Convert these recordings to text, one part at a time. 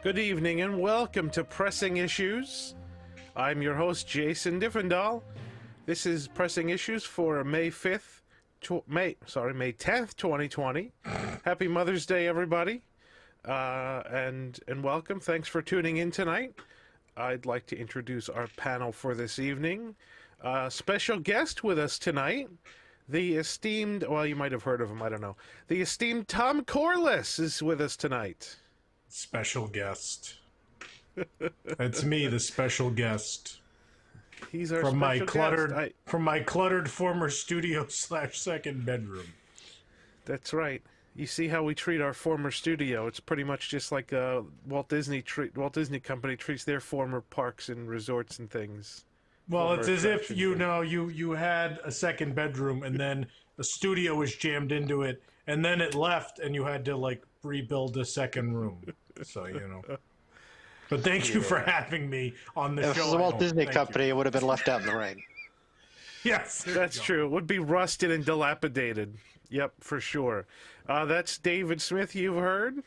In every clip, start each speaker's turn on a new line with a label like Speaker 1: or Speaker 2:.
Speaker 1: Good evening and welcome to Pressing Issues. I'm your host, Jason Diffendahl. This is Pressing Issues for May 10th, 2020. Happy Mother's Day, everybody. And welcome. Thanks for tuning in tonight. I'd like to introduce our panel for this evening. Special guest with us tonight, the esteemed, well, you might have heard of him, I don't know. The esteemed Tom Corliss is with us tonight.
Speaker 2: Special guest. That's me, the special guest.
Speaker 1: He's our
Speaker 2: from my
Speaker 1: special
Speaker 2: cluttered
Speaker 1: guest.
Speaker 2: from my cluttered former studio / second bedroom.
Speaker 1: That's right. You see how we treat our former studio? It's pretty much just like Walt Disney Company treats their former parks and resorts and things.
Speaker 2: Well, it's as if you had a second bedroom and then a studio was jammed into it and then it left and you had to rebuild a second room. So But thank you for having me on the show.
Speaker 3: If it was the Walt Disney Company, it would have been left out in the rain.
Speaker 2: Yes,
Speaker 1: that's true. It would be rusted and dilapidated. Yep, for sure. That's David Smith. You've heard.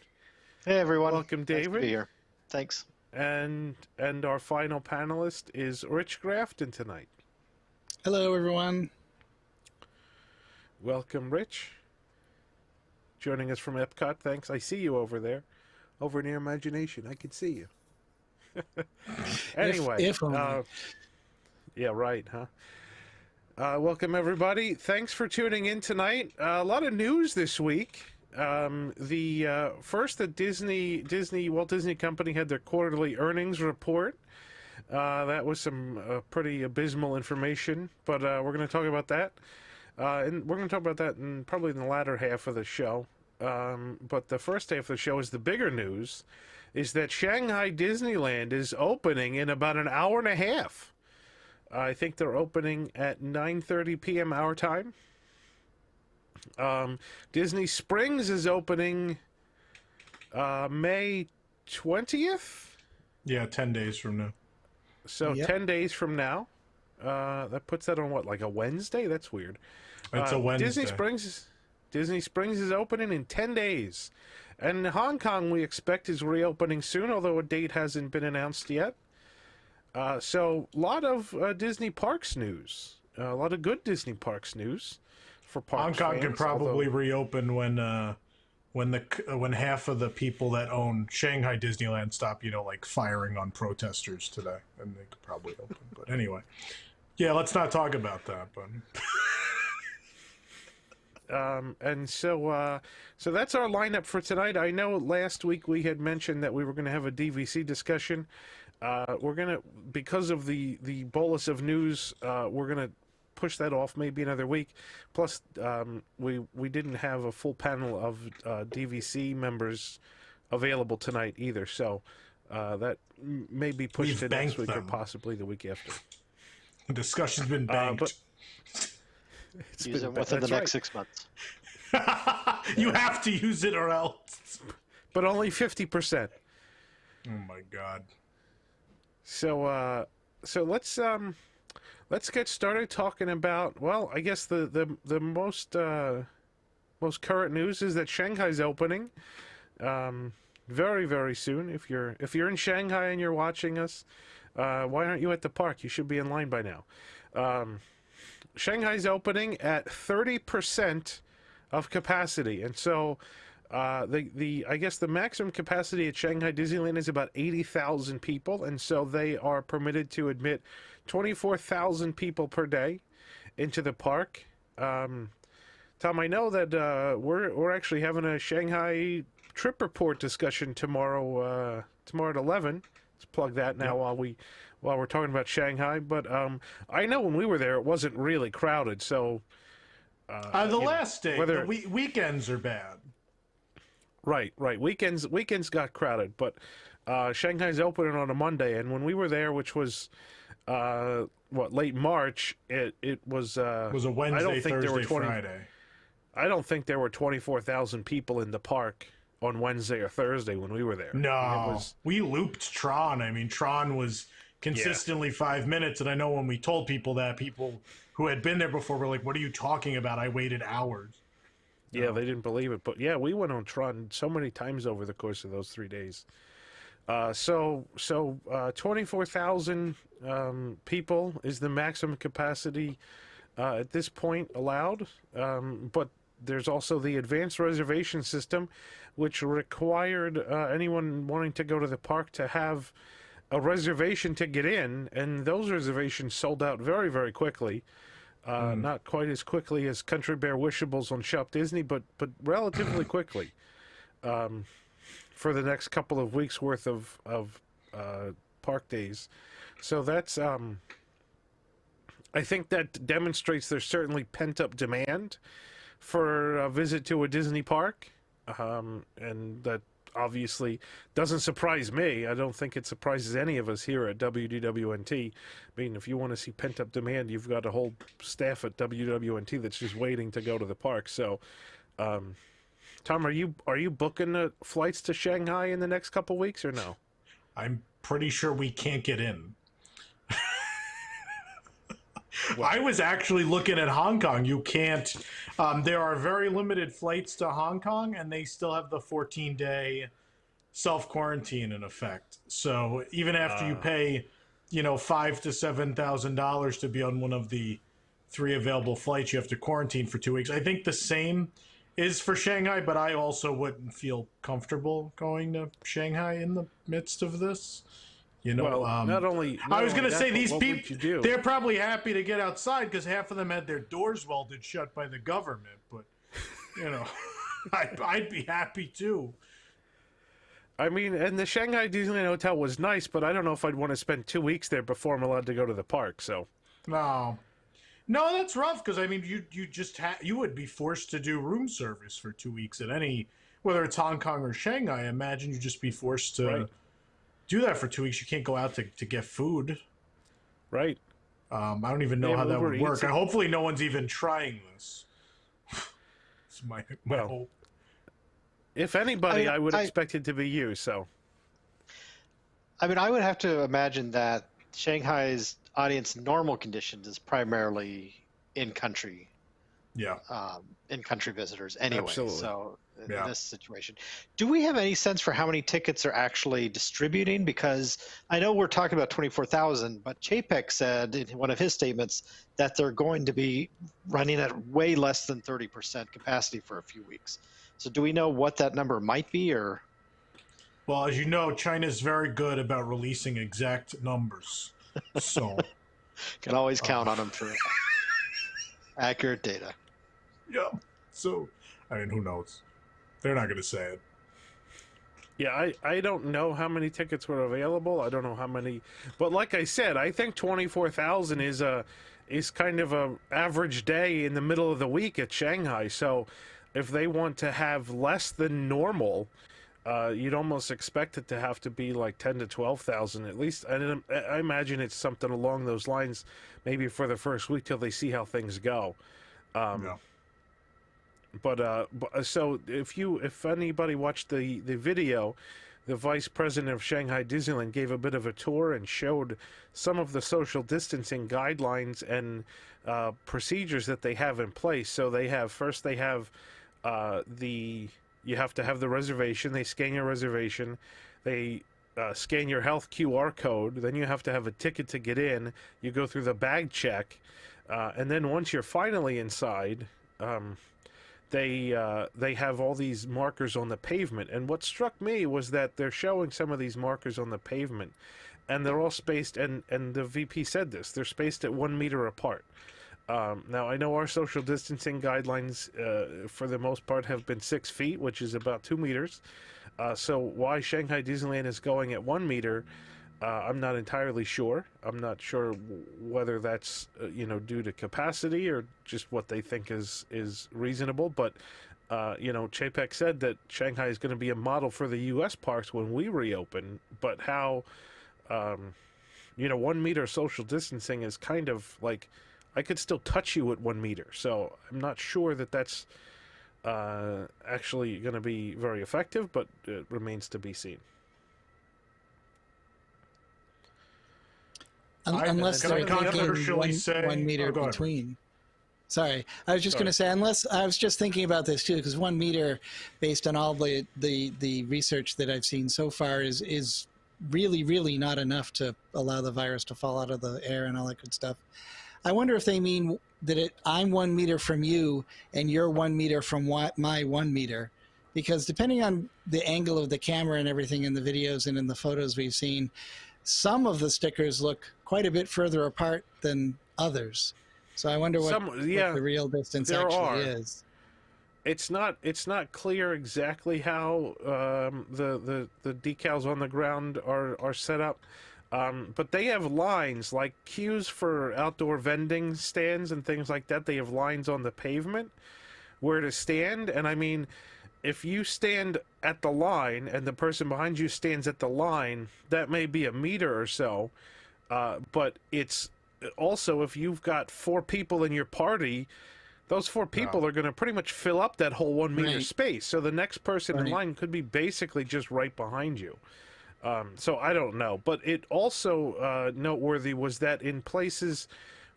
Speaker 3: Hey everyone.
Speaker 1: Welcome, David.
Speaker 3: Nice to be here. Thanks.
Speaker 1: And our final panelist is Rich Grafton tonight.
Speaker 4: Hello, everyone.
Speaker 1: Welcome, Rich. Joining us from Epcot. Thanks. I see you over there. Over near Imagination. I can see you. Anyway.
Speaker 4: If only.
Speaker 1: Yeah, right, huh? Welcome, everybody. Thanks for tuning in tonight. A lot of news this week. First, the Walt Disney Company had their quarterly earnings report. That was some pretty abysmal information, but we're going to talk about that. And we're going to talk about that probably in the latter half of the show. But the first half of the show is the bigger news, is that Shanghai Disneyland is opening in about an hour and a half. I think they're opening at 9:30 p.m. our time. Disney Springs is opening May 20th?
Speaker 2: Yeah, 10 days from now.
Speaker 1: So
Speaker 4: Yep.
Speaker 1: 10 days from now. That puts that on what, like a Wednesday? That's weird.
Speaker 2: It's a Wednesday.
Speaker 1: Disney Springs is opening in 10 days. And Hong Kong, we expect, is reopening soon, although a date hasn't been announced yet. So a lot of Disney Parks news. A lot of good Disney Parks news for parks
Speaker 2: Hong Kong
Speaker 1: fans,
Speaker 2: can probably reopen when half of the people that own Shanghai Disneyland stop, firing on protesters today, and they could probably open. But anyway, yeah, let's not talk about that. But
Speaker 1: and so that's our lineup for tonight. I know last week we had mentioned that we were going to have a DVC discussion. We're gonna, because of the bolus of news, we're gonna push that off maybe another week. Plus, we didn't have a full panel of DVC members available tonight either, so that may be pushed to next week or possibly the week after.
Speaker 2: The discussion's been banked.
Speaker 1: But
Speaker 3: Use it within the next 6 months.
Speaker 2: You have to use it or else.
Speaker 1: But only 50%.
Speaker 2: Oh my God.
Speaker 1: So let's get started talking about, well, I guess the most current news is that Shanghai's opening very, very soon. If you're in Shanghai and you're watching us, why aren't you at the park? You should be in line by now. Shanghai's opening at 30% of capacity, and so I guess the maximum capacity at Shanghai Disneyland is about 80,000 people, and so they are permitted to admit 24,000 people per day into the park. Tom, I know that we're actually having a Shanghai trip report discussion tomorrow at 11. Let's plug that now while we're talking about Shanghai. But I know when we were there, it wasn't really crowded. So
Speaker 2: the last day, weekends are bad.
Speaker 1: Right. Weekends got crowded, but Shanghai's opening on a Monday, and when we were there, which was late March, it was
Speaker 2: a Wednesday, Thursday, Friday.
Speaker 1: I don't think there were 24,000 people in the park on Wednesday or Thursday when we were there.
Speaker 2: No, we looped Tron. I mean, Tron was consistently 5 minutes, and I know when we told people that, people who had been there before were like, "What are you talking about? I waited hours."
Speaker 1: Yeah, they didn't believe it. But yeah, we went on Tron so many times over the course of those 3 days. So 24,000 people is the maximum capacity at this point allowed. But there's also the advanced reservation system, which required anyone wanting to go to the park to have a reservation to get in, and those reservations sold out very, very quickly. Not quite as quickly as Country Bear Wishables on Shop Disney, but relatively quickly. For the next couple of weeks worth of park days. So that's I think that demonstrates there's certainly pent-up demand for a visit to a Disney park, and that obviously doesn't surprise me. I don't think it surprises any of us here at WDWNT. I mean, if you want to see pent-up demand, you've got a whole staff at WDWNT that's just waiting to go to the park. So, Tom, are you booking flights to Shanghai in the next couple weeks or no?
Speaker 2: I'm pretty sure we can't get in. I was actually looking at Hong Kong. You can't. There are very limited flights to Hong Kong, and they still have the 14-day self-quarantine in effect. So even after you pay, $5,000 to $7,000 to be on one of the 3 available flights, you have to quarantine for 2 weeks. I think the same is for Shanghai, but I also wouldn't feel comfortable going to Shanghai in the midst of this.
Speaker 1: Not only
Speaker 2: I was going to say, these
Speaker 1: what would you
Speaker 2: people,
Speaker 1: do?
Speaker 2: they're probably happy to get outside because half of them had their doors welded shut by the government. But, I'd be happy too.
Speaker 1: I mean, and the Shanghai Disneyland Hotel was nice, but I don't know if I'd want to spend 2 weeks there before I'm allowed to go to the park. So,
Speaker 2: no, that's rough because I mean, you would be forced to do room service for 2 weeks at whether it's Hong Kong or Shanghai. I imagine you'd just be forced to do that for 2 weeks. You can't go out to get food.
Speaker 1: Right.
Speaker 2: I don't even know how that would work. Hopefully no one's even trying this. It's my hope.
Speaker 1: If anybody, I would expect it to be you. So,
Speaker 3: I mean, I would have to imagine that Shanghai's audience, normal conditions, is primarily in-country.
Speaker 2: Yeah.
Speaker 3: In-country visitors anyway.
Speaker 1: Absolutely.
Speaker 3: So in this situation, do we have any sense for how many tickets are actually distributing? Because I know we're talking about 24,000, but Chapek said in one of his statements that they're going to be running at way less than 30% capacity for a few weeks. So do we know what that number might be, or?
Speaker 2: Well, as you know, China's very good about releasing exact numbers. So
Speaker 3: can always count on them for accurate data.
Speaker 2: Yeah. So, I mean, who knows? They're not going to say it.
Speaker 1: Yeah, I don't know how many tickets were available. I don't know how many, but like I said, I think 24,000 is kind of a average day in the middle of the week at Shanghai. So, if they want to have less than normal, you'd almost expect it to have to be like 10 to 12,000 at least. I imagine it's something along those lines, maybe for the first week till they see how things go.
Speaker 2: Yeah.
Speaker 1: But so if anybody watched the video, the vice president of Shanghai Disneyland gave a bit of a tour and showed some of the social distancing guidelines and procedures that they have in place. So you have to have the reservation. They scan your reservation. They scan your health QR code. Then you have to have a ticket to get in. You go through the bag check, and then once you're finally inside, they have all these markers on the pavement. And what struck me was that they're showing some of these markers on the pavement, and they're all spaced. And the VP said this: they're spaced at 1 meter apart. Now, I know our social distancing guidelines, for the most part, have been 6 feet, which is about 2 meters. So why Shanghai Disneyland is going at 1 meter, I'm not entirely sure. I'm not sure whether that's, due to capacity or just what they think is reasonable. But, Chapek said that Shanghai is going to be a model for the U.S. parks when we reopen. But how, 1 meter social distancing is kind of like, I could still touch you at 1 meter. So I'm not sure that that's actually going to be very effective, but it remains to be seen.
Speaker 4: Unless they're
Speaker 2: controversially
Speaker 4: thinking 1 meter between. Sorry, I was just going to say, unless I was just thinking about this too, because 1 meter, based on all the research that I've seen so far, is really, really not enough to allow the virus to fall out of the air and all that good stuff. I wonder if they mean that I'm 1 meter from you and you're 1 meter from my 1 meter. Because depending on the angle of the camera and everything in the videos and in the photos we've seen, some of the stickers look quite a bit further apart than others. So I wonder what the real distance actually is.
Speaker 1: It's not clear exactly how the decals on the ground are set up. But they have lines, like queues for outdoor vending stands and things like that. They have lines on the pavement where to stand. And I mean, if you stand at the line and the person behind you stands at the line, that may be a meter or so. But it's also, if you've got 4 people in your party, those 4 people are going to pretty much fill up that whole 1 meter space. So the next person in line could be basically just right behind you. So I don't know, but it also noteworthy was that in places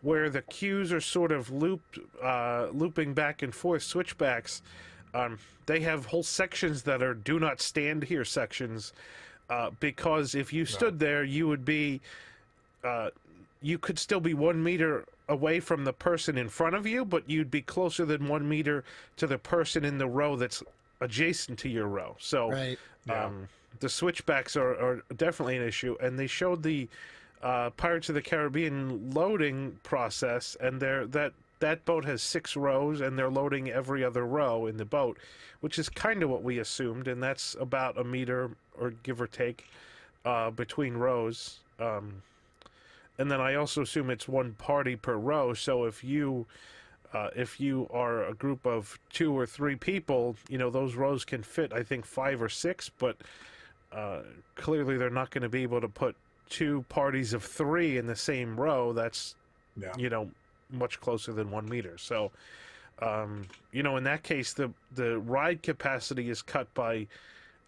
Speaker 1: where the queues are sort of looping back and forth, switchbacks, they have whole sections that are "Do not stand here" sections, because if you stood there, you would be, you could still be 1 meter away from the person in front of you, but you'd be closer than 1 meter to the person in the row that's adjacent to your row. So. The switchbacks are definitely an issue, and they showed the Pirates of the Caribbean loading process, and that boat has 6 rows, and they're loading every other row in the boat, which is kind of what we assumed, and that's about a meter or give or take between rows. And then I also assume it's 1 party per row, so if you are a group of 2 or 3 people, those rows can fit, I think, 5 or 6, but clearly they're not going to be able to put 2 parties of 3 in the same row. That's, much closer than 1 meter. So, in that case, the ride capacity is cut by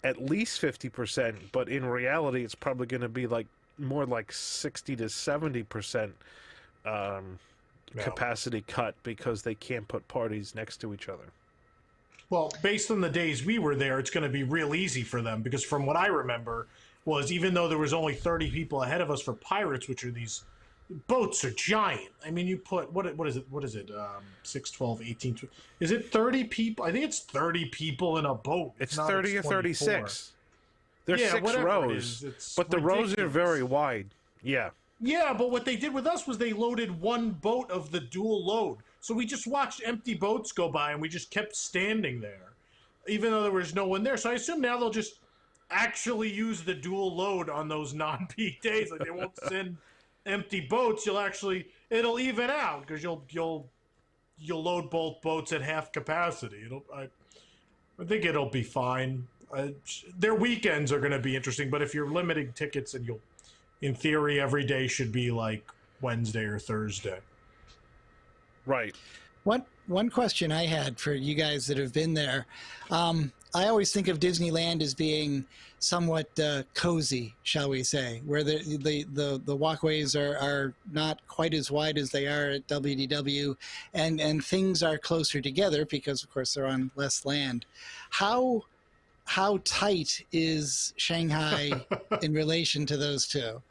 Speaker 1: at least 50%, but in reality, it's probably going to be more like 60 to 70% capacity cut because they can't put parties next to each other.
Speaker 2: Well, based on the days we were there, it's going to be real easy for them because from what I remember was even though there was only 30 people ahead of us for Pirates, which are these boats are giant. I mean, you put, what is it? 6, 12, 18, 20, is it 30 people? I think it's 30 people in a boat.
Speaker 1: It's 30 or 36. There's 6 rows, but the rows are very wide. Yeah.
Speaker 2: Yeah, but what they did with us was they loaded 1 boat of the dual load. So we just watched empty boats go by and we just kept standing there, even though there was no one there. So I assume now they'll just actually use the dual load on those non-peak days. Like they won't send empty boats. It'll even out because you'll load both boats at half capacity. I think it'll be fine. Their weekends are going to be interesting, but if you're limiting tickets, and in theory, every day should be like Wednesday or Thursday.
Speaker 1: Right.
Speaker 4: One question I had for you guys that have been there, I always think of Disneyland as being somewhat cozy, shall we say, where the walkways are not quite as wide as they are at WDW, and things are closer together because, of course, they're on less land. How tight is Shanghai in relation to those two?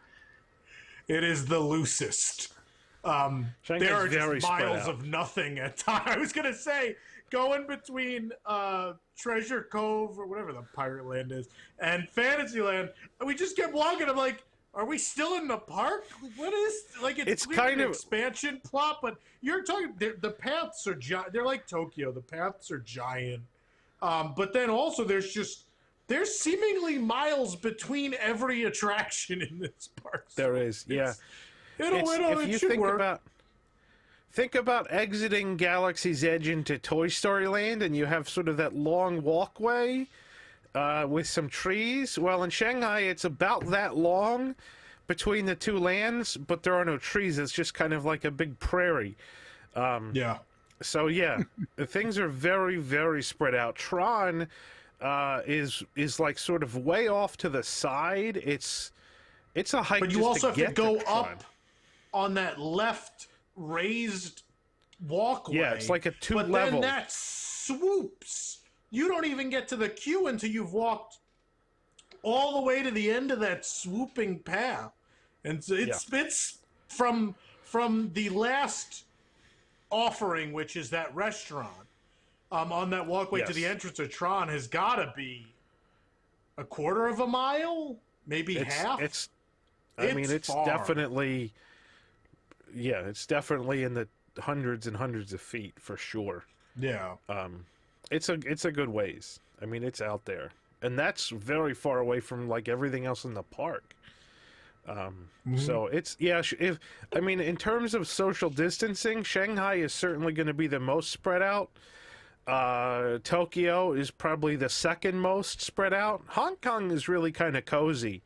Speaker 2: It is the loosest. There are just miles of nothing at times. I was going to say, going between Treasure Cove, or whatever the Pirate Land is, and Fantasyland, we just kept walking. I'm like, are we still in the park? What is, it's kind of expansion plot, but you're talking, the paths are giant. They're like Tokyo. The paths are giant. But then also there's seemingly miles between every attraction in this park.
Speaker 1: There is, yeah. It should work. Think about exiting Galaxy's Edge into Toy Story Land, and you have sort of that long walkway with some trees. Well, in Shanghai, it's about that long between the 2 lands, but there are no trees. It's just kind of like a big prairie.
Speaker 2: Yeah.
Speaker 1: So, yeah, things are very, very spread out. Tron is like sort of way off to the side. It's a hike.
Speaker 2: But you also have to go
Speaker 1: Tron.
Speaker 2: up on that left raised walkway.
Speaker 1: Yeah, it's like a 2 level.
Speaker 2: But then that swoops. You don't even get to the queue until you've walked all the way to the end of that swooping path, and so it's from the last offering, which is that restaurant, on that walkway to the entrance of Tron, has got to be a quarter of a mile, maybe half.
Speaker 1: It's
Speaker 2: far.
Speaker 1: definitely, it's definitely in the hundreds and hundreds of feet for sure.
Speaker 2: Yeah.
Speaker 1: It's a good ways. I mean, it's out there, and that's very far away from like everything else in the park. So it's in terms of social distancing, Shanghai is certainly going to be the most spread out. Tokyo is probably the second most spread out. Hong Kong is really kind of cozy.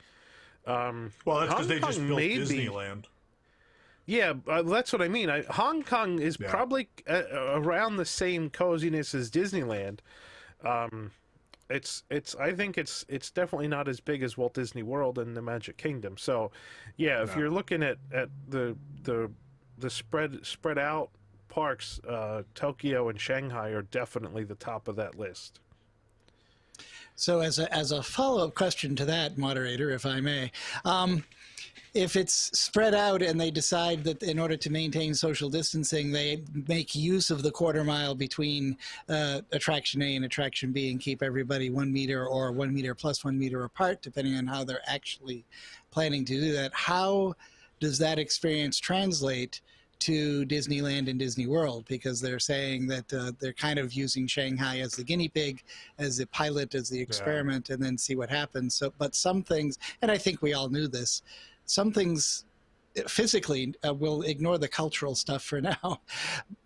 Speaker 2: Well, that's because they just built Disneyland.
Speaker 1: Yeah, that's what I mean. Hong Kong is probably around the same coziness as Disneyland. I think it's definitely not as big as Walt Disney World and the Magic Kingdom. So, if you're looking at the spread out parks, Tokyo and Shanghai are definitely the top of that list.
Speaker 4: So as a follow-up question to that, moderator, if I may, if it's spread out and they decide that in order to maintain social distancing, they make use of the quarter mile between attraction A and attraction B and keep everybody 1 meter or 1 meter plus 1 meter apart, depending on how they're actually planning to do that, how does that experience translate to Disneyland and Disney World? Because they're saying that they're kind of using Shanghai as the guinea pig, as the pilot, as the experiment, and then see what happens. So, but some things, and I think we all knew this, some things physically will ignore the cultural stuff for now,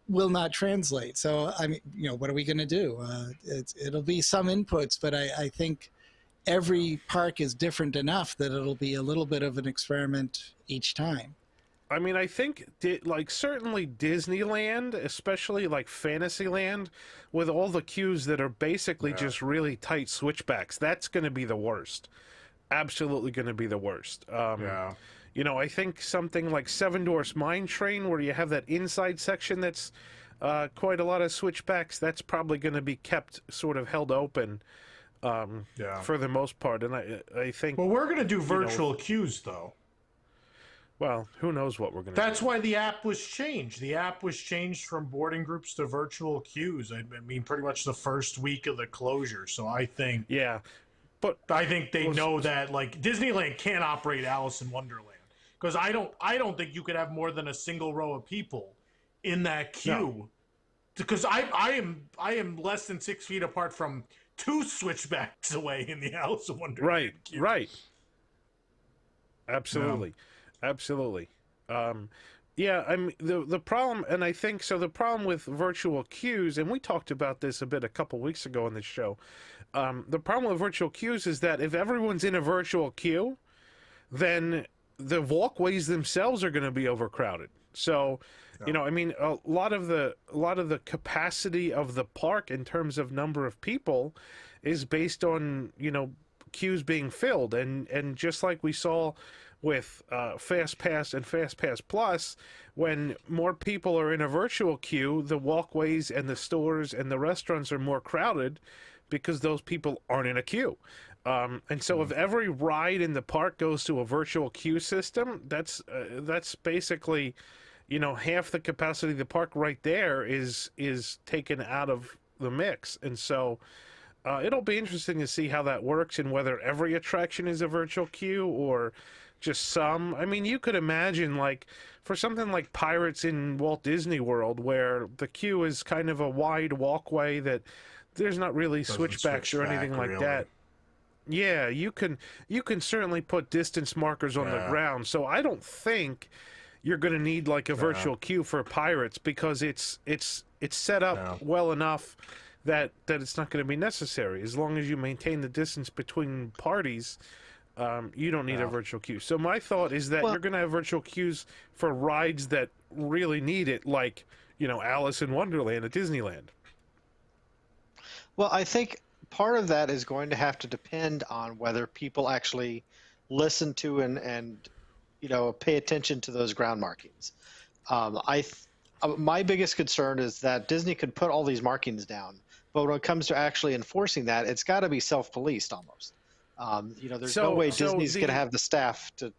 Speaker 4: will not translate. So, I mean, what are we going to do? It'll be some inputs, but I think every park is different enough that it'll be a little bit of an experiment each time.
Speaker 1: I mean, I think, certainly Disneyland, especially like Fantasyland, with all the queues that are basically just really tight switchbacks, that's going to be the worst. Absolutely going to be the worst. I think something like Seven Dwarfs Mine Train, where you have that inside section that's quite a lot of switchbacks, that's probably going to be kept sort of held open for the most part. And I think...
Speaker 2: Well, we're going to do virtual queues, though.
Speaker 1: Well, who knows what we're going to do.
Speaker 2: That's why the app was changed. The app was changed from boarding groups to virtual queues. I mean, pretty much the first week of the closure. So I think...
Speaker 1: Yeah. But
Speaker 2: I think they know that, like, Disneyland can't operate Alice in Wonderland. Because I don't think you could have more than a single row of people in that queue. No. Because I am less than 6 feet apart from 2 switchbacks away in the Alice in Wonderland queue.
Speaker 1: Right. Absolutely. Yeah. Absolutely. I mean, the problem, and I think, so the problem with virtual queues, and we talked about this a couple weeks ago on this show, the problem with virtual queues is that if everyone's in a virtual queue, then the walkways themselves are going to be overcrowded. So, I mean, a lot of the capacity of the park in terms of number of people is based on, queues being filled. And just like we saw with Fast Pass and Fast Pass Plus, when more people are in a virtual queue, the walkways and the stores and the restaurants are more crowded because those people aren't in a queue. And so if every ride in the park goes to a virtual queue system, that's basically, half the capacity of the park right there is taken out of the mix. And so it'll be interesting to see how that works and whether every attraction is a virtual queue or just some. I mean, you could imagine, like, for something like Pirates in Walt Disney World, where the queue is kind of a wide walkway that there's not really switchbacks or anything like that. Yeah, you can certainly put distance markers on the ground. So I don't think you're going to need like a virtual queue for Pirates, because it's set up well enough that it's not going to be necessary. As long as you maintain the distance between parties, you don't need a virtual queue. So my thought is that you're going to have virtual queues for rides that really need it, like, Alice in Wonderland at Disneyland.
Speaker 3: Well, I think part of that is going to have to depend on whether people actually listen to and pay attention to those ground markings. My biggest concern is that Disney could put all these markings down, but when it comes to actually enforcing that, it's got to be self-policed almost. There's no way
Speaker 1: So
Speaker 3: Disney's going to have the staff to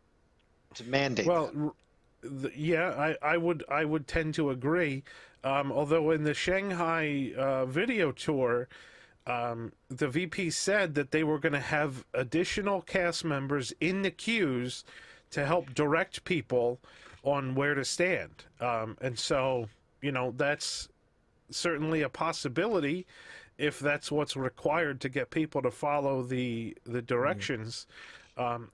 Speaker 3: mandate that.
Speaker 1: well, yeah, I would tend to agree. Although in the Shanghai video tour, the VP said that they were going to have additional cast members in the queues to help direct people on where to stand. And so, that's certainly a possibility if that's what's required to get people to follow the directions.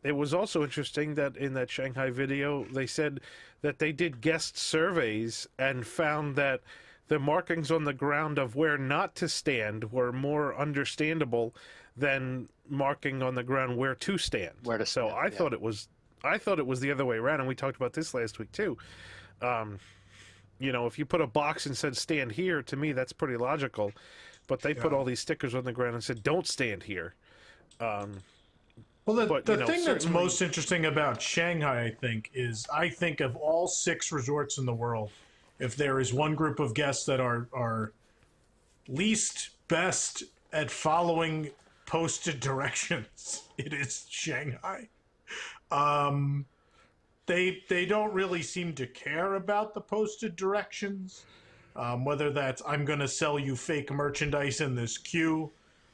Speaker 1: It was also interesting that in that Shanghai video, they said that they did guest surveys and found that the markings on the ground of where not to stand were more understandable than marking on the ground where to stand. So I thought it was the other way around, and we talked about this last week too. If you put a box and said stand here, to me that's pretty logical, but they put all these stickers on the ground and said don't stand here.
Speaker 2: Well, the thing that's most interesting about Shanghai, I think of all 6 resorts in the world, if there is one group of guests that are least best at following posted directions, it is Shanghai. They don't really seem to care about the posted directions, whether that's I'm going to sell you fake merchandise in this queue,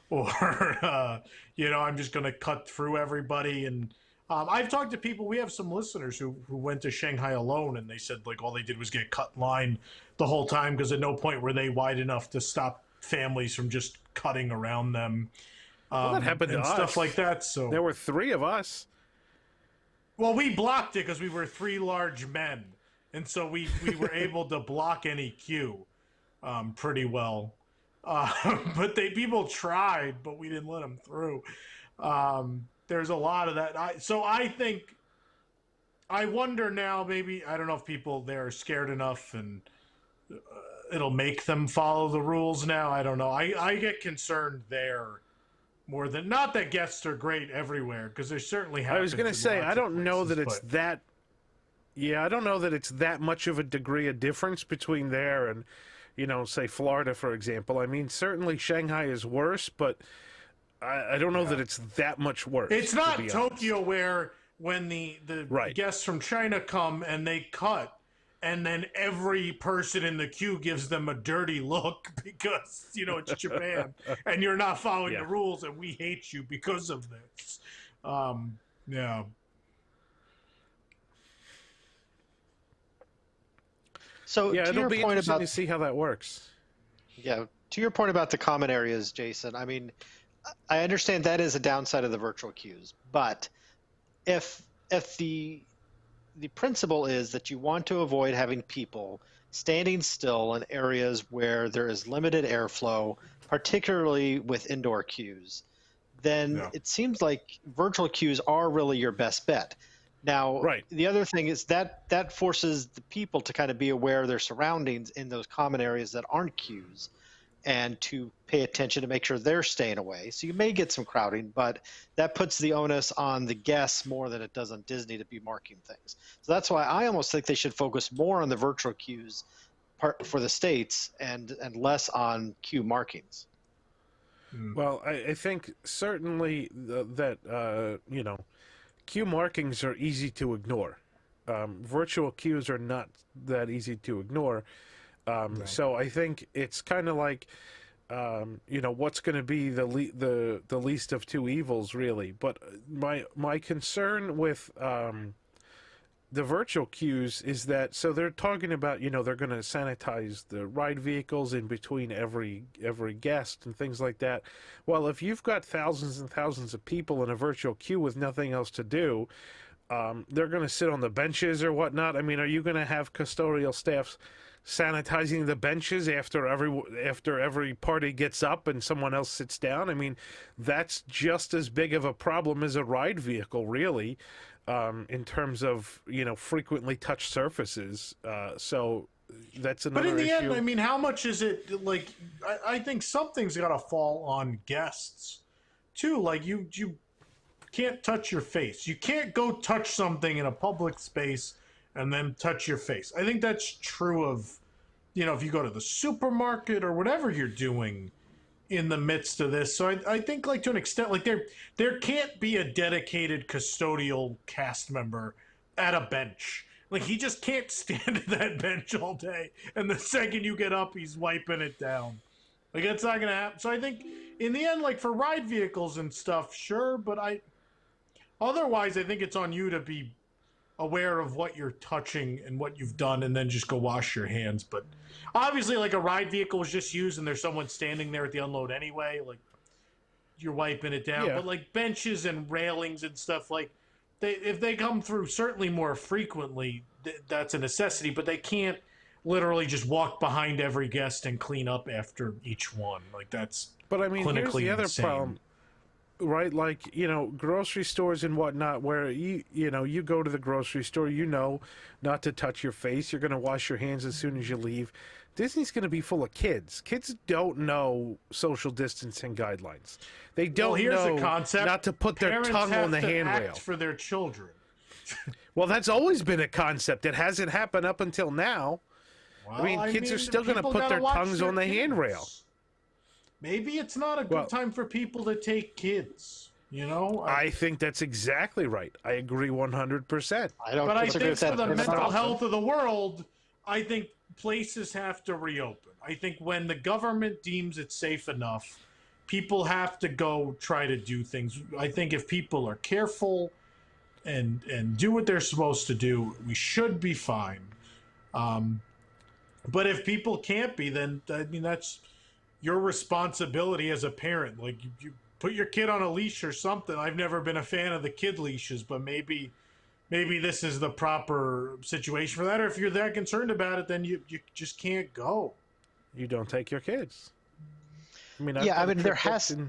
Speaker 2: or I'm just going to cut through everybody. And I've talked to people. We have some listeners who went to Shanghai alone, and they said like all they did was get cut in line the whole time because at no point were they wide enough to stop families from just cutting around them.
Speaker 1: Well, that happened to us.
Speaker 2: Stuff like that. So
Speaker 1: there were 3 of us.
Speaker 2: Well, we blocked it because we were 3 large men, and so we were able to block any queue pretty well. But people tried, but we didn't let them through. There's a lot of that. I wonder now, maybe, I don't know if people there are scared enough and it'll make them follow the rules now. I don't know. I get concerned there more than, not that guests are great everywhere, because they certainly have.
Speaker 1: I was going to say, I don't know that it's that. Yeah, I don't know that it's that much of a degree of difference between there and, say Florida, for example. I mean, certainly Shanghai is worse, but I don't know that it's that much worse.
Speaker 2: It's not Tokyo where when the guests from China come and they cut, and then every person in the queue gives them a dirty look because, it's Japan and you're not following the rules and we hate you because of this. Yeah.
Speaker 3: So
Speaker 1: yeah,
Speaker 3: to
Speaker 1: it'll
Speaker 3: your
Speaker 1: be
Speaker 3: point
Speaker 1: interesting
Speaker 3: about
Speaker 1: to see how that works.
Speaker 3: Yeah, to your point about the common areas, Jason, I mean, I understand that is a downside of the virtual queues, but if the principle is that you want to avoid having people standing still in areas where there is limited airflow, particularly with indoor queues, then it seems like virtual queues are really your best bet. Now, the other thing is that forces the people to kind of be aware of their surroundings in those common areas that aren't queues and to pay attention to make sure they're staying away. So you may get some crowding, but that puts the onus on the guests more than it does on Disney to be marking things. So that's why I almost think they should focus more on the virtual queues for the states and less on queue markings.
Speaker 1: Well, I think certainly that, queue markings are easy to ignore. Virtual queues are not that easy to ignore. So I think it's kind of like, what's going to be the least of two evils, really. But my concern with the virtual queues is that, so they're talking about, they're going to sanitize the ride vehicles in between every guest and things like that. Well, if you've got thousands and thousands of people in a virtual queue with nothing else to do, they're going to sit on the benches or whatnot. I mean, are you going to have custodial staffs sanitizing the benches after every party gets up and someone else sits down? I mean, that's just as big of a problem as a ride vehicle, really. In terms of, frequently touched surfaces. So that's another issue.
Speaker 2: But in the end, I mean, how much is it, like, I think something's got to fall on guests, too. Like, you can't touch your face. You can't go touch something in a public space and then touch your face. I think that's true of, if you go to the supermarket or whatever you're doing, in the midst of this. So I think, like, to an extent, like there can't be a dedicated custodial cast member at a bench. Like, he just can't stand at that bench all day, and the second you get up, he's wiping it down. Like, that's not gonna happen. So I think in the end, like, for ride vehicles and stuff, sure, but otherwise I think it's on you to be aware of what you're touching and what you've done, and then just go wash your hands. But obviously, like, a ride vehicle was just used and there's someone standing there at the unload anyway, like, you're wiping it down.
Speaker 1: Yeah.
Speaker 2: But like benches and railings and stuff, like, if they come through certainly more frequently, that's a necessity, but they can't literally just walk behind every guest and clean up after each one. Like, that's
Speaker 1: But I mean, here's
Speaker 2: clinically
Speaker 1: the other
Speaker 2: insane.
Speaker 1: problem, right? Like, grocery stores and whatnot, where you go to the grocery store, not to touch your face. You're going to wash your hands as soon as you leave. Disney's going to be full of kids. Kids don't know social distancing guidelines. They don't
Speaker 2: here's
Speaker 1: know
Speaker 2: the concept.
Speaker 1: not to put their
Speaker 2: Parents
Speaker 1: tongue
Speaker 2: have
Speaker 1: on the
Speaker 2: to
Speaker 1: handrail.
Speaker 2: act for their children.
Speaker 1: Well, that's always been a concept. It hasn't happened up until now.
Speaker 2: Well,
Speaker 1: I mean, kids are still going to
Speaker 2: people
Speaker 1: put
Speaker 2: gotta
Speaker 1: their
Speaker 2: watch
Speaker 1: tongues on the
Speaker 2: kids.
Speaker 1: handrail.
Speaker 2: Maybe it's not a good time for people to take kids.
Speaker 1: I think that's exactly right. I agree 100%.
Speaker 3: I don't
Speaker 2: But I
Speaker 3: disagree
Speaker 2: think
Speaker 3: with
Speaker 2: for
Speaker 3: that.
Speaker 2: the
Speaker 3: It's
Speaker 2: mental
Speaker 3: not-
Speaker 2: health of the world, I think places have to reopen. I think when the government deems it safe enough, people have to go try to do things. I think if people are careful and do what they're supposed to do, we should be fine. But if people can't be, then I mean, that's your responsibility as a parent. Like, you put your kid on a leash or something. I've never been a fan of the kid leashes, but maybe this is the proper situation for that. Or if you're that concerned about it, then you just can't go.
Speaker 1: You don't take your kids. I mean,
Speaker 3: Yeah, I mean, there
Speaker 1: I've got a
Speaker 3: has
Speaker 1: trip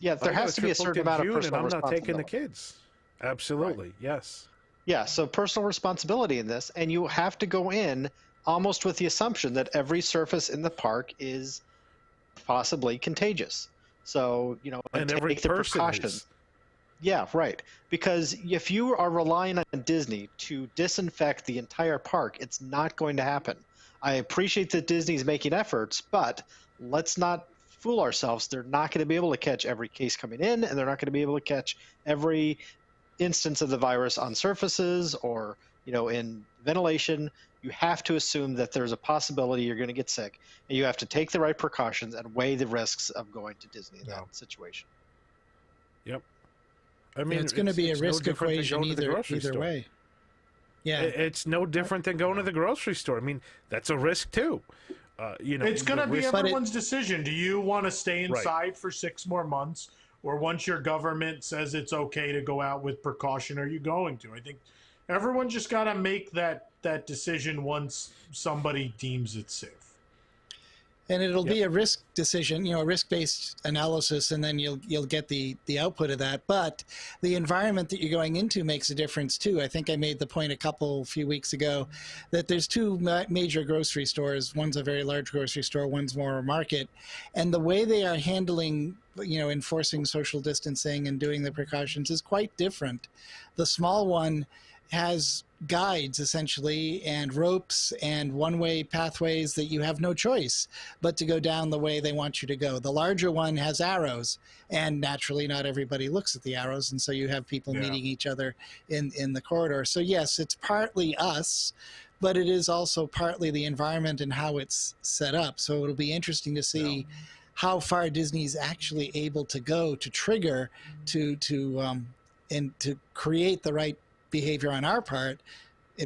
Speaker 1: booked
Speaker 3: there has to be a certain amount of
Speaker 1: June,
Speaker 3: personal
Speaker 1: and I'm not taking the
Speaker 3: responsibility.
Speaker 1: kids. Absolutely, yes.
Speaker 3: Yeah, so personal responsibility in this, and you have to go in almost with the assumption that every surface in the park is possibly contagious. So,
Speaker 1: And
Speaker 3: take
Speaker 1: every
Speaker 3: the
Speaker 1: person
Speaker 3: precautions.
Speaker 1: is.
Speaker 3: Yeah, right. Because if you are relying on Disney to disinfect the entire park, it's not going to happen. I appreciate that Disney's making efforts, but let's not fool ourselves. They're not going to be able to catch every case coming in, and they're not going to be able to catch every instance of the virus on surfaces or, in ventilation. You have to assume that there's a possibility you're going to get sick, and you have to take the right precautions and weigh the risks of going to Disney in that situation.
Speaker 1: Yep. I mean,
Speaker 4: it's going to be a
Speaker 1: no
Speaker 4: risk
Speaker 1: different than
Speaker 4: equation
Speaker 1: going to the
Speaker 4: either
Speaker 1: grocery store.
Speaker 4: way. Yeah,
Speaker 1: It's no different than going to the grocery store. I mean, that's a risk too.
Speaker 2: It's going to
Speaker 1: the
Speaker 2: be
Speaker 1: risk-
Speaker 2: everyone's decision. Do you want to stay inside for 6 more months? Or once your government says it's okay to go out with precaution, are you going to? I think everyone just got to make that decision once somebody deems it safe.
Speaker 4: and it'll be a risk decision, a risk-based analysis, and then you'll get the output of that. But the environment that you're going into makes a difference too. I think I made the point a few weeks ago that there's two major grocery stores. One's a very large grocery store, one's more a market, and the way they are handling, enforcing social distancing and doing the precautions is quite different. The small one has guides essentially and ropes and one-way pathways that you have no choice but to go down the way they want you to go. The larger one has arrows, and naturally not everybody looks at the arrows, and so you have people meeting each other in the corridor. So yes, it's partly us, but it is also partly the environment and how it's set up. So it'll be interesting to see how far Disney's actually able to go to trigger to create the right behavior on our part,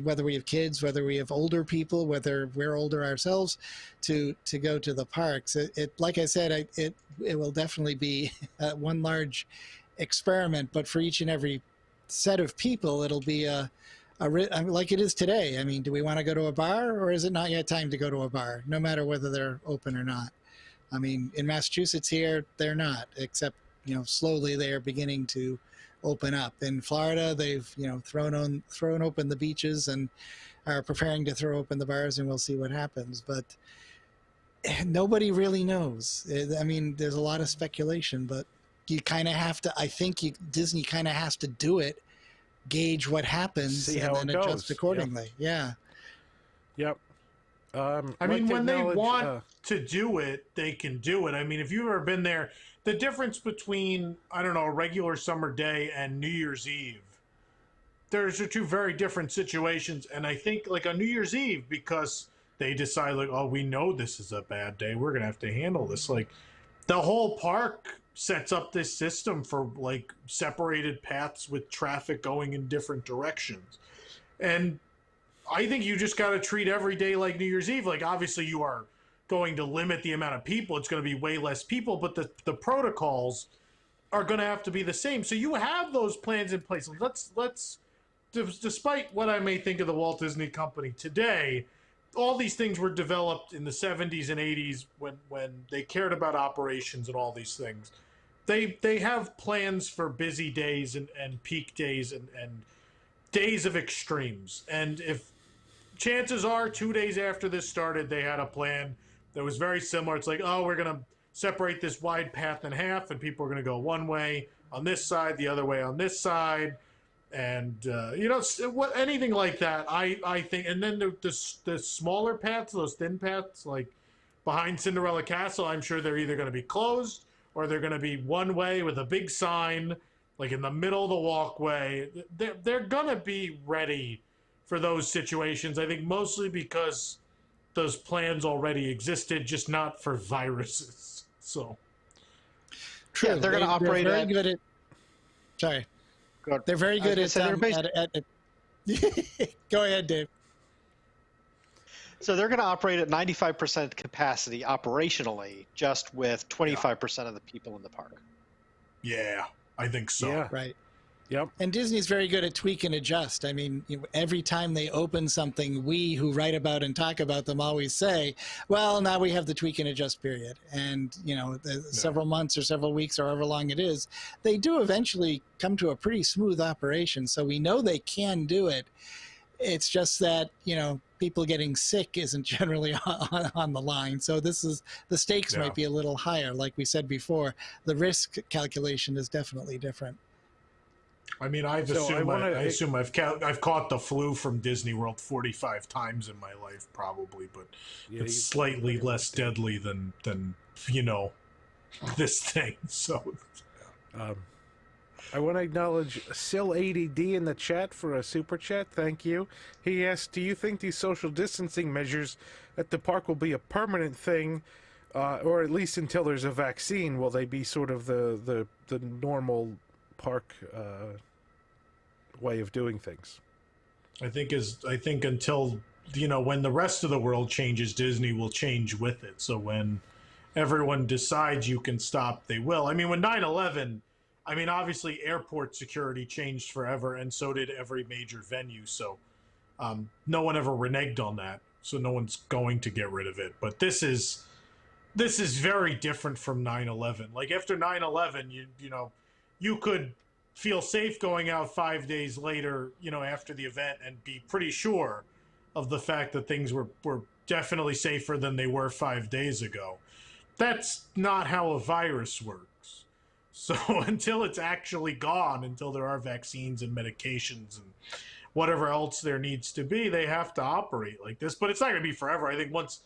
Speaker 4: whether we have kids, whether we have older people, whether we're older ourselves, to go to the parks. It like I said, it will definitely be one large experiment, but for each and every set of people, it'll be like it is today. I mean, do we want to go to a bar, or is it not yet time to go to a bar, no matter whether they're open or not? I mean, in Massachusetts here, they're not, except, slowly they are beginning to open up. In Florida, they've, thrown open the beaches and are preparing to throw open the bars, and we'll see what happens. But nobody really knows. I mean, there's a lot of speculation, but you kind of have to, I think Disney kind of has to do it, gauge what happens,
Speaker 1: See
Speaker 4: and
Speaker 1: how
Speaker 4: then
Speaker 1: it
Speaker 4: adjust
Speaker 1: goes.
Speaker 4: accordingly. Yeah.
Speaker 1: Yep.
Speaker 2: I mean, when they want to do it, they can do it. I mean, if you've ever been there, the difference between, I don't know, a regular summer day and New Year's Eve, there's two very different situations. And I think, like, on New Year's Eve, because they decide, like, oh, we know this is a bad day, we're going to have to handle this. Like, the whole park sets up this system for, like, separated paths with traffic going in different directions. And I think you just got to treat every day like New Year's Eve. Like, obviously you are going to limit the amount of people. It's going to be way less people, but the protocols are going to have to be the same. So you have those plans in place. Let's despite what I may think of the Walt Disney Company today, all these things were developed in the 70s and 80s when they cared about operations and all these things. They have plans for busy days and peak days and days of extremes. And if chances are 2 days after this started, they had a plan that was very similar. It's like, oh, we're going to separate this wide path in half, and people are going to go one way on this side, the other way on this side. And, anything like that, I think. And then the smaller paths, those thin paths, like behind Cinderella Castle, I'm sure they're either going to be closed or they're going to be one way with a big sign, like in the middle of the walkway. They're going to be ready for those situations, I think, mostly because those plans already existed, just not for viruses. So,
Speaker 4: true.
Speaker 3: Yeah, they're going to operate
Speaker 4: very good at. Sorry, they're very good at. Go ahead, Dave.
Speaker 3: So they're going to operate at 95% capacity operationally, just with 25% of the people in the park.
Speaker 2: Yeah, I think so.
Speaker 1: Yeah.
Speaker 4: Right.
Speaker 1: Yep.
Speaker 4: And Disney's very good at tweak and adjust. I mean, every time they open something, we who write about and talk about them always say, well, now we have the tweak and adjust period. And, several months or several weeks or however long it is, they do eventually come to a pretty smooth operation. So we know they can do it. It's just that, people getting sick isn't generally on the line. So the stakes might be a little higher. Like we said before, the risk calculation is definitely different.
Speaker 2: I mean, I assume I've caught the flu from Disney World 45 times in my life, probably, but it's slightly less deadly than this thing. So,
Speaker 1: I want to acknowledge Sil ADD in the chat for a super chat. Thank you. He asked, "Do you think these social distancing measures at the park will be a permanent thing, or at least until there's a vaccine? Will they be sort of the normal park way of doing things?"
Speaker 2: I think until when the rest of the world changes, Disney will change with it. So when everyone decides you can stop, they will. I mean, when 9/11, I mean, obviously airport security changed forever, and so did every major venue. So no one ever reneged on that. So no one's going to get rid of it. But this is very different from 9/11. Like after 9/11, you could feel safe going out 5 days later, after the event, and be pretty sure of the fact that things were definitely safer than they were 5 days ago. That's not how a virus works. So until it's actually gone, until there are vaccines and medications and whatever else there needs to be, they have to operate like this. But it's not going to be forever. I think once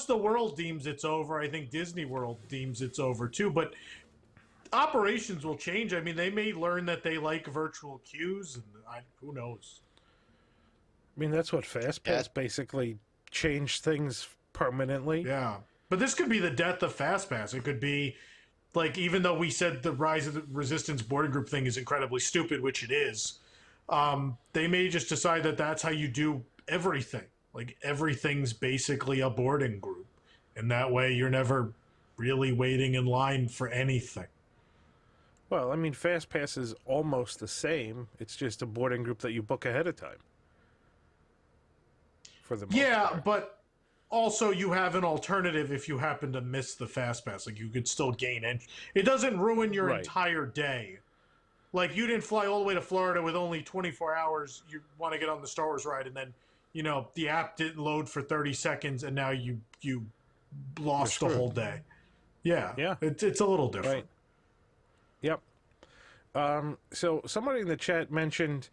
Speaker 2: the world deems it's over, I think Disney World deems it's over too. But operations will change. I mean, they may learn that they like virtual queues, and who knows?
Speaker 1: I mean, that's what FastPass basically changed things permanently.
Speaker 2: Yeah. But this could be the death of FastPass. It could be, like, even though we said the Rise of the Resistance boarding group thing is incredibly stupid, which it is, they may just decide that that's how you do everything. Like, everything's basically a boarding group. And that way you're never really waiting in line for anything.
Speaker 1: Well, I mean, FastPass is almost the same. It's just a boarding group that you book ahead of time. For the most part.
Speaker 2: But also you have an alternative if you happen to miss the FastPass. Like, you could still gain entry. It doesn't ruin your entire day. Like, you didn't fly all the way to Florida with only 24 hours. You want to get on the Star Wars ride, and then, the app didn't load for 30 seconds, and now you lost the whole day. Yeah. It's a little different.
Speaker 1: Right. Yep. So somebody in the chat mentioned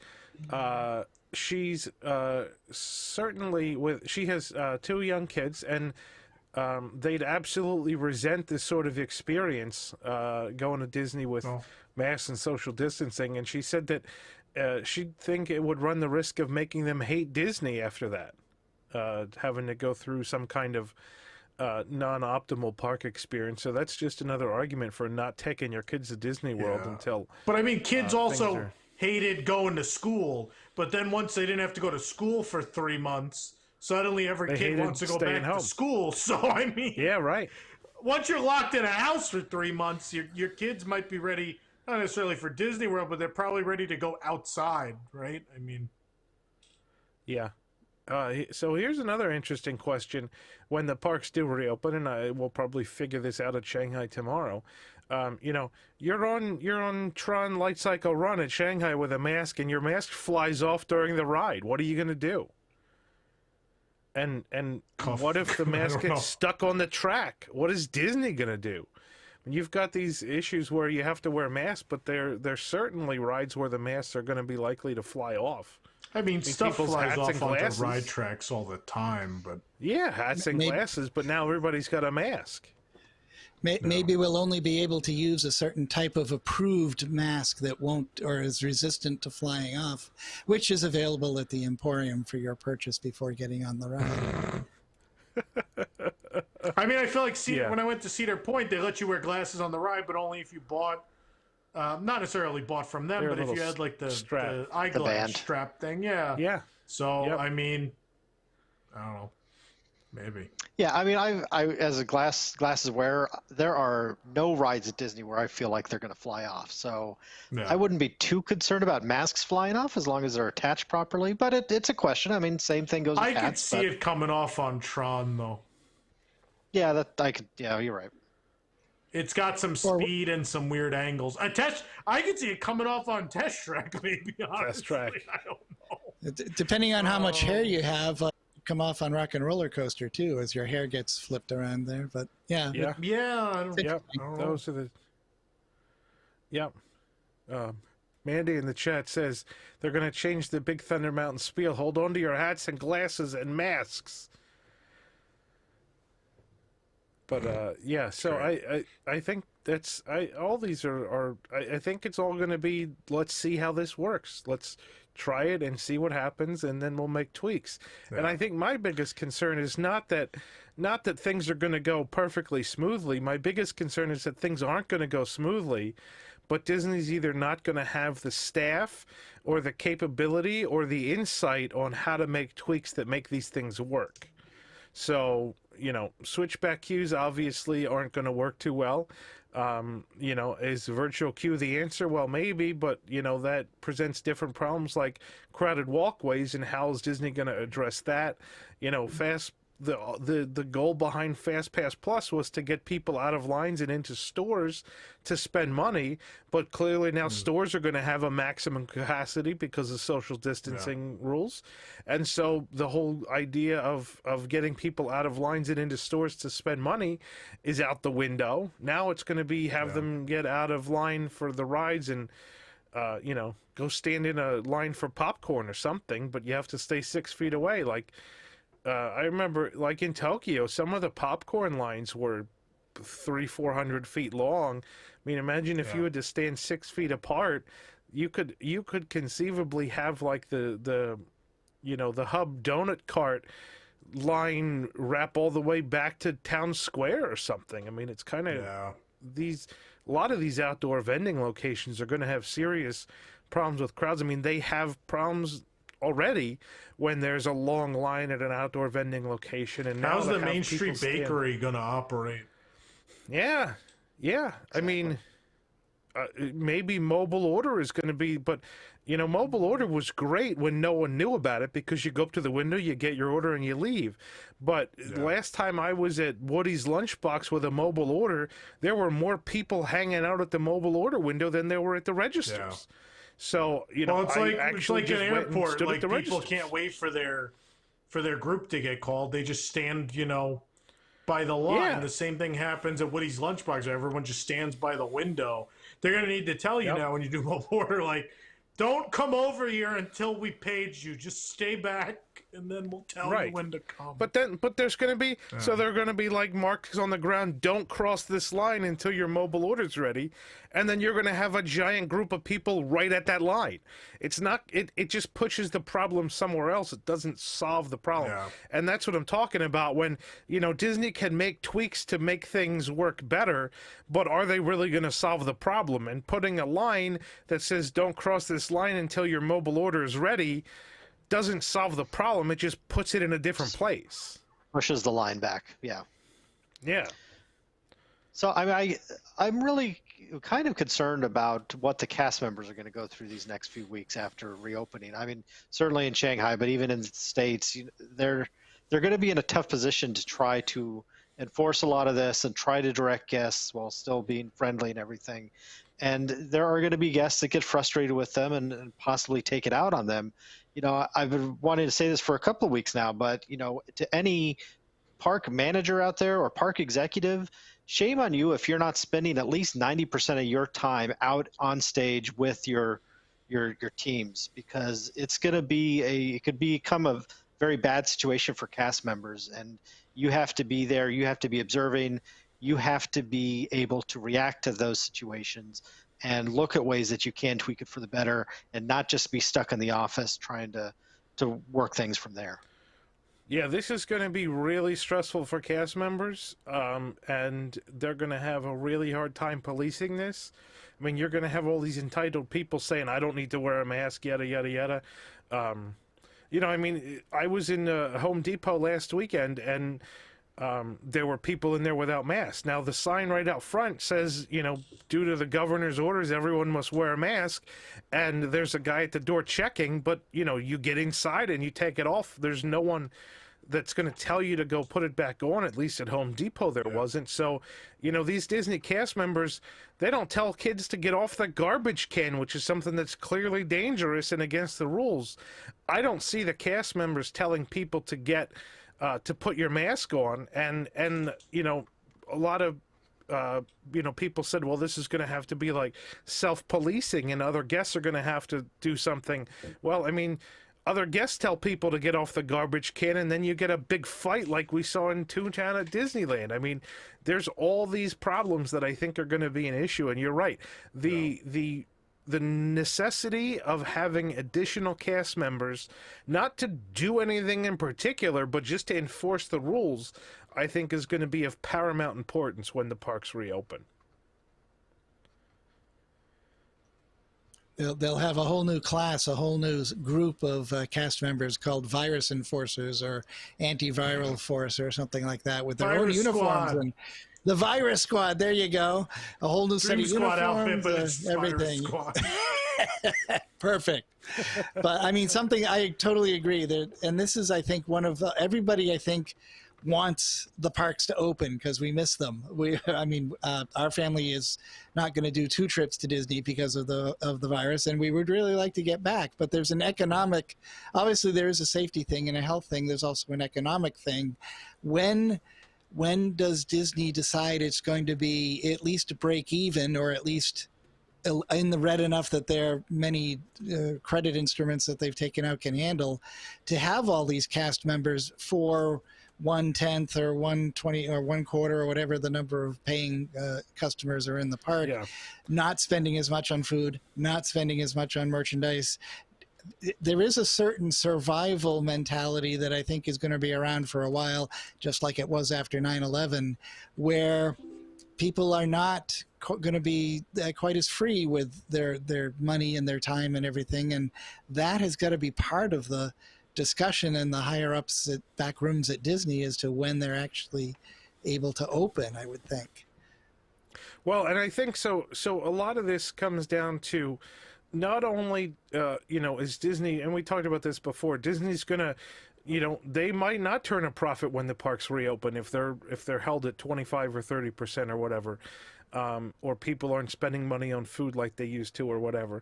Speaker 1: she's certainly she has 2 young kids, and they'd absolutely resent this sort of experience going to Disney with masks and social distancing. And she said that she'd think it would run the risk of making them hate Disney after that, having to go through some kind of non-optimal park experience. So that's just another argument for not taking your kids to Disney World until.
Speaker 2: But I mean, kids also hated going to school, but then once they didn't have to go to school for 3 months, suddenly every kid wants to go back to school. So I mean,
Speaker 1: yeah, right.
Speaker 2: Once you're locked in a house for 3 months, your kids might be ready, not necessarily for Disney World, but they're probably ready to go outside, right? I mean,
Speaker 1: yeah. So here's another interesting question. When the parks do reopen, and I will probably figure this out at Shanghai tomorrow, you know, you're on Tron Light Cycle Run at Shanghai with a mask, and your mask flies off during the ride. What are you going to do? And what if the mask gets stuck on the track? What is Disney going to do? You've got these issues where you have to wear masks, but there's certainly rides where the masks are going to be likely to fly off.
Speaker 2: I mean, stuff flies off onto ride tracks all the time, but
Speaker 1: yeah, hats and glasses. But now everybody's got a mask.
Speaker 4: Maybe we'll only be able to use a certain type of approved mask that won't or is resistant to flying off, which is available at the Emporium for your purchase before getting on the ride.
Speaker 2: I mean, I feel like when I went to Cedar Point, they let you wear glasses on the ride, but only if you bought, not necessarily bought from them, but if you had like the eyeglass strap thing. Yeah.
Speaker 1: Yeah.
Speaker 2: So, I mean, I don't know. Maybe.
Speaker 3: Yeah, I mean, I as a glasses wearer, there are no rides at Disney where I feel like they're going to fly off. So I wouldn't be too concerned about masks flying off as long as they're attached properly. But it's a question. I mean, same thing goes with hats.
Speaker 2: I could see it coming off on Tron, though.
Speaker 3: Yeah, Yeah, you're right.
Speaker 2: It's got some speed and some weird angles. I could see it coming off on Test Track, maybe. Honestly. Test Track. I don't know.
Speaker 4: Depending on how much hair you have. Come off on Rock and Roller Coaster too, as your hair gets flipped around there. But yeah.
Speaker 1: Those are the. Yep. Mandy in the chat says they're going to change the Big Thunder Mountain spiel. Hold on to your hats and glasses and masks. But yeah, so I think that's all these are I think it's all going to be, let's see how this works. Let's try it and see what happens, and then we'll make tweaks. Yeah. And I think my biggest concern is not that things are going to go perfectly smoothly. My biggest concern is that things aren't going to go smoothly, but Disney's either not going to have the staff or the capability or the insight on how to make tweaks that make these things work. So, you know, switchback queues obviously aren't going to work too well. You know, is virtual queue the answer? Well, maybe, but, you know, that presents different problems like crowded walkways, and how is Disney going to address that? You know, the goal behind Fast Pass Plus was to get people out of lines and into stores to spend money, but clearly now stores are going to have a maximum capacity because of social distancing rules. And so the whole idea of getting people out of lines and into stores to spend money is out the window. Now it's going to be them get out of line for the rides and you know, go stand in a line for popcorn or something, but you have to stay 6 feet away. Like, I remember, like in Tokyo, some of the popcorn lines were 300-400 feet long. I mean, imagine if you had to stand 6 feet apart. You could conceivably have like the you know, the Hub donut cart line wrap all the way back to Town Square or something. I mean, it's kind of a lot of these outdoor vending locations are going to have serious problems with crowds. I mean, they have problems already when there's a long line at an outdoor vending location. And now
Speaker 2: how's the Main Street Bakery going to operate?
Speaker 1: Yeah. I mean, maybe mobile order is going to be, but you know, mobile order was great when no one knew about it because you go up to the window, you get your order, and you leave. But last time I was at Woody's Lunchbox with a mobile order, there were more people hanging out at the mobile order window than there were at the registers. So, you know,
Speaker 2: it's like an airport. Like, people can't wait for their group to get called. They just stand, you know, by the line. The same thing happens at Woody's Lunchbox. Everyone just stands by the window. They're going to need to tell you now when you do mobile order, like, Don't come over here until we page you. Just stay back, and then we'll tell you when to come.
Speaker 1: But there's going to be so they're going to be like marks on the ground. Don't cross this line until your mobile order's ready, and then you're going to have a giant group of people right at that line. It's not. It just pushes the problem somewhere else. It doesn't solve the problem, and that's what I'm talking about. When Disney can make tweaks to make things work better, but are they really going to solve the problem? And putting a line that says don't cross this line until your mobile order is ready doesn't solve the problem. It just puts it in a different place.
Speaker 3: Pushes the line back. Yeah.
Speaker 1: Yeah.
Speaker 3: So I'm really kind of concerned about what the cast members are going to go through these next few weeks after reopening. I mean, certainly in Shanghai, but even in the States, they're going to be in a tough position to try to enforce a lot of this and try to direct guests while still being friendly and everything. And there are going to be guests that get frustrated with them and possibly take it out on them. I've been wanting to say this for a couple of weeks now, but to any park manager out there or park executive, shame on you if you're not spending at least 90% of your time out on stage with your teams, because it's going to it could become a very bad situation for cast members, and you have to be there, you have to be observing, you have to be able to react to those situations and look at ways that you can tweak it for the better, and not just be stuck in the office trying to work things from there.
Speaker 1: Yeah, this is going to be really stressful for cast members, and they're going to have a really hard time policing this. I mean, you're going to have all these entitled people saying, I don't need to wear a mask, yada, yada, yada. I was in Home Depot last weekend, and there were people in there without masks. Now, the sign right out front says, due to the governor's orders, everyone must wear a mask. And there's a guy at the door checking, but, you get inside and you take it off. There's no one that's going to tell you to go put it back on. At least at Home Depot there wasn't. So, these Disney cast members, they don't tell kids to get off the garbage can, which is something that's clearly dangerous and against the rules. I don't see the cast members telling people to get to put your mask on, and a lot of people said, well, this is going to have to be like self-policing, and other guests are going to have to do something. Well, I mean, other guests tell people to get off the garbage can, and then you get a big fight like we saw in Toontown at Disneyland. I mean, there's all these problems that I think are going to be an issue, and you're right. The necessity of having additional cast members, not to do anything in particular, but just to enforce the rules, I think is going to be of paramount importance when the parks reopen.
Speaker 4: They'll have a whole new class, a whole new group of cast members called virus enforcers or antiviral force or something like that, with their own uniforms. And the virus squad, there you go. A whole new set of uniforms,
Speaker 2: outfit, but it's
Speaker 4: everything. Perfect. But I mean, something I totally agree that, and this is, I think, one of everybody, I think, wants the parks to open because we miss them. Our family is not going to do 2 trips to Disney because of the virus, and we would really like to get back. But there's an economic, obviously there is a safety thing and a health thing. There's also an economic thing. When does Disney decide it's going to be at least break even, or at least in the red enough that their many credit instruments that they've taken out can handle, to have all these cast members for 1/10 or 1/20 or 1/4 or whatever the number of paying customers are in the park, not spending as much on food, not spending as much on merchandise. There is a certain survival mentality that I think is going to be around for a while, just like it was after 9/11, where people are not going to be quite as free with their money and their time and everything, and that has got to be part of the discussion in the higher ups at back rooms at Disney as to when they're actually able to open, I would think.
Speaker 1: Well, and I think so a lot of this comes down to not only is Disney, and we talked about this before, Disney's gonna, they might not turn a profit when the parks reopen if they're held at 25 or 30% or whatever. or people aren't spending money on food like they used to or whatever.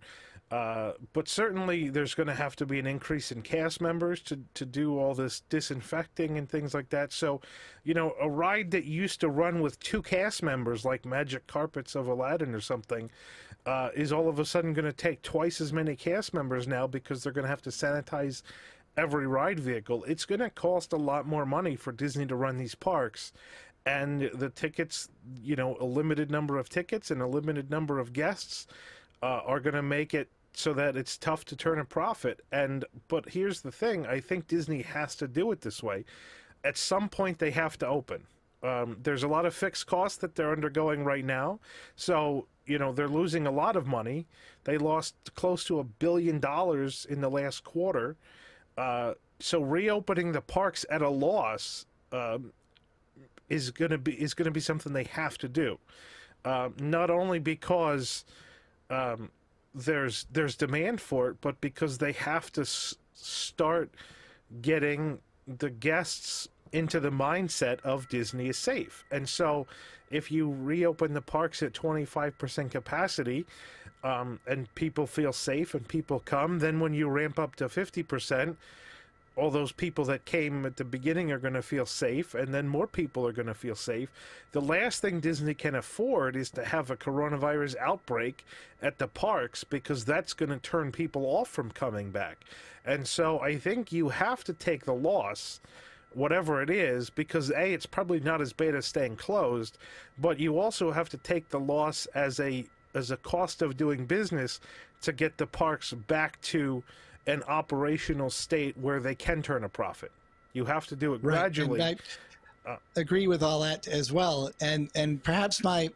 Speaker 1: But certainly there's going to have to be an increase in cast members to do all this disinfecting and things like that. So, a ride that used to run with 2 cast members, like Magic Carpets of Aladdin or something, is all of a sudden going to take twice as many cast members now because they're going to have to sanitize every ride vehicle. It's going to cost a lot more money for Disney to run these parks. And the tickets, a limited number of tickets and a limited number of guests are going to make it so that it's tough to turn a profit. But here's the thing. I think Disney has to do it this way. At some point, they have to open. There's a lot of fixed costs that they're undergoing right now. So, they're losing a lot of money. They lost close to $1 billion in the last quarter. So reopening the parks at a loss is going to be something they have to do. Not only because there's demand for it, but because they have to start getting the guests into the mindset of Disney is safe. And so if you reopen the parks at 25% capacity, and people feel safe and people come, then when you ramp up to 50%, all those people that came at the beginning are going to feel safe, and then more people are going to feel safe. The last thing Disney can afford is to have a coronavirus outbreak at the parks, because that's going to turn people off from coming back. And so I think you have to take the loss, whatever it is, because A, it's probably not as bad as staying closed, but you also have to take the loss as a cost of doing business to get the parks back to an operational state where they can turn a profit. You have to do it gradually.
Speaker 4: Right. I agree with all that as well. And perhaps my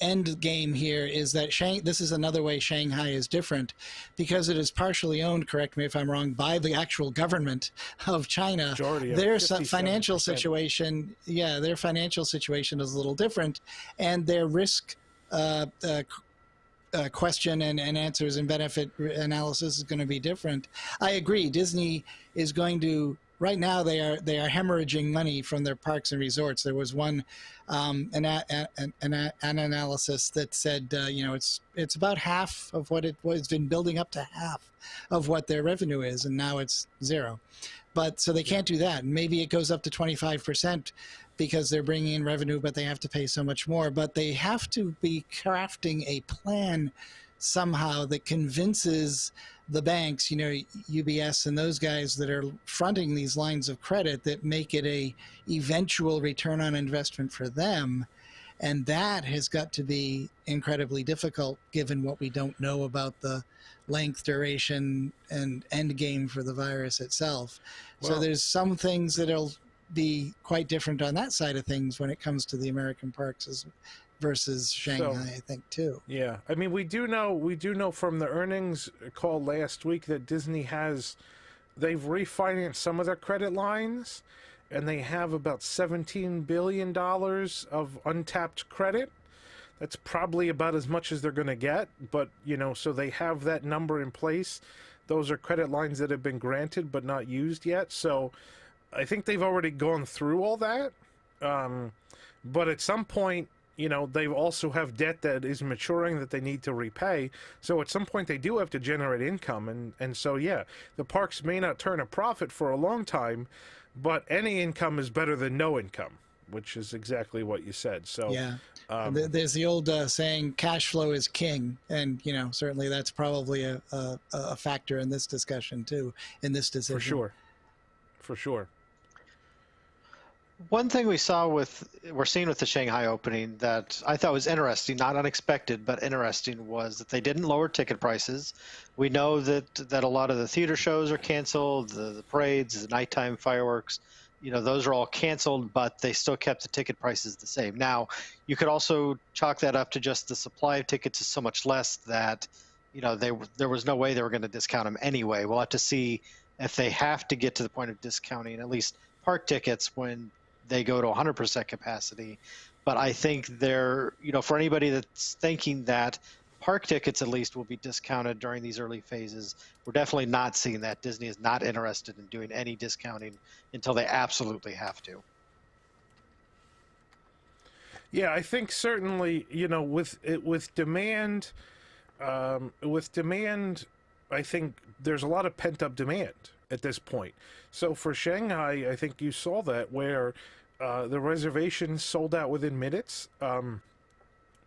Speaker 4: end game here is that this is another way Shanghai is different, because it is partially owned, correct me if I'm wrong, by the actual government of China. Their financial situation, their financial situation is a little different, and their risk question and answers and benefit analysis is going to be different. I agree. Disney is going to, right now they are hemorrhaging money from their parks and resorts. There was one an analysis that said it's about half of what it was. It's been building up to half of what their revenue is, and now it's zero. But so they can't do that. Maybe it goes up to 25%. Because they're bringing in revenue, but they have to pay so much more. But they have to be crafting a plan somehow that convinces the banks, UBS and those guys that are fronting these lines of credit, that make it a eventual return on investment for them. And that has got to be incredibly difficult, given what we don't know about the length, duration, and end game for the virus itself. Well, so there's some things that'll be quite different on that side of things when it comes to the American parks versus Shanghai, I think, too.
Speaker 1: Yeah. I mean, we do know from the earnings call last week that Disney they've refinanced some of their credit lines, and they have about $17 billion of untapped credit. That's probably about as much as they're going to get, but, so they have that number in place. Those are credit lines that have been granted but not used yet. So I think they've already gone through all that. But at some point, they also have debt that is maturing that they need to repay. So at some point they do have to generate income. And so, the parks may not turn a profit for a long time, but any income is better than no income, which is exactly what you said. So
Speaker 4: there's the old saying, cash flow is king. And, certainly that's probably a factor in this discussion too, in this decision.
Speaker 1: For sure.
Speaker 3: One thing we're seeing with the Shanghai opening that I thought was interesting, not unexpected, but interesting, was that they didn't lower ticket prices. We know that a lot of the theater shows are canceled, the parades, the nighttime fireworks, those are all canceled, but they still kept the ticket prices the same. Now, you could also chalk that up to just the supply of tickets is so much less that, there was no way they were going to discount them anyway. We'll have to see if they have to get to the point of discounting at least park tickets when they go to 100% capacity. But I think for anybody that's thinking that park tickets at least will be discounted during these early phases, we're definitely not seeing that. Disney is not interested in doing any discounting until they absolutely have to.
Speaker 1: Yeah, I think certainly, with demand, I think there's a lot of pent up demand at this point. So for Shanghai, I think you saw that where the reservations sold out within minutes.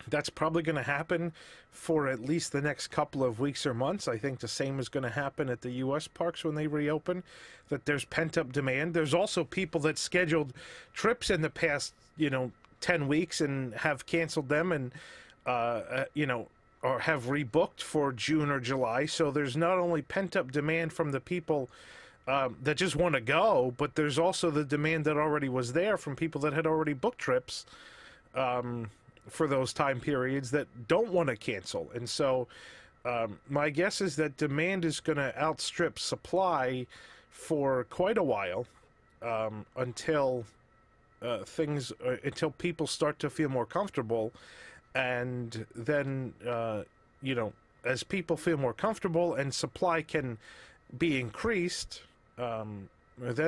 Speaker 1: That's probably going to happen for at least the next couple of weeks or months. I think the same is going to happen at the U.S. parks when they reopen, that there's pent-up demand. There's also people that scheduled trips in the past, 10 weeks and have canceled them and, or have rebooked for June or July. So there's not only pent-up demand from the people that just want to go, but there's also the demand that already was there from people that had already booked trips for those time periods that don't want to cancel. And so my guess is that demand is going to outstrip supply for quite a while until until people start to feel more comfortable. And then, as people feel more comfortable and supply can be increased, then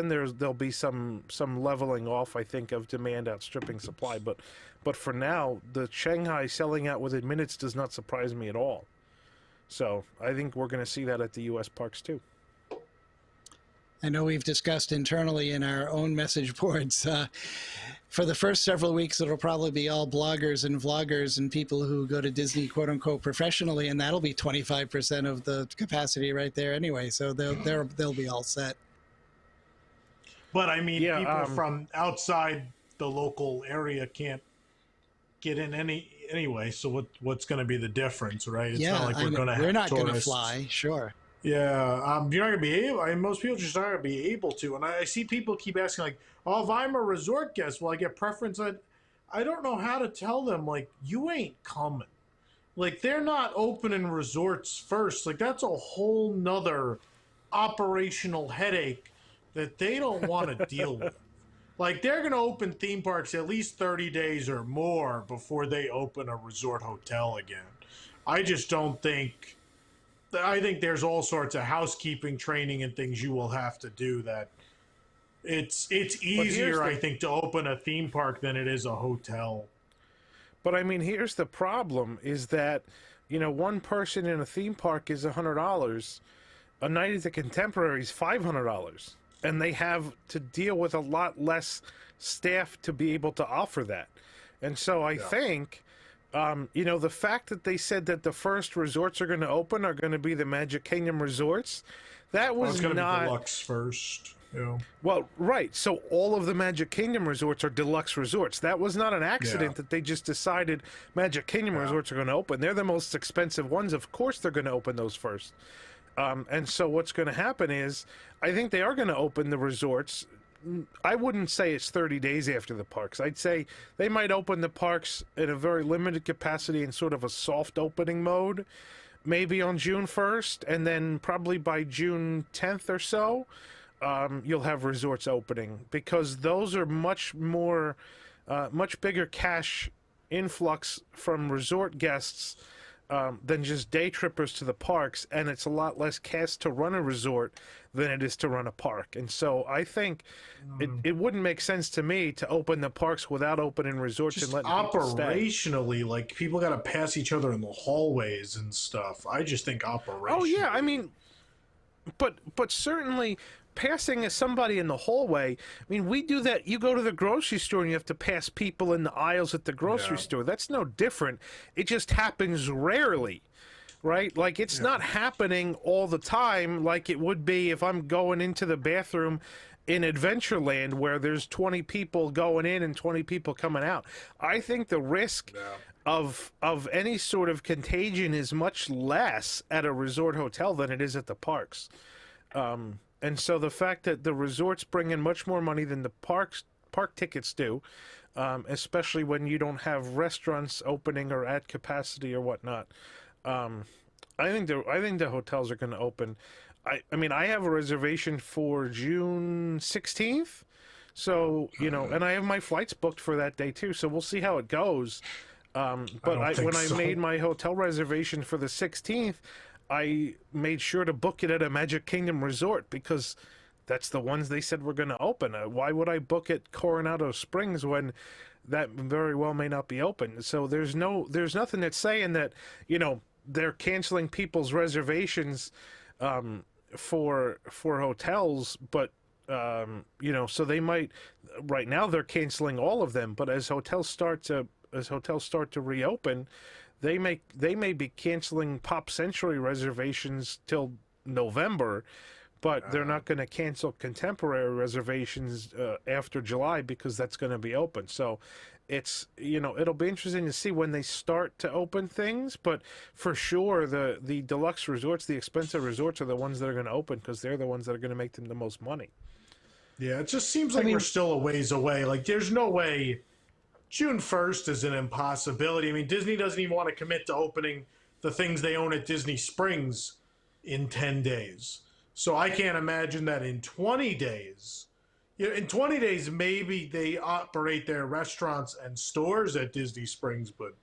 Speaker 1: there'll be some leveling off, I think, of demand outstripping supply. But for now, the Shanghai selling out within minutes does not surprise me at all. So I think we're going to see that at the U.S. parks too.
Speaker 4: I know we've discussed internally in our own message boards. For the first several weeks, it'll probably be all bloggers and vloggers and people who go to Disney, quote unquote, professionally, and that'll be 25% of the capacity right there anyway. So they'll be all set.
Speaker 2: But I mean, people from outside the local area can't get in anyway. So what's going to be the difference, right? It's not like we're not going to
Speaker 4: fly, sure.
Speaker 2: Yeah, you're not going to be able. I mean, most people just aren't going to be able to. And I see people keep asking, like, "Oh, if I'm a resort guest, will I get preference?" I don't know how to tell them, like, you ain't coming. Like, they're not opening resorts first. Like, that's a whole nother operational headache that they don't want to deal with. Like, they're going to open theme parks at least 30 days or more before they open a resort hotel again. I just don't think... I think there's all sorts of housekeeping training and things you will have to do that it's easier, I think, to open a theme park than it is a hotel.
Speaker 1: But I mean, here's the problem is that, one person in a theme park is $100. A night at the Contemporary is $500. And they have to deal with a lot less staff to be able to offer that. And so I think... the fact that they said that the first resorts are going to open are going to be the Magic Kingdom resorts, that was
Speaker 2: going to
Speaker 1: not...
Speaker 2: be deluxe first. Yeah.
Speaker 1: Well, right. So all of the Magic Kingdom resorts are deluxe resorts. That was not an accident that they just decided Magic Kingdom resorts are going to open. They're the most expensive ones. Of course they're going to open those first. And so what's going to happen is, I think they are going to open the resorts. I wouldn't say it's 30 days after the parks. I'd say they might open the parks in a very limited capacity in sort of a soft opening mode, maybe on June 1st, and then probably by June 10th or so, you'll have resorts opening, because those are much bigger cash influx from resort guests than just day trippers to the parks, and it's a lot less cash to run a resort than it is to run a park. And so I think it wouldn't make sense to me to open the parks without opening resorts
Speaker 2: just
Speaker 1: and letting people stay.
Speaker 2: Operationally, like, people got to pass each other in the hallways and stuff. I just think operationally.
Speaker 1: Oh yeah, I mean, but certainly passing somebody in the hallway, I mean, we do that. You go to the grocery store and you have to pass people in the aisles at the grocery store. That's no different. It just happens rarely, right? Like, it's not happening all the time like it would be if I'm going into the bathroom in Adventureland where there's 20 people going in and 20 people coming out. I think the risk of any sort of contagion is much less at a resort hotel than it is at the parks. And so the fact that the resorts bring in much more money than the park tickets do, especially when you don't have restaurants opening or at capacity or whatnot, I think the hotels are going to open. I mean, I have a reservation for June 16th, so and I have my flights booked for that day too. So we'll see how it goes. But I made my hotel reservation for the 16th, I made sure to book it at a Magic Kingdom resort, because That's the ones they said were going to open. Why would I book at Coronado Springs when that very well may not be open? So there's nothing that's saying that, they're canceling people's reservations for hotels, but so they might, right now they're canceling all of them, but as hotels start to reopen, they may be canceling Pop Century reservations till November, but they're not going to cancel contemporary reservations after July because that's going to be open. So it's, it'll be interesting to see when they start to open things, but for sure the deluxe resorts, the expensive resorts are the ones that are going to open because they're the ones that are going to make them the most money.
Speaker 2: Yeah, it just seems like we're still a ways away. Like, there's no way June 1st is an impossibility. I mean, Disney doesn't even want to commit to opening the things they own at Disney Springs in 10 days. So I can't imagine that in 20 days. In 20 days, maybe they operate their restaurants and stores at Disney Springs, but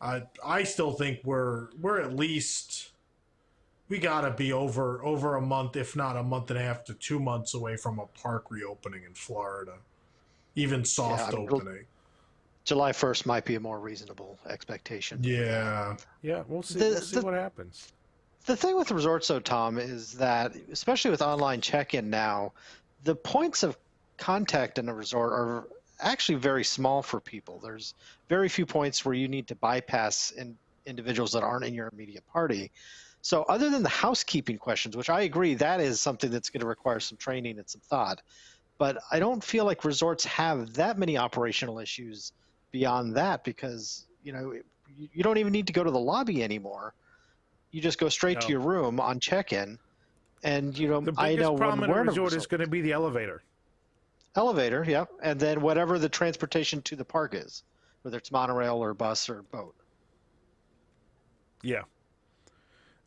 Speaker 2: I still think we're at least, we gotta be over a month, if not a month and a half to 2 months away from a park reopening in Florida, even soft opening.
Speaker 3: July 1st might be a more reasonable expectation.
Speaker 2: Yeah,
Speaker 1: we'll see. We'll see what happens.
Speaker 3: The thing with resorts, though, Tom, is that, especially with online check-in now, the points of contact in a resort are actually very small for people. There's very few points where you need to bypass individuals that aren't in your immediate party. So other than the housekeeping questions, which I agree, that is something that's going to require some training and some thought. But I don't feel like resorts have that many operational issues beyond that because, you don't even need to go to the lobby anymore. You just go straight to your room on check-in, and
Speaker 1: the biggest problem in a resort is going to be the elevator.
Speaker 3: Elevator, yeah, and then whatever the transportation to the park is, whether it's monorail or bus or boat.
Speaker 1: Yeah.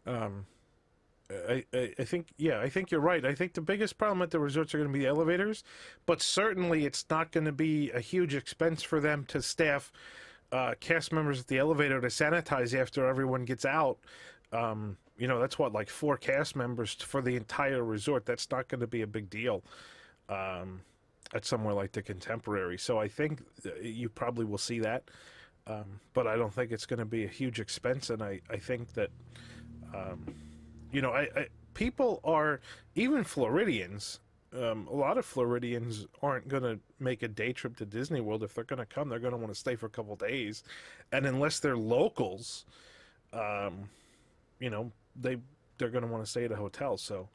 Speaker 1: I think you're right. I think the biggest problem at the resorts are going to be the elevators, but certainly it's not going to be a huge expense for them to staff cast members at the elevator to sanitize after everyone gets out. That's like 4 cast members for the entire resort. That's not going to be a big deal at somewhere like the Contemporary. So I think you probably will see that, but I don't think it's going to be a huge expense. And I think that, people are, even Floridians, a lot of Floridians aren't going to make a day trip to Disney World. If they're going to come, they're going to want to stay for a couple days. And unless they're locals, they're going to want to stay at a hotel. So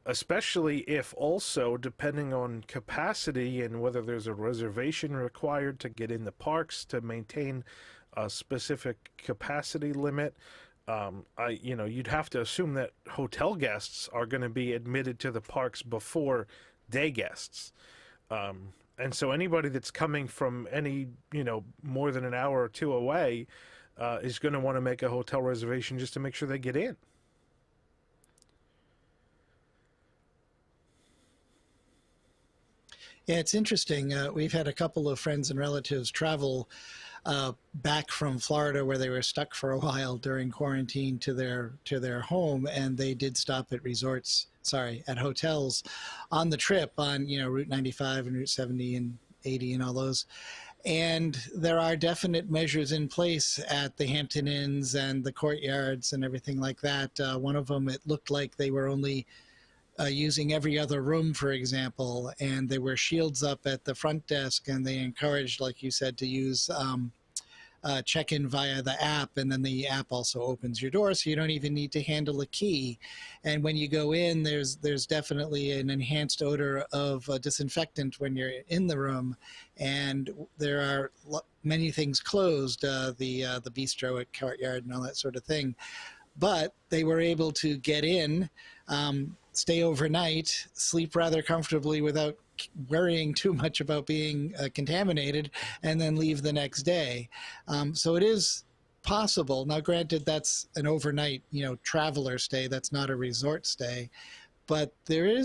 Speaker 1: especially if also, depending on capacity and whether there's a reservation required to get in the parks to maintain a specific capacity limit, you'd have to assume that hotel guests are going to be admitted to the parks before day guests. And so anybody that's coming from any, more than an hour or 2 away is going to want to make a hotel reservation just to make sure they get in.
Speaker 4: Yeah, it's interesting. We've had a couple of friends and relatives travel back from Florida, where they were stuck for a while during quarantine, to their home, and they did stop at hotels on the trip on Route 95 and Route 70 and 80 and all those. And there are definite measures in place at the Hampton Inns and the Courtyards and everything like that. One of them, it looked like they were only using every other room, for example, and there were shields up at the front desk, and they encouraged, like you said, to use check-in via the app, and then the app also opens your door, so you don't even need to handle a key. And when you go in, there's definitely an enhanced odor of disinfectant when you're in the room, and there are many things closed, the bistro at Courtyard and all that sort of thing. But they were able to get in, stay overnight, sleep rather comfortably without worrying too much about being contaminated, and then leave the next day. So it is possible. Now, granted, that's an overnight, traveler stay. That's not a resort stay. But there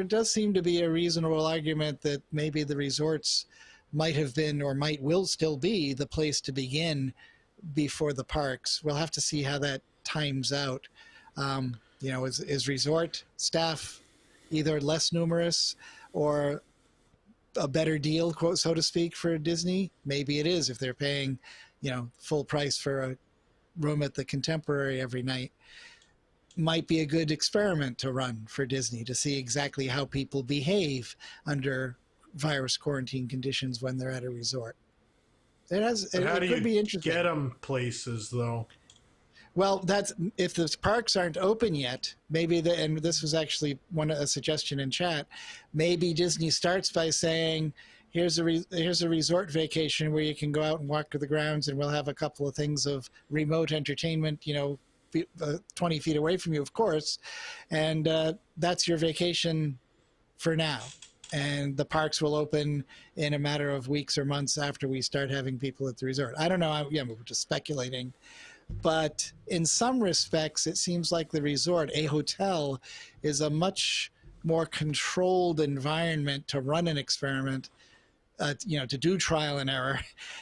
Speaker 4: does seem to be a reasonable argument that maybe the resorts might have been, or will still be, the place to begin before the parks. We'll have to see how that times out. Is resort staff either less numerous or a better deal, quote, so to speak, for Disney. Maybe it is if they're paying, full price for a room at the Contemporary every night. Might be a good experiment to run for Disney to see exactly how people behave under virus quarantine conditions when they're at a resort.
Speaker 2: How do
Speaker 4: could be
Speaker 2: you
Speaker 4: interesting.
Speaker 2: get them places though?
Speaker 4: Well, that's if the parks aren't open yet. Maybe and this was actually a suggestion in chat. Maybe Disney starts by saying, "Here's a resort vacation where you can go out and walk to the grounds, and we'll have a couple of things of remote entertainment, 20 feet away from you, of course, and that's your vacation for now. And the parks will open in a matter of weeks or months after we start having people at the resort." I don't know. We're just speculating. But in some respects, it seems like the resort, a hotel, is a much more controlled environment to run an experiment, to do trial and error,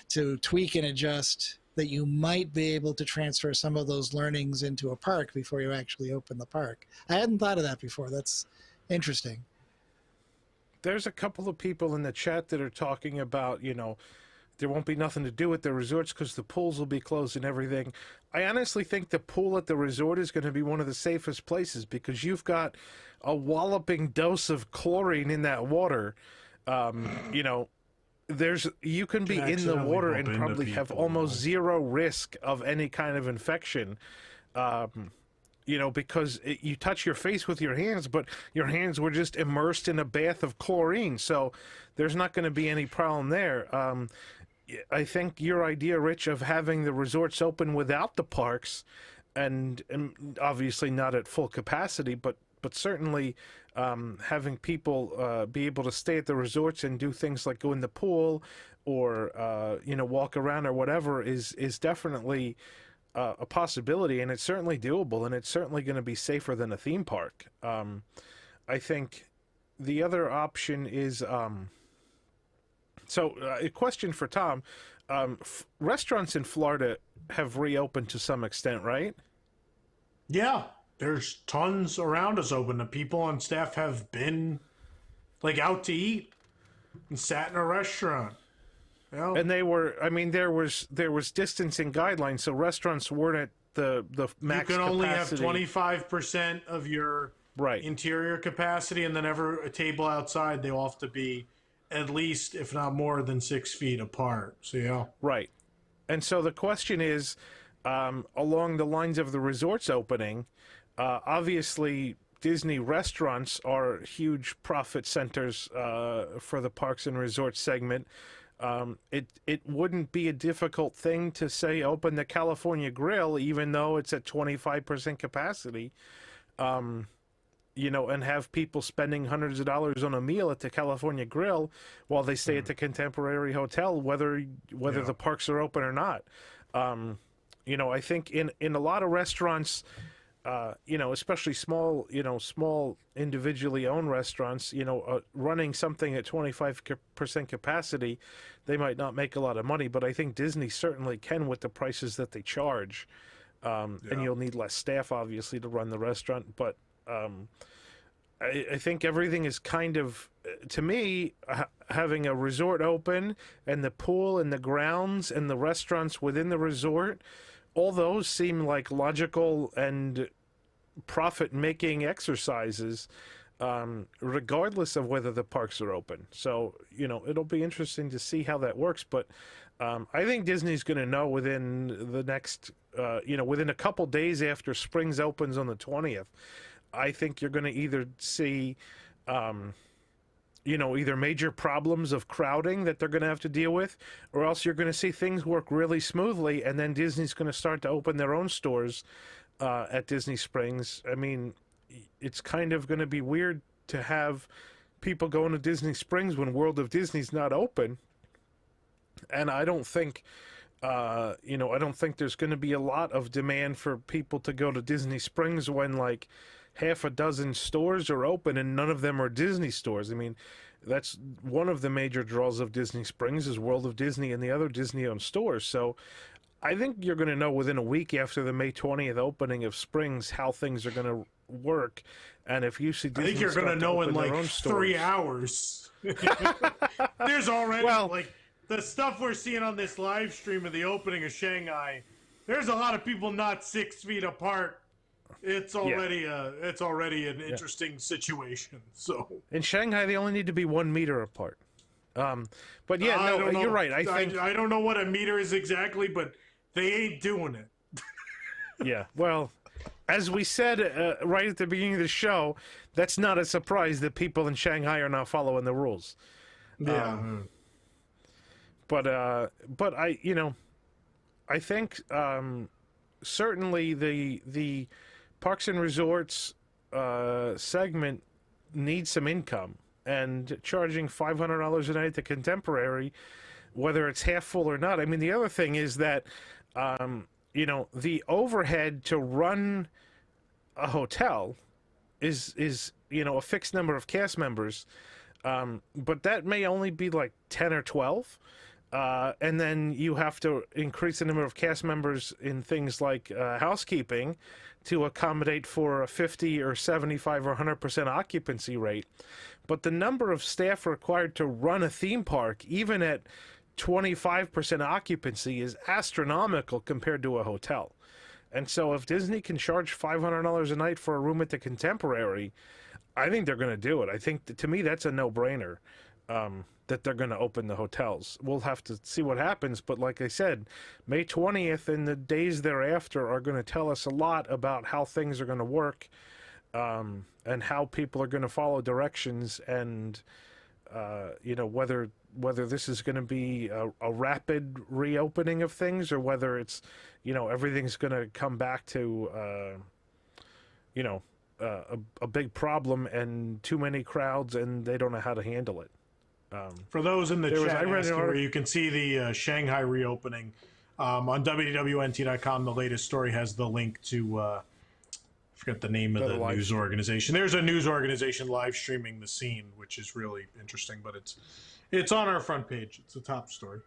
Speaker 4: to tweak and adjust, that you might be able to transfer some of those learnings into a park before you actually open the park. I hadn't thought of that before. That's interesting.
Speaker 1: There's a couple of people in the chat that are talking about, there won't be nothing to do at the resorts because the pools will be closed and everything. I honestly think the pool at the resort is going to be one of the safest places because you've got a walloping dose of chlorine in that water. You can be in the water and probably have almost zero risk of any kind of infection. Because you touch your face with your hands, but your hands were just immersed in a bath of chlorine. So there's not going to be any problem there. I think your idea, Rich, of having the resorts open without the parks and obviously not at full capacity, but certainly having people be able to stay at the resorts and do things like go in the pool or, walk around or whatever is definitely a possibility, and it's certainly doable, and it's certainly going to be safer than a theme park. I think the other option is... a question for Tom. Restaurants in Florida have reopened to some extent, right?
Speaker 2: Yeah, there's tons around us open. The people on staff have been out to eat and sat in a restaurant. Yeah.
Speaker 1: And they were, there was distancing guidelines, so restaurants weren't at the max capacity.
Speaker 2: You can only have 25% of your interior capacity, and then a table outside, they all have to be at least, if not more than 6 feet apart. So, yeah.
Speaker 1: Right. And so the question is, along the lines of the resorts opening, obviously Disney restaurants are huge profit centers for the parks and resorts segment. It wouldn't be a difficult thing to say open the California Grill, even though it's at 25% capacity. And have people spending hundreds of dollars on a meal at the California Grill while they stay at the Contemporary Hotel, whether the parks are open or not. I think in a lot of restaurants, especially small individually owned restaurants, running something at 25% capacity, they might not make a lot of money, but I think Disney certainly can with the prices that they charge. And you'll need less staff, obviously, to run the restaurant, but I think everything is kind of, to me, having a resort open and the pool and the grounds and the restaurants within the resort, all those seem like logical and profit-making exercises, regardless of whether the parks are open. So, it'll be interesting to see how that works, but I think Disney's going to know within the next, within a couple days after Springs opens on the 20th. I think you're going to either see, either major problems of crowding that they're going to have to deal with, or else you're going to see things work really smoothly, and then Disney's going to start to open their own stores at Disney Springs. It's kind of going to be weird to have people going to Disney Springs when World of Disney's not open, and I don't think... I don't think there's going to be a lot of demand for people to go to Disney Springs when half a dozen stores are open and none of them are Disney stores. That's one of the major draws of Disney Springs is World of Disney and the other Disney-owned stores. So I think you're going to know within a week after the May 20th opening of Springs how things are going to work. And if you see
Speaker 2: I
Speaker 1: Disney
Speaker 2: think you're
Speaker 1: start
Speaker 2: going to
Speaker 1: to
Speaker 2: know in
Speaker 1: open their
Speaker 2: like
Speaker 1: own
Speaker 2: 3
Speaker 1: stores-
Speaker 2: hours. There's already
Speaker 1: Well-
Speaker 2: like the stuff we're seeing on this live stream of the opening of Shanghai. There's a lot of people not 6 feet apart. It's already an interesting situation. So
Speaker 1: in Shanghai, they only need to be 1 meter apart. But yeah,
Speaker 2: I
Speaker 1: no,
Speaker 2: don't know.
Speaker 1: you're right. I think
Speaker 2: I don't know what a meter is exactly, but they ain't doing it.
Speaker 1: yeah. Well, as we said right at the beginning of the show, that's not a surprise that people in Shanghai are not following the rules.
Speaker 2: Yeah.
Speaker 1: But I, I think certainly the Parks and Resorts segment needs some income, and charging $500 a night to Contemporary, whether it's half full or not. I mean, the other thing is that the overhead to run a hotel is a fixed number of cast members, but that may only be like 10 or 12. And then you have to increase the number of cast members in things like housekeeping to accommodate for a 50 or 75 or 100% occupancy rate. But the number of staff required to run a theme park, even at 25% occupancy, is astronomical compared to a hotel. And so if Disney can charge $500 a night for a room at the Contemporary, I think they're going to do it. I think, to me, that's a no-brainer. That they're going to open the hotels. We'll have to see what happens, but like I said, May 20th and the days thereafter are going to tell us a lot about how things are going to work, and how people are going to follow directions, and whether this is going to be a rapid reopening of things, or whether it's everything's going to come back to a big problem and too many crowds and they don't know how to handle it.
Speaker 2: For those in the chat,
Speaker 1: I read an
Speaker 2: asking
Speaker 1: article-
Speaker 2: where you can see the Shanghai reopening on www.nt.com. The latest story has the link to I forget the name of the news organization. There's a news organization live streaming the scene, which is really interesting. But it's on our front page. It's a top story.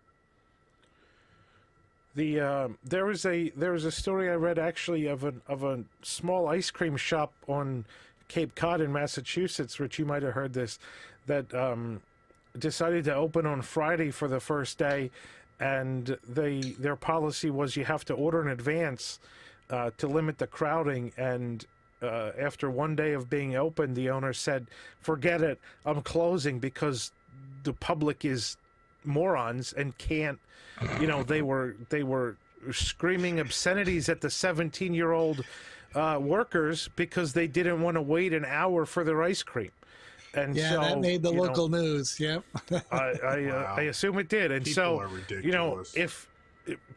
Speaker 1: There was a story I read actually of a small ice cream shop on Cape Cod in Massachusetts, which you might have heard this, that decided to open on Friday for the first day, and their policy was you have to order in advance to limit the crowding. And after one day of being open, the owner said, "Forget it, I'm closing," because the public is morons and can't. They were screaming obscenities at the 17-year-old workers because they didn't want to wait an hour for their ice cream. And
Speaker 4: yeah,
Speaker 1: so,
Speaker 4: that made the local news. Yep.
Speaker 1: I assume it did. And
Speaker 2: People are ridiculous.
Speaker 1: if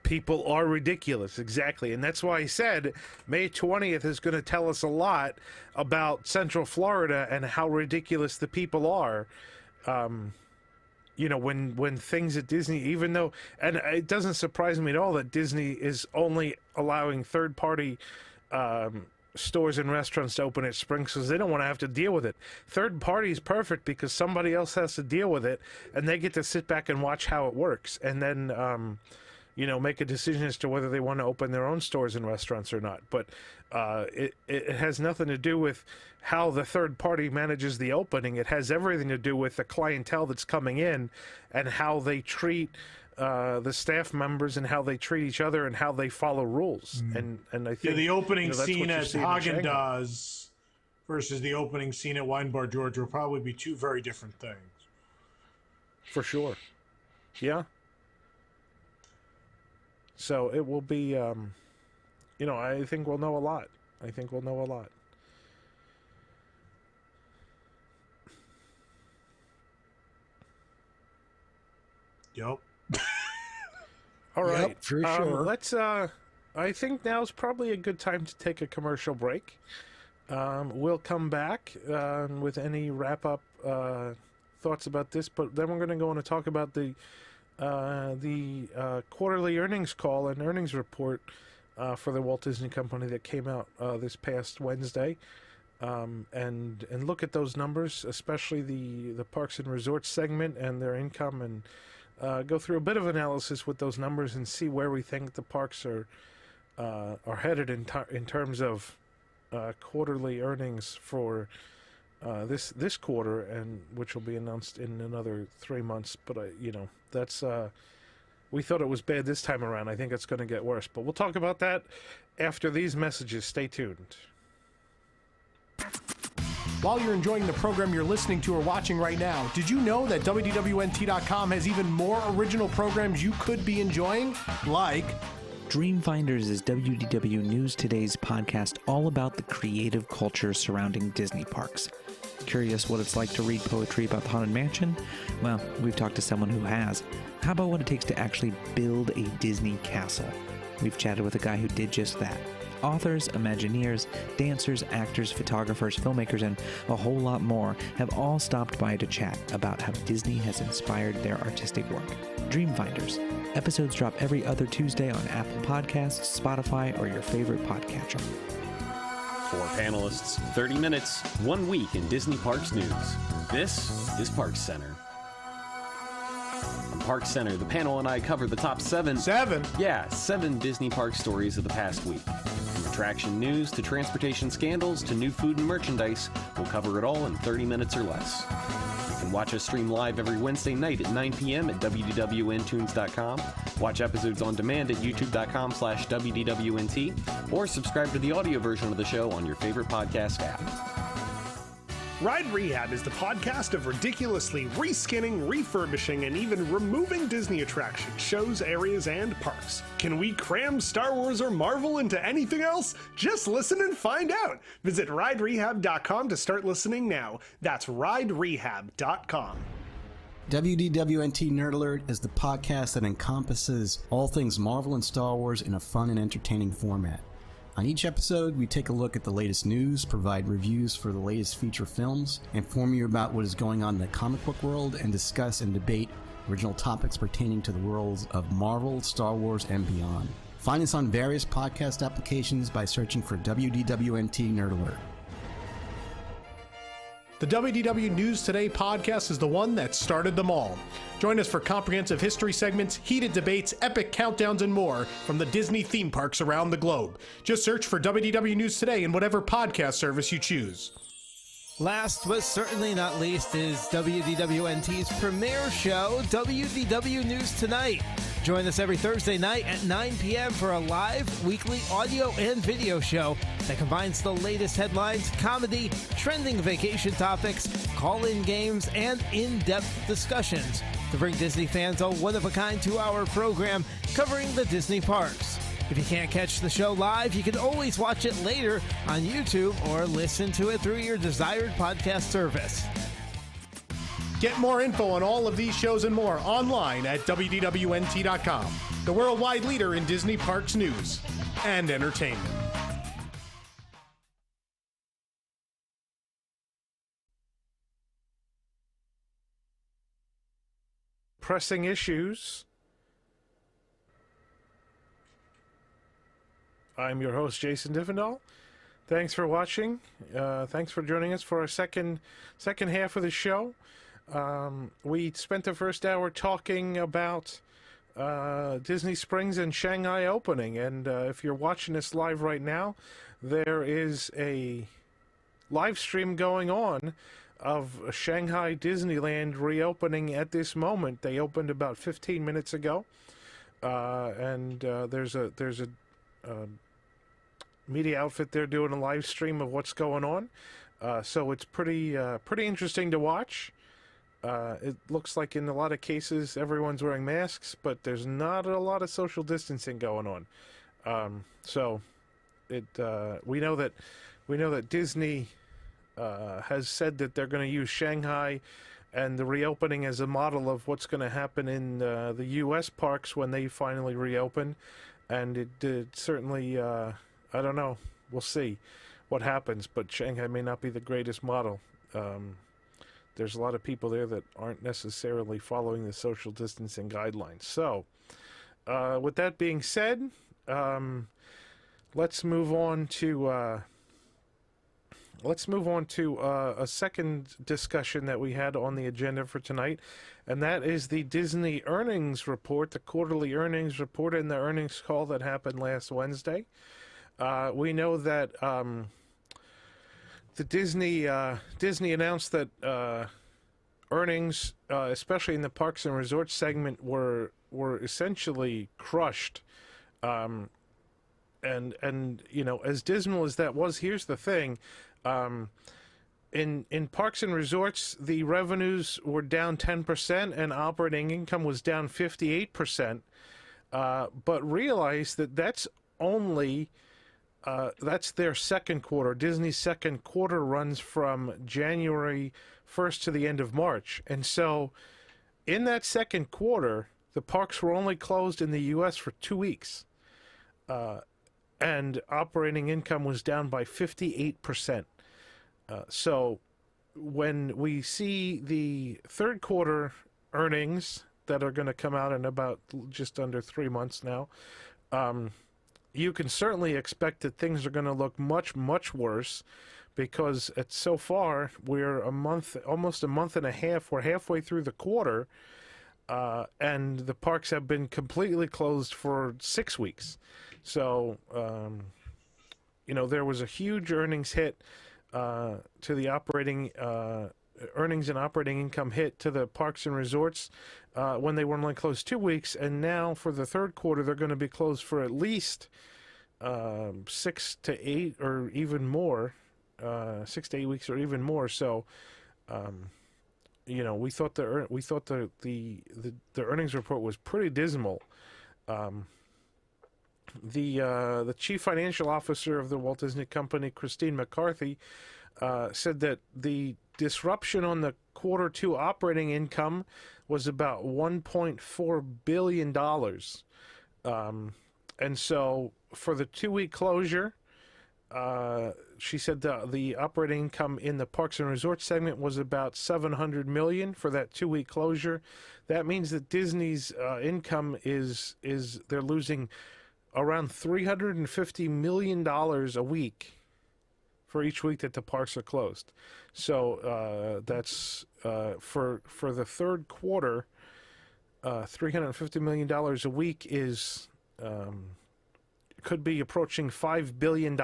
Speaker 1: people are ridiculous, exactly. And that's why I said May 20th is going to tell us a lot about Central Florida and how ridiculous the people are. When things at Disney, even though, and it doesn't surprise me at all that Disney is only allowing third-party stores and restaurants to open at Springs, because they don't want to have to deal with it. Third party is perfect because somebody else has to deal with it, and they get to sit back and watch how it works, and then make a decision as to whether they want to open their own stores and restaurants or not. But it has nothing to do with how the third party manages the opening. It has everything to do with the clientele that's coming in and how they treat the staff members and how they treat each other and how they follow rules. And I think
Speaker 2: the opening
Speaker 1: that's
Speaker 2: scene
Speaker 1: what you
Speaker 2: at
Speaker 1: see in Shanghai.
Speaker 2: Haagen-Dazs versus the opening scene at Wine Bar George will probably be two very different things.
Speaker 1: For sure. Yeah. So it will be, I think we'll know a lot.
Speaker 2: Yep.
Speaker 1: All right.
Speaker 4: Yep, for sure.
Speaker 1: Let's, I think now's probably a good time to take a commercial break. We'll come back with any wrap-up thoughts about this, but then we're going to go on to talk about the quarterly earnings call and earnings report for the Walt Disney Company that came out this past Wednesday, and look at those numbers, especially the Parks and Resorts segment and their income, and go through a bit of analysis with those numbers and see where we think the parks are headed in terms of quarterly earnings for this quarter, and which will be announced in another 3 months. But that's we thought it was bad this time around. I think it's going to get worse. But we'll talk about that after these messages. Stay tuned.
Speaker 5: While you're enjoying the program you're listening to or watching right now, did you know that WDWNT.com has even more original programs you could be enjoying? Like
Speaker 6: Dreamfinders is WDW News Today's podcast all about the creative culture surrounding Disney parks. Curious what it's like to read poetry about the Haunted Mansion? Well, we've talked to someone who has. How about what it takes to actually build a Disney castle? We've chatted with a guy who did just that. Authors, Imagineers, dancers, actors, photographers, filmmakers, and a whole lot more have all stopped by to chat about how Disney has inspired their artistic work. Dreamfinders. Episodes drop every other Tuesday on Apple Podcasts, Spotify, or your favorite podcatcher.
Speaker 7: 4 panelists, 30 minutes, 1 week in Disney Parks news. This is Parks Center. On Parks Center, the panel and I cover the top 7 Disney Park stories of the past week. From attraction news to transportation scandals to new food and merchandise, we'll cover it all in 30 minutes or less. You can watch us stream live every Wednesday night at 9 p.m. at wdwntunes.com, watch episodes on demand at youtube.com/wdwnt, or subscribe to the audio version of the show on your favorite podcast app.
Speaker 5: Ride Rehab is the podcast of ridiculously reskinning, refurbishing, and even removing Disney attractions, shows, areas, and parks. Can we cram Star Wars or Marvel into anything else? Just listen and find out. Visit riderehab.com to start listening now. That's riderehab.com.
Speaker 8: WDWNT Nerd Alert is the podcast that encompasses all things Marvel and Star Wars in a fun and entertaining format. On each episode, we take a look at the latest news, provide reviews for the latest feature films, inform you about what is going on in the comic book world, and discuss and debate original topics pertaining to the worlds of Marvel, Star Wars, and beyond. Find us on various podcast applications by searching for WDWNT Nerd Alert.
Speaker 5: The WDW News Today podcast is the one that started them all. Join us for comprehensive history segments, heated debates, epic countdowns, and more from the Disney theme parks around the globe. Just search for WDW News Today in whatever podcast service you choose.
Speaker 9: Last but certainly not least is WDWNT's premiere show, WDW News Tonight. Join us every Thursday night at 9 p.m. for a live weekly audio and video show that combines the latest headlines, comedy, trending vacation topics, call-in games, and in-depth discussions to bring Disney fans a one-of-a-kind 2-hour program covering the Disney parks. If you can't catch the show live, you can always watch it later on YouTube or listen to it through your desired podcast service.
Speaker 5: Get more info on all of these shows and more online at WDWNT.com, the worldwide leader in Disney parks news and entertainment.
Speaker 1: Pressing issues. I'm your host, Jason Diffendahl. Thanks for watching. Thanks for joining us for our second half of the show. We spent the first hour talking about Disney Springs and Shanghai opening, and if you're watching this live right now, there is a live stream going on of Shanghai Disneyland reopening at this moment. They opened about 15 minutes ago, and there's a media outfit there doing a live stream of what's going on. So it's pretty interesting to watch. It looks like in a lot of cases everyone's wearing masks, but there's not a lot of social distancing going on. So we know that Disney has said that they're going to use Shanghai and the reopening as a model of what's going to happen in the U.S. parks when they finally reopen. And it certainly, I don't know, we'll see what happens, but Shanghai may not be the greatest model. There's a lot of people there that aren't necessarily following the social distancing guidelines. So, with that being said, let's move on to a second discussion that we had on the agenda for tonight, and that is the Disney earnings report, the quarterly earnings report, and the earnings call that happened last Wednesday. We know that Disney announced that earnings, especially in the parks and resorts segment, were essentially crushed. And as dismal as that was, here's the thing. In parks and resorts, the revenues were down 10% and operating income was down 58%. But realize that that's only that's their second quarter. Disney's second quarter runs from January 1st to the end of March. And so in that second quarter, the parks were only closed in the U.S. for 2 weeks. And operating income was down by 58%. So when we see the third quarter earnings that are going to come out in about just under 3 months now, you can certainly expect that things are going to look much, much worse, because so far we're almost a month and a half. We're halfway through the quarter, and the parks have been completely closed for 6 weeks. So, there was a huge earnings hit to the operating earnings and operating income hit to the parks and resorts when they were only closed 2 weeks, and now for the third quarter they're going to be closed for at least 6 to 8 or even more, 6 to 8 weeks or even more. So, we thought the earnings report was pretty dismal. The chief financial officer of the Walt Disney Company, Christine McCarthy, said that the disruption on the quarter two operating income was about $1.4 billion. And so for the 2 week closure, she said the operating income in the parks and resorts segment was about $700 million for that 2 week closure. That means that Disney's income is they're losing around $350 million a week for each week that the parks are closed. So that's for the third quarter, $350 million a week is could be approaching $5 billion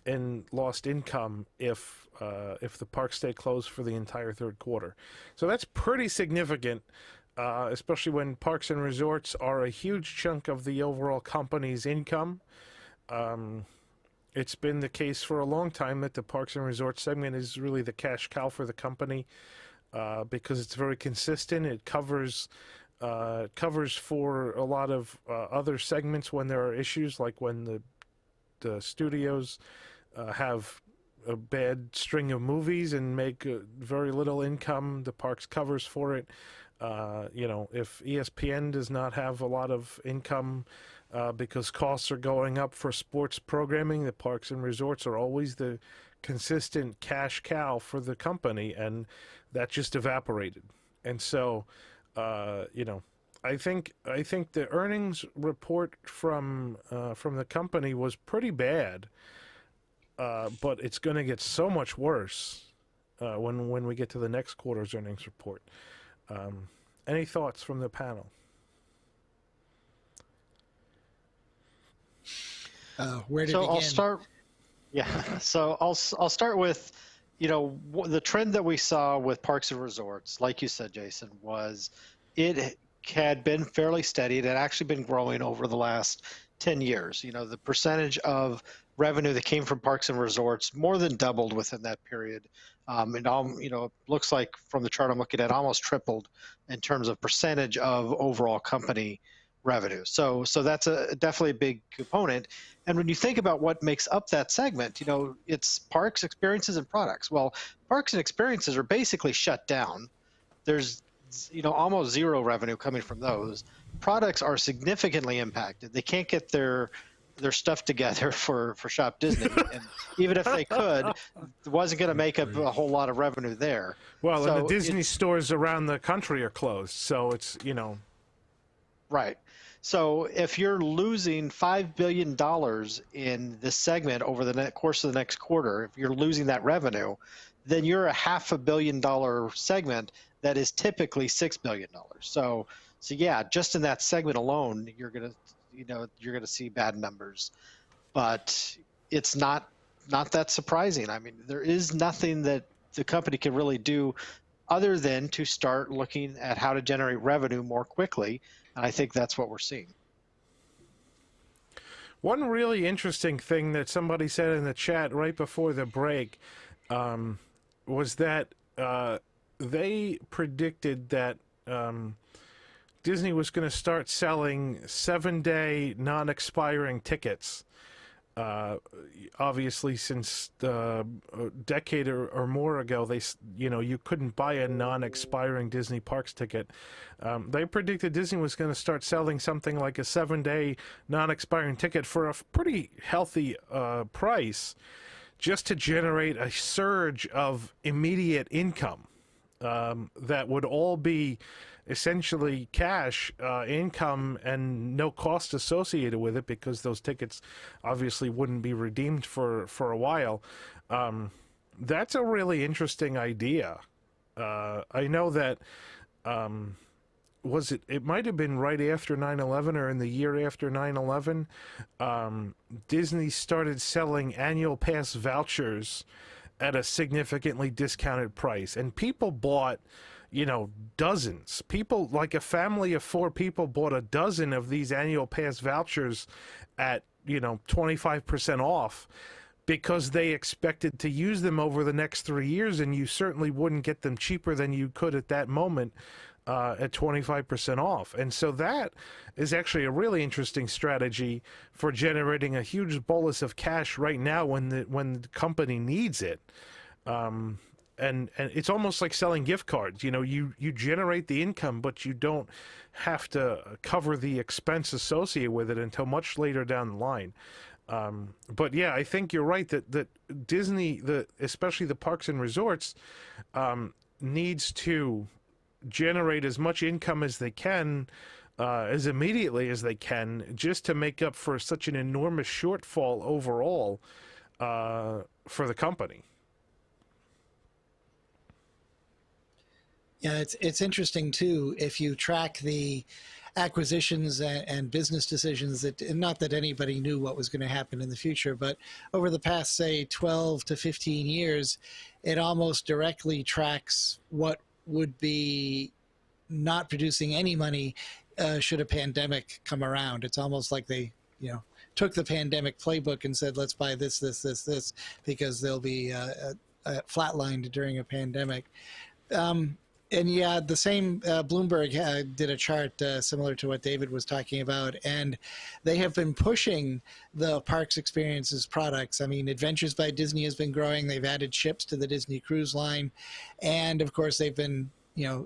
Speaker 1: in lost income if the parks stay closed for the entire third quarter. So that's pretty significant. Especially when parks and resorts are a huge chunk of the overall company's income. It's been the case for a long time that the parks and resorts segment is really the cash cow for the company because it's very consistent. It covers for a lot of other segments when there are issues, like when the studios have a bad string of movies and make very little income. The parks covers for it. If ESPN does not have a lot of income because costs are going up for sports programming, the parks and resorts are always the consistent cash cow for the company, and that just evaporated. And so, I think the earnings report from the company was pretty bad, but it's going to get so much worse when we get to the next quarter's earnings report. Any thoughts from the panel?
Speaker 4: Where to
Speaker 3: So
Speaker 4: begin?
Speaker 3: I'll start. Yeah. So I'll start with, the trend that we saw with parks and resorts, like you said, Jason, was it had been fairly steady. It had actually been growing over the last 10 years. The percentage of revenue that came from parks and resorts more than doubled within that period. It looks like from the chart I'm looking at, almost tripled in terms of percentage of overall company revenue. So that's definitely a big component. And when you think about what makes up that segment, it's parks, experiences, and products. Well, parks and experiences are basically shut down. There's almost zero revenue coming from those. Products are significantly impacted. They can't get their stuff together for Shop Disney, and even if they could, it wasn't going to make up a whole lot of revenue there.
Speaker 1: Well,
Speaker 3: So
Speaker 1: and the Disney stores around the country are closed, so it's
Speaker 3: right. So if you're losing $5 billion in this segment over the course of the next quarter, if you're losing that revenue, then you're a $500 million segment that is typically $6 billion. So yeah, just in that segment alone, you're gonna see bad numbers. But it's not not that surprising. I mean, there is nothing that the company can really do other than to start looking at how to generate revenue more quickly. And I think that's what we're seeing.
Speaker 1: One really interesting thing that somebody said in the chat right before the break was that they predicted that Disney was going to start selling 7-day non-expiring tickets. Obviously, since a decade or more ago, you couldn't buy a non-expiring Disney Parks ticket. They predicted Disney was going to start selling something like a 7-day non-expiring ticket for a pretty healthy price, just to generate a surge of immediate income that would all be essentially cash income and no cost associated with it, because those tickets obviously wouldn't be redeemed for a while. That's a really interesting idea. I know that it might have been right after 9/11 or in the year after 9/11, Disney started selling annual pass vouchers at a significantly discounted price, and people bought dozens. People, like a family of 4 people, bought a dozen of these annual pass vouchers at 25% off, because they expected to use them over the next 3 years, and you certainly wouldn't get them cheaper than you could at that moment at 25% off. And so that is actually a really interesting strategy for generating a huge bolus of cash right now when the company needs it. And it's almost like selling gift cards. You generate the income, but you don't have to cover the expense associated with it until much later down the line. But yeah, I think you're right that Disney, especially the parks and resorts, needs to generate as much income as they can, as immediately as they can, just to make up for such an enormous shortfall overall for the company.
Speaker 4: Yeah, it's interesting too, if you track the acquisitions and business decisions, that not that anybody knew what was going to happen in the future, but over the past, say, 12 to 15 years, it almost directly tracks what would be not producing any money should a pandemic come around. It's almost like they took the pandemic playbook and said, let's buy this, because they'll be flatlined during a pandemic. And yeah, the same Bloomberg did a chart similar to what David was talking about, and they have been pushing the Parks Experiences products. I mean, Adventures by Disney has been growing. They've added ships to the Disney Cruise Line, and of course they've been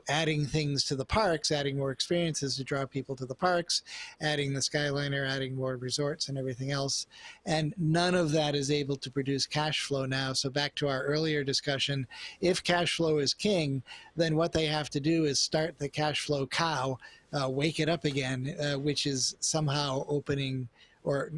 Speaker 4: adding things to the parks, adding more experiences to draw people to the parks, adding the Skyliner, adding more resorts and everything else. And none of that is able to produce cash flow now. So back to our earlier discussion, if cash flow is king, then what they have to do is start the cash flow cow, wake it up again, which is somehow opening, or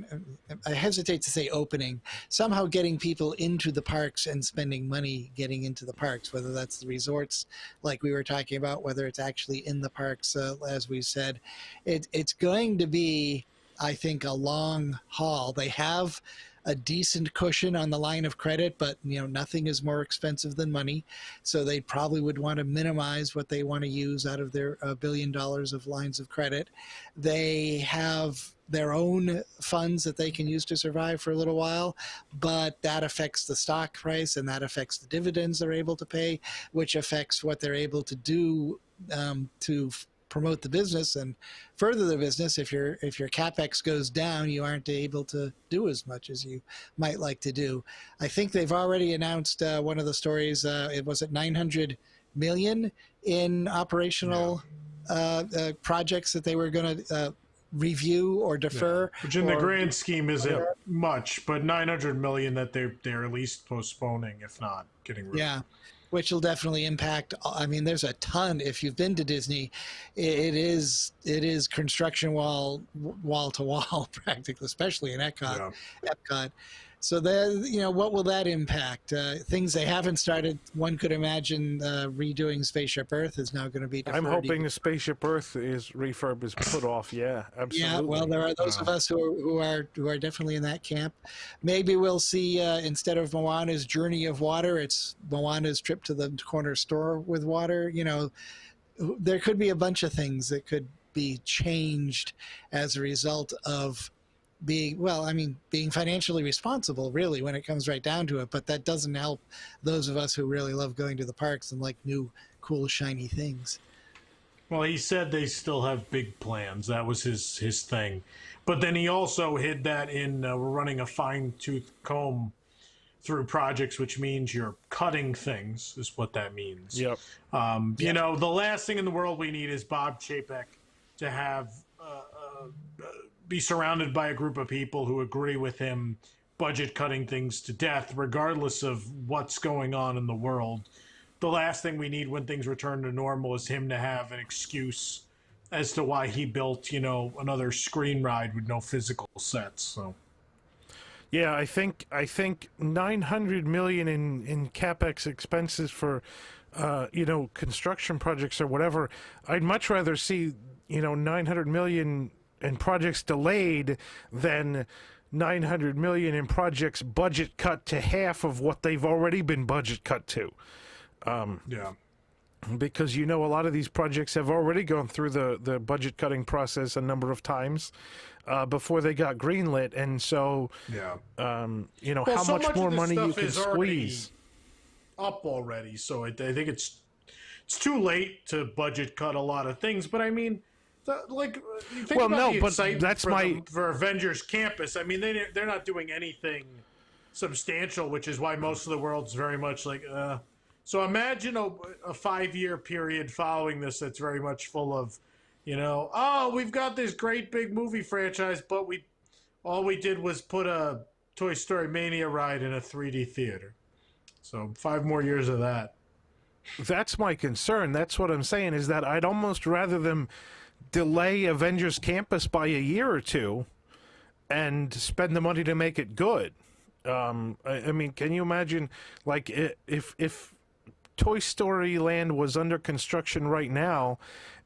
Speaker 4: I hesitate to say opening, somehow getting people into the parks and spending money getting into the parks, whether that's the resorts like we were talking about, whether it's actually in the parks, as we said. It's going to be, I think, a long haul. They have a decent cushion on the line of credit, but nothing is more expensive than money. So they probably would want to minimize what they want to use out of their $1 billion of lines of credit. They have their own funds that they can use to survive for a little while, but that affects the stock price, and that affects the dividends they're able to pay, which affects what they're able to do to promote the business and further the business. If your capex goes down, you aren't able to do as much as you might like to do. I think they've already announced one of the stories. It was at $900 million in operational projects that they were going to review or defer.
Speaker 2: Which in the grand scheme isn't much, but $900 million that they're at least postponing, if not getting rid of.
Speaker 4: Yeah. Which will definitely impact. I mean, there's a ton. If you've been to Disney, it is construction wall to wall practically, especially in Epcot. So what will that impact? Things they haven't started. One could imagine redoing Spaceship Earth is now going to be deferred.
Speaker 1: I'm hoping the Spaceship Earth refurb is put off. Yeah, absolutely.
Speaker 4: Yeah, well, there are those of us who are definitely in that camp. Maybe we'll see instead of Moana's Journey of Water, it's Moana's Trip to the Corner Store with Water. There could be a bunch of things that could be changed as a result of being financially responsible, really, when it comes right down to it. But that doesn't help those of us who really love going to the parks and like new, cool, shiny things.
Speaker 2: Well, he said they still have big plans. That was his thing. But then he also hid that in we're running a fine-tooth comb through projects, which means you're cutting things, is what that means.
Speaker 1: Yep.
Speaker 2: The last thing in the world we need is Bob Chapek to have be surrounded by a group of people who agree with him budget cutting things to death, regardless of what's going on in the world. The last thing we need when things return to normal is him to have an excuse as to why he built, another screen ride with no physical sets. So,
Speaker 1: yeah, I think $900 million in capex expenses for, construction projects or whatever. I'd much rather see, $900 million in projects delayed than $900 million in projects budget cut to half of what they've already been budget cut to.
Speaker 2: Yeah.
Speaker 1: Because a lot of these projects have already gone through the budget cutting process a number of times before they got greenlit, and so how much more money you can squeeze
Speaker 2: up already. So I think it's too late to budget cut a lot of things. But I mean, for Avengers Campus. I mean, they're not doing anything substantial, which is why most of the world's very much like. So imagine a 5-year period following this that's very much full of, we've got this great big movie franchise, but all we did was put a Toy Story Mania ride in a 3D theater. So 5 more years of that.
Speaker 1: That's my concern. That's what I'm saying, is that I'd almost rather them delay Avengers Campus by a year or two and spend the money to make it good. I mean, can you imagine, like, if Toy Story Land was under construction right now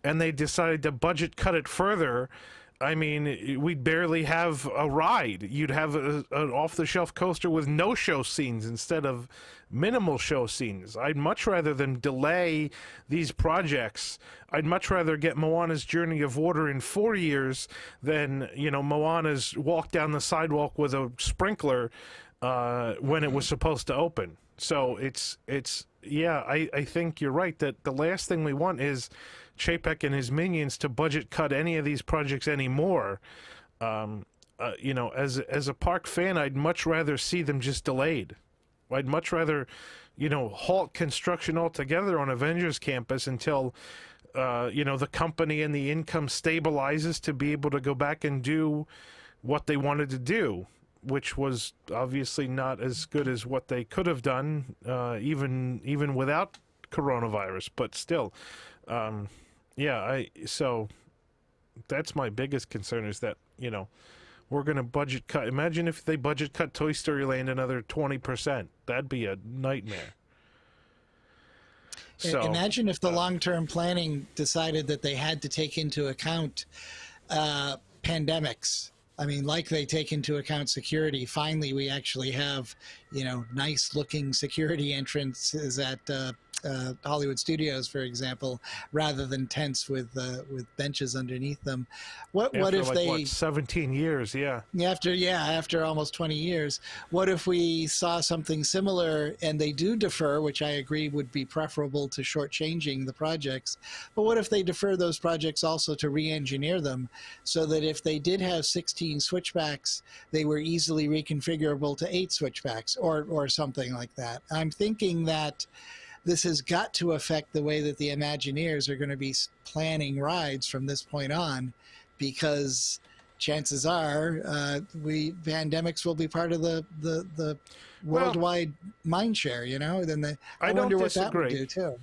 Speaker 1: and they decided to budget cut it further, I mean, we'd barely have a ride. You'd have an off-the-shelf coaster with no show scenes instead of minimal show scenes. I'd much rather than delay these projects. I'd much rather get Moana's Journey of Water in 4 years than, Moana's walk down the sidewalk with a sprinkler when it was supposed to open. So I think you're right that the last thing we want is Chapek and his minions to budget cut any of these projects anymore. As a park fan, I'd much rather see them just delayed. I'd much rather, halt construction altogether on Avengers Campus until, the company and the income stabilizes to be able to go back and do what they wanted to do, which was obviously not as good as what they could have done, even without coronavirus. But still, so that's my biggest concern, is that, we're going to budget cut. Imagine if they budget cut Toy Story Land another 20%. That'd be a nightmare. So,
Speaker 4: imagine if the long-term planning decided that they had to take into account pandemics. I mean, like they take into account security. Finally, we actually have, nice-looking security entrances at Hollywood Studios, for example, rather than tents with benches underneath them. What if they
Speaker 1: 17 years? Yeah.
Speaker 4: After almost 20 years. What if we saw something similar and they do defer, which I agree would be preferable to shortchanging the projects. But what if they defer those projects also to re-engineer them so that if they did have 16 switchbacks, they were easily reconfigurable to 8 switchbacks or something like that. I'm thinking that this has got to affect the way that the Imagineers are going to be planning rides from this point on, because chances are pandemics will be part of the worldwide mind share, Then I wonder what that would do too.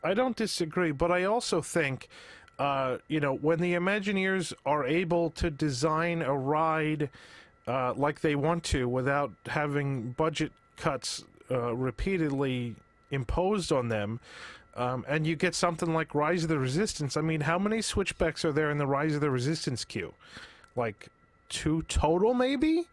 Speaker 1: I don't disagree, but I also think, when the Imagineers are able to design a ride like they want to without having budget cuts repeatedly imposed on them, and you get something like Rise of the Resistance. I mean, how many switchbacks are there in the Rise of the Resistance queue? Like 2 total, maybe?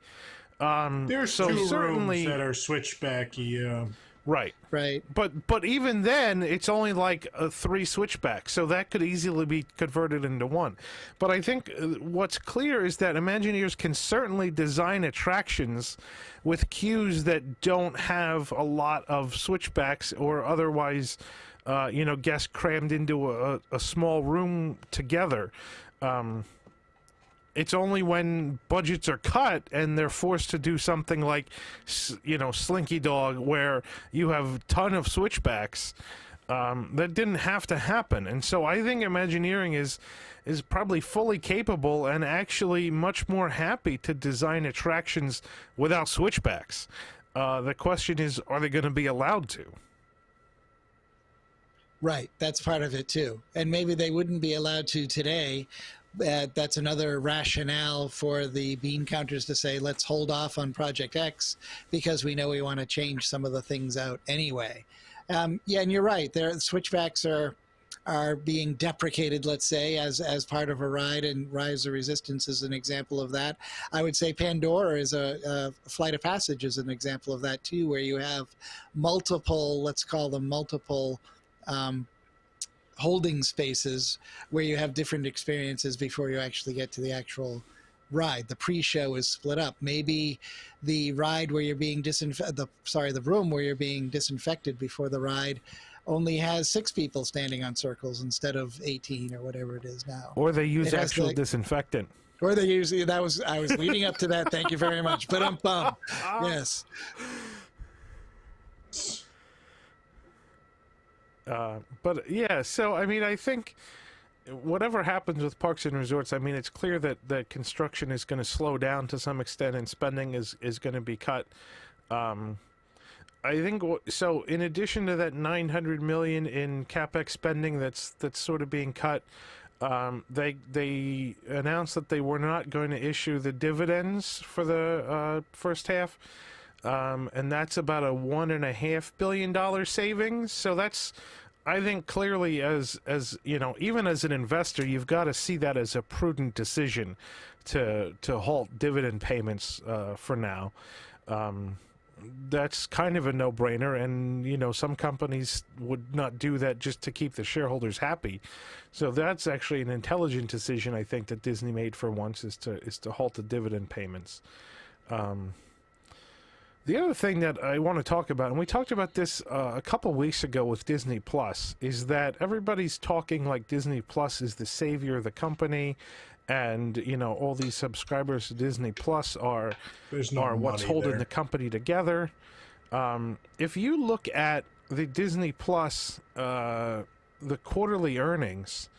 Speaker 2: There's
Speaker 1: so
Speaker 2: 2
Speaker 1: certainly,
Speaker 2: rooms that are switchbacky.
Speaker 1: Right.
Speaker 4: Right.
Speaker 1: But even then, it's only like 3 switchbacks, so that could easily be converted into 1. But I think what's clear is that Imagineers can certainly design attractions with queues that don't have a lot of switchbacks or otherwise, guests crammed into a small room together. It's only when budgets are cut and they're forced to do something like, Slinky Dog, where you have a ton of switchbacks, that didn't have to happen. And so I think Imagineering is probably fully capable and actually much more happy to design attractions without switchbacks. The question is, are they going to be allowed to?
Speaker 4: Right. That's part of it, too. And maybe they wouldn't be allowed to today. That's another rationale for the bean counters to say, let's hold off on Project X because we know we want to change some of the things out anyway. And you're right. Switchbacks are being deprecated, let's say, as part of a ride, and Rise of Resistance is an example of that. I would say Pandora is a Flight of Passage is an example of that, too, where you have multiple, let's call them multiple holding spaces where you have different experiences before you actually get to the actual ride. The pre-show is split up. Maybe the ride where you're being the room where you're being disinfected before the ride only has 6 people standing on circles instead of 18 or whatever it is now.
Speaker 1: Or they use actual disinfectant.
Speaker 4: Or they use I was leading up to that. Thank you very much. But yes.
Speaker 1: But yeah, so I mean, I think whatever happens with parks and resorts, I mean, it's clear that construction is going to slow down to some extent, and spending is going to be cut. I think so. In addition to that $900 million in capex spending that's sort of being cut, they announced that they were not going to issue the dividends for the first half. And that's about a $1.5 billion savings. So that's, I think, clearly as even as an investor, you've got to see that as a prudent decision to halt dividend payments for now. That's kind of a no-brainer, and some companies would not do that just to keep the shareholders happy. So that's actually an intelligent decision, I think, that Disney made for once, is to halt the dividend payments. The other thing that I want to talk about, and we talked about this a couple weeks ago with Disney Plus, is that everybody's talking like Disney Plus is the savior of the company, and all these subscribers to Disney Plus are what's holding the company together. If you look at the Disney Plus, the quarterly earnings,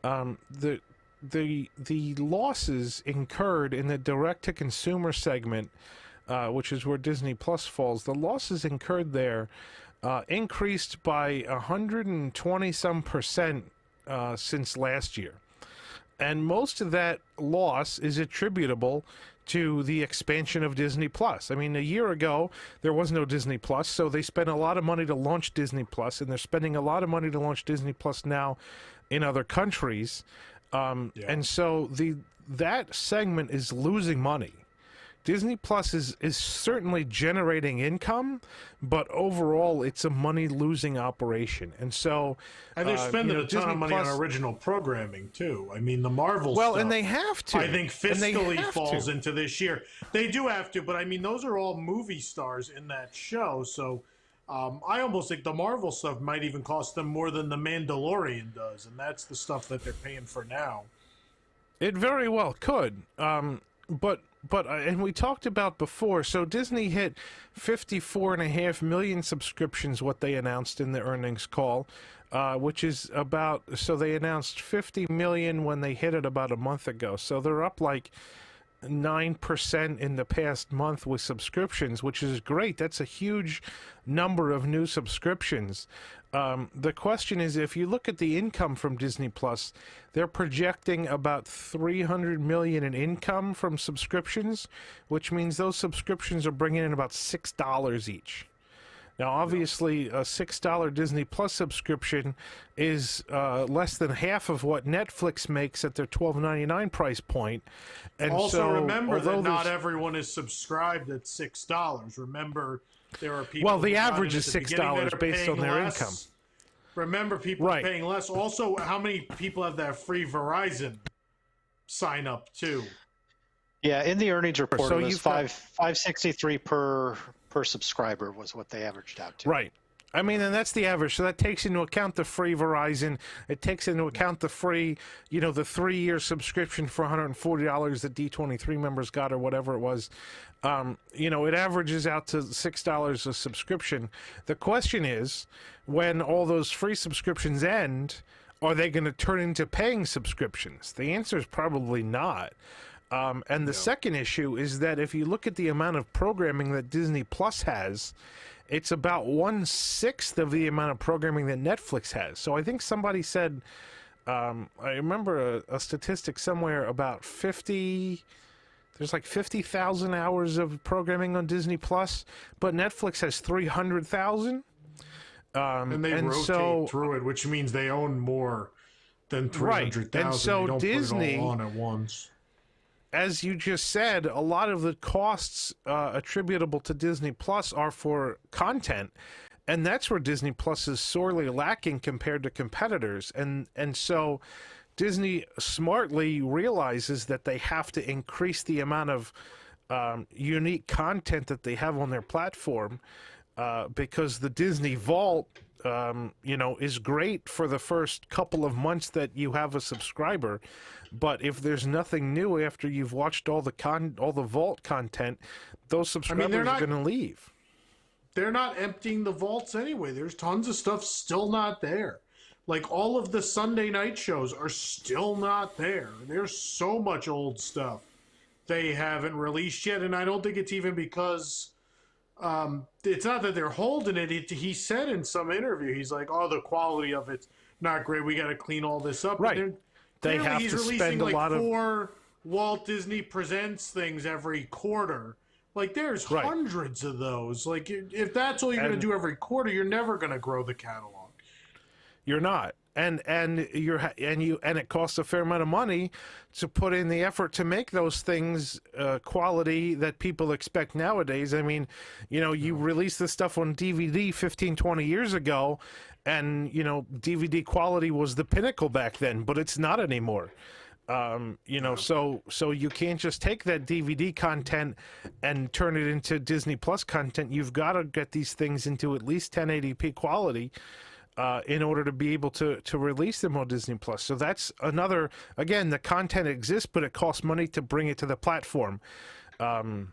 Speaker 1: the losses incurred in the direct-to-consumer segment, which is where Disney Plus falls, the losses incurred there increased by 120-some% since last year. And most of that loss is attributable to the expansion of Disney Plus. I mean, a year ago, there was no Disney Plus, so they spent a lot of money to launch Disney Plus, and they're spending a lot of money to launch Disney Plus now in other countries. And so that segment is losing money. Disney Plus is certainly generating income, but overall it's a money-losing operation. And so...
Speaker 2: And they're spending a ton
Speaker 1: Disney
Speaker 2: of money
Speaker 1: Plus,
Speaker 2: on original programming, too. I mean, the Marvel stuff...
Speaker 1: Well, and they have to.
Speaker 2: I think fiscally falls into this year. They do have to, but I mean, those are all movie stars in that show, so... I almost think the Marvel stuff might even cost them more than The Mandalorian does, and that's the stuff that they're paying for now.
Speaker 1: It very well could. But and we talked about before, so Disney hit 54.5 million subscriptions, what they announced in the earnings call, which is about, so they announced 50 million when they hit it about a month ago. So they're up like 9% in the past month with subscriptions, which is great. That's a huge number of new subscriptions. The question is, if you look at the income from Disney Plus, they're projecting about $300 million in income from subscriptions, which means those subscriptions are bringing in about $6 each. Now, obviously, a $6 Disney Plus subscription is less than half of what Netflix makes at their $12.99 price point. And
Speaker 2: also,
Speaker 1: so,
Speaker 2: remember that
Speaker 1: although
Speaker 2: not
Speaker 1: there's-
Speaker 2: everyone is subscribed at $6. Remember, there are people.
Speaker 1: Well, the
Speaker 2: who got
Speaker 1: average
Speaker 2: in
Speaker 1: is
Speaker 2: at the beginning
Speaker 1: $6
Speaker 2: that are
Speaker 1: based on
Speaker 2: paying
Speaker 1: their
Speaker 2: less.
Speaker 1: income.
Speaker 2: Remember, people
Speaker 1: Right.
Speaker 2: are paying less. Also, how many people have that free Verizon sign up too?
Speaker 3: Yeah, in the earnings report,
Speaker 1: So
Speaker 3: it was
Speaker 1: you've got-
Speaker 3: $5.63 per subscriber was what they averaged out to.
Speaker 1: Right. I mean, and that's the average. So that takes into account the free Verizon. It takes into account the free, the 3-year subscription for $140 that D23 members got or whatever it was. It averages out to $6 a subscription. The question is, when all those free subscriptions end, are they going to turn into paying subscriptions? The answer is probably not. And the second issue is that if you look at the amount of programming that Disney Plus has, it's about 1/6 of the amount of programming that Netflix has. So I think somebody said, I remember a statistic somewhere about there's like 50,000 hours of programming on Disney Plus, but Netflix has 300,000.
Speaker 2: And they rotate through it, which means they own more than 300,000.
Speaker 1: Right. And so
Speaker 2: they don't
Speaker 1: Disney,
Speaker 2: put it all on at once.
Speaker 1: as you just said, a lot of the costs attributable to Disney Plus are for content, and that's where Disney Plus is sorely lacking compared to competitors. And so Disney smartly realizes that they have to increase the amount of unique content that they have on their platform, because the Disney Vault is great for the first couple of months that you have a subscriber, but if there's nothing new after you've watched all the Vault content, those subscribers are going to leave.
Speaker 2: They're not emptying the vaults anyway. There's tons of stuff still not there. Like all of the Sunday night shows are still not there. There's so much old stuff they haven't released yet, and I don't think it's even because it's not that they're holding it. He said in some interview, he's like, "Oh, the quality of it's not great. We got to clean all this up."
Speaker 1: Right. They have
Speaker 2: he's
Speaker 1: to
Speaker 2: releasing
Speaker 1: spend a
Speaker 2: like
Speaker 1: lot of
Speaker 2: 4 Walt Disney Presents things every quarter. Like there's hundreds of those. Like if that's all you're going to do every quarter, you're never going to grow the catalog.
Speaker 1: You're not. And it costs a fair amount of money to put in the effort to make those things quality that people expect nowadays. I mean, you release this stuff on DVD 15, 20 years ago, and DVD quality was the pinnacle back then, but it's not anymore. So you can't just take that DVD content and turn it into Disney Plus content. You've got to get these things into at least 1080p quality in order to be able to release them on Disney Plus. So that's another, again, the content exists, but it costs money to bring it to the platform. So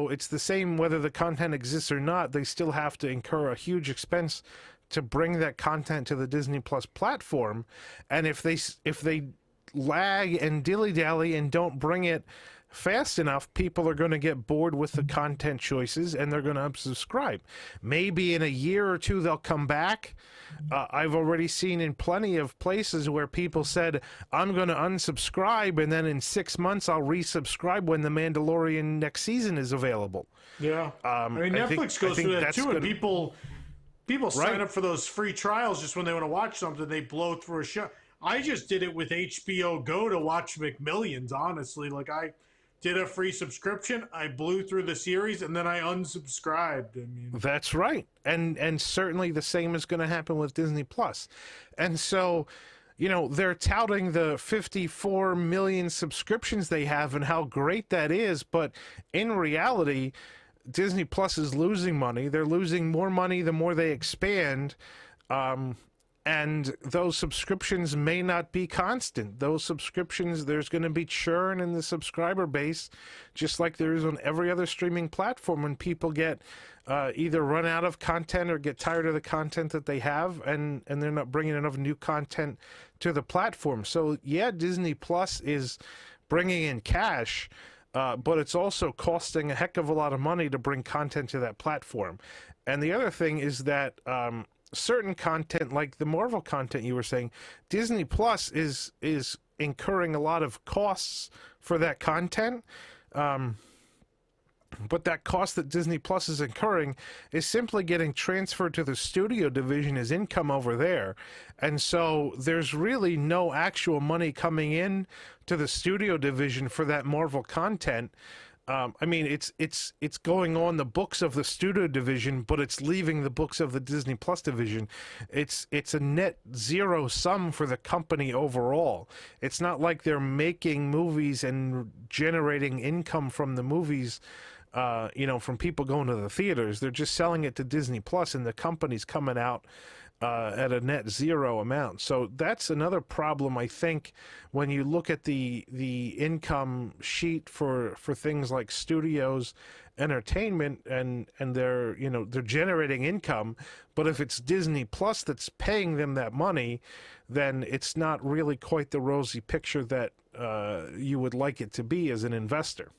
Speaker 1: it's the same whether the content exists or not. They still have to incur a huge expense to bring that content to the Disney Plus platform. And if they lag and dilly-dally and don't bring it fast enough, people are going to get bored with the content choices and they're going to unsubscribe. Maybe in a year or two they'll come back. I've already seen in plenty of places where people said, I'm going to unsubscribe, and then in 6 months I'll resubscribe when The Mandalorian next season is available.
Speaker 2: Yeah. Netflix goes through that too, and people sign up for those free trials just when they want to watch something. They blow through a show. I just did it with HBO Go to watch McMillions, honestly. Like, I did a free subscription, I blew through the series, and then I unsubscribed.
Speaker 1: That's right. And certainly the same is going to happen with Disney Plus. And so, they're touting the 54 million subscriptions they have and how great that is, but in reality, Disney Plus is losing money. They're losing more money the more they expand. And those subscriptions may not be constant. Those subscriptions, there's going to be churn in the subscriber base, just like there is on every other streaming platform when people get either run out of content or get tired of the content that they have, and they're not bringing enough new content to the platform. So, yeah, Disney Plus is bringing in cash, but it's also costing a heck of a lot of money to bring content to that platform. And the other thing is that certain content, like the Marvel content you were saying, Disney Plus is incurring a lot of costs for that content. But that cost that Disney Plus is incurring is simply getting transferred to the studio division as income over there. And so there's really no actual money coming in to the studio division for that Marvel content. I mean, it's going on the books of the studio division, but it's leaving the books of the Disney Plus division. It's a net zero sum for the company overall. It's not like they're making movies and generating income from the movies, from people going to the theaters. They're just selling it to Disney Plus, and the company's coming out at a net zero amount. So that's another problem, I think, when you look at the income sheet for things like studios, entertainment, and they're generating income, but if it's Disney Plus that's paying them that money, then it's not really quite the rosy picture that you would like it to be as an investor.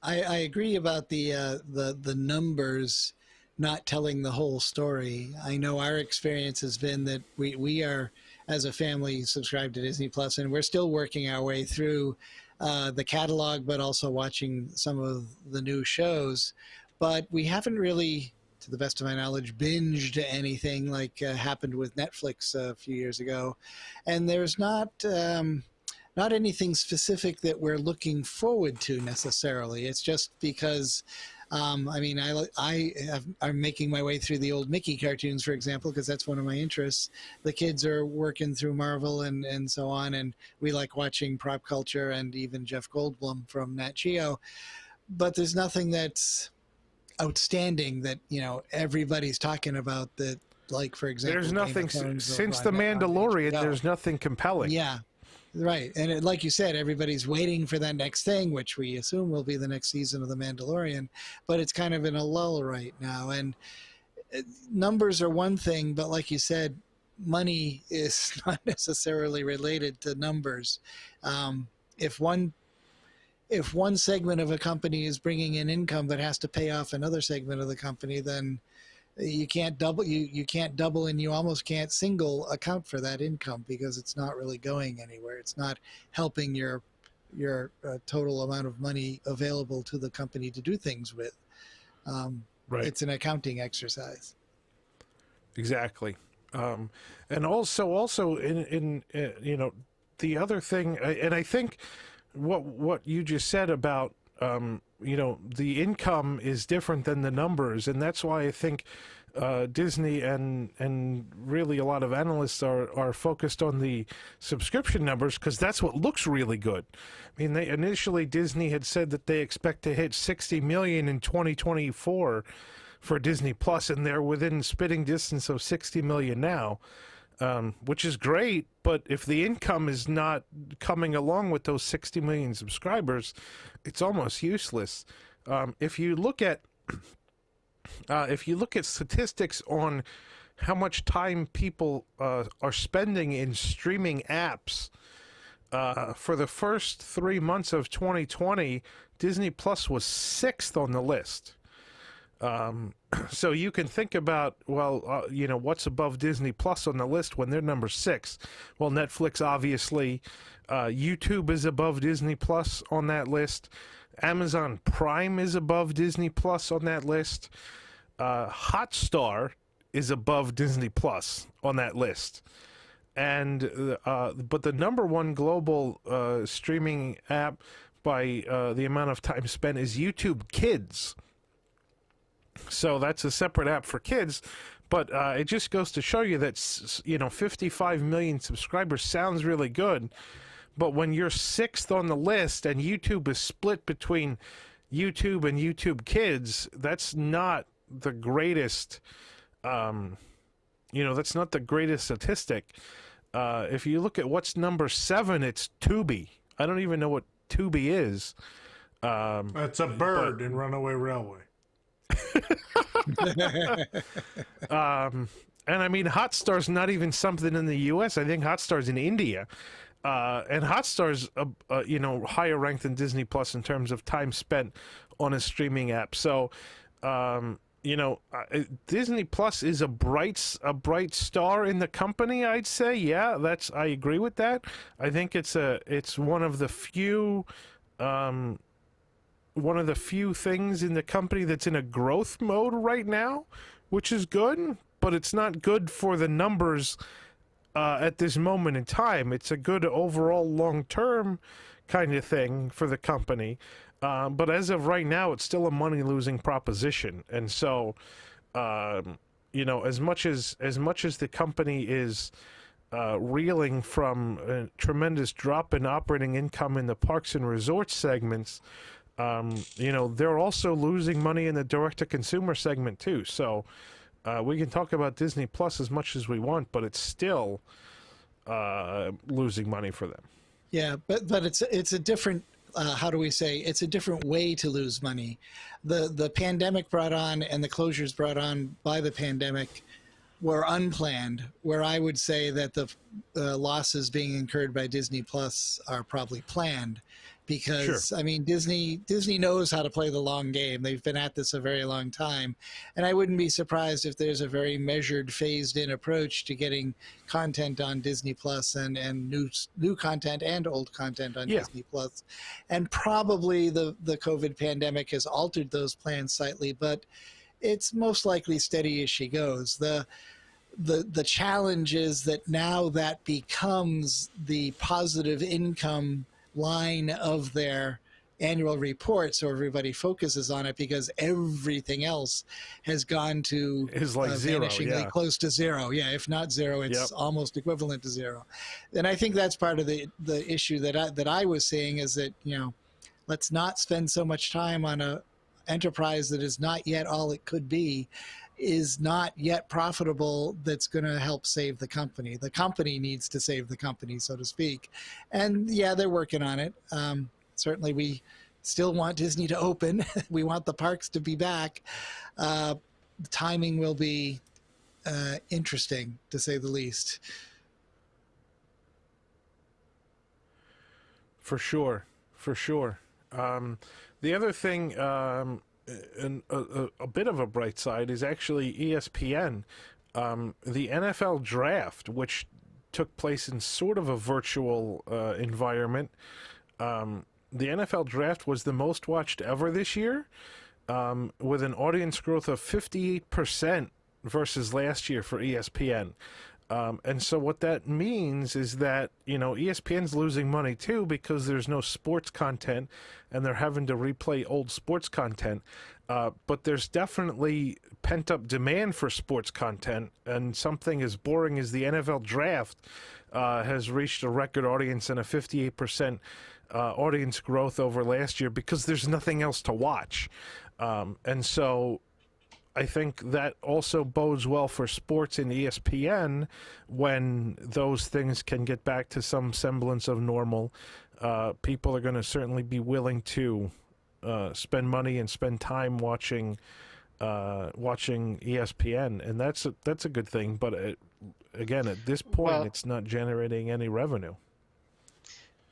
Speaker 4: I agree about the numbers not telling the whole story. I know our experience has been that we are, as a family, subscribed to Disney Plus, and we're still working our way through the catalog, but also watching some of the new shows. But we haven't really, to the best of my knowledge, binged anything like happened with Netflix a few years ago. And there's not anything specific that we're looking forward to necessarily. It's just because, I'm making my way through the old Mickey cartoons, for example, because that's one of my interests. The kids are working through Marvel and so on, and we like watching prop culture and even Jeff Goldblum from Nat Geo. But there's nothing that's outstanding that, everybody's talking about that, like, for example,
Speaker 1: there's nothing since The Mandalorian, there's nothing compelling.
Speaker 4: Yeah. Right. And like you said, everybody's waiting for that next thing, which we assume will be the next season of The Mandalorian, but it's kind of in a lull right now. And numbers are one thing, but like you said, money is not necessarily related to numbers. If one segment of a company is bringing in income that has to pay off another segment of the company, then you can't double, and you almost can't single account for that income because it's not really going anywhere. It's not helping your total amount of money available to the company to do things with.
Speaker 1: Right.
Speaker 4: It's an accounting exercise.
Speaker 1: Exactly. And also in the other thing, and I think what you just said about the income is different than the numbers, and that's why I think Disney and really a lot of analysts are focused on the subscription numbers, because that's what looks really good. I mean, initially Disney had said that they expect to hit 60 million in 2024 for Disney Plus, and they're within spitting distance of 60 million now. Which is great, but if the income is not coming along with those 60 million subscribers, it's almost useless. If you look at statistics on how much time people are spending in streaming apps, for the first 3 months of 2020, Disney Plus was 6th on the list. So you can think about, what's above Disney Plus on the list when they're number 6? Well, Netflix, obviously. YouTube is above Disney Plus on that list. Amazon Prime is above Disney Plus on that list. Hotstar is above Disney Plus on that list. And but the number one global streaming app by the amount of time spent is YouTube Kids. So that's a separate app for kids, but it just goes to show you that 55 million subscribers sounds really good, but when you're 6th on the list and YouTube is split between YouTube and YouTube Kids, that's not the greatest. That's not the greatest statistic. If you look at what's number 7, it's Tubi. I don't even know what Tubi is.
Speaker 2: That's a bird in Runaway Railway.
Speaker 1: And I mean, Hotstar's not even something in the U.S. I think Hotstar's in India. And Hotstar's, higher ranked than Disney Plus in terms of time spent on a streaming app. So, Disney Plus is a bright star in the company, I'd say. Yeah, I agree with that. I think it's one of the few things in the company that's in a growth mode right now, which is good, but it's not good for the numbers at this moment in time. It's a good overall long-term kind of thing for the company. But as of right now, it's still a money-losing proposition. And so, as much as the company is reeling from a tremendous drop in operating income in the parks and resorts segments, they're also losing money in the direct-to-consumer segment too. So we can talk about Disney Plus as much as we want, but it's still losing money for them.
Speaker 4: Yeah, but it's a different. How do we say? It's a different way to lose money. The pandemic brought on, and the closures brought on by the pandemic, were unplanned. Where I would say that the losses being incurred by Disney Plus are probably planned, because
Speaker 1: Sure.
Speaker 4: I mean Disney knows how to play the long game. They've been at this a very long time, and I wouldn't be surprised if there's a very measured, phased-in approach to getting content on Disney Plus and new content and old content on Disney Plus. And probably the COVID pandemic has altered those plans slightly, but it's most likely steady as she goes. The challenge is that now that becomes the positive income line of their annual report, so everybody focuses on it, because everything else has gone to
Speaker 1: Is like zero,
Speaker 4: vanishingly close to zero. Yeah, if not zero, it's almost equivalent to zero. And I think that's part of the issue that I was seeing, is that, let's not spend so much time on a enterprise that is not yet all it could be, is not yet profitable, that's going to help save the company. The company needs to save the company, so to speak. And yeah, they're working on it. Certainly we still want Disney to open. We want the parks to be back. The timing will be interesting, to say the least.
Speaker 1: For sure. The other thing, and a bit of a bright side, is actually ESPN. The NFL draft, which took place in sort of a virtual environment, the NFL draft was the most watched ever this year, with an audience growth of 58% versus last year for ESPN. And so what that means is that, ESPN's losing money too, because there's no sports content and they're having to replay old sports content. But there's definitely pent-up demand for sports content, and something as boring as the NFL draft has reached a record audience and a 58% audience growth over last year, because there's nothing else to watch. And so I think that also bodes well for sports in ESPN when those things can get back to some semblance of normal. People are going to certainly be willing to spend money and spend time watching ESPN, and that's a good thing. But again, at this point, it's not generating any revenue.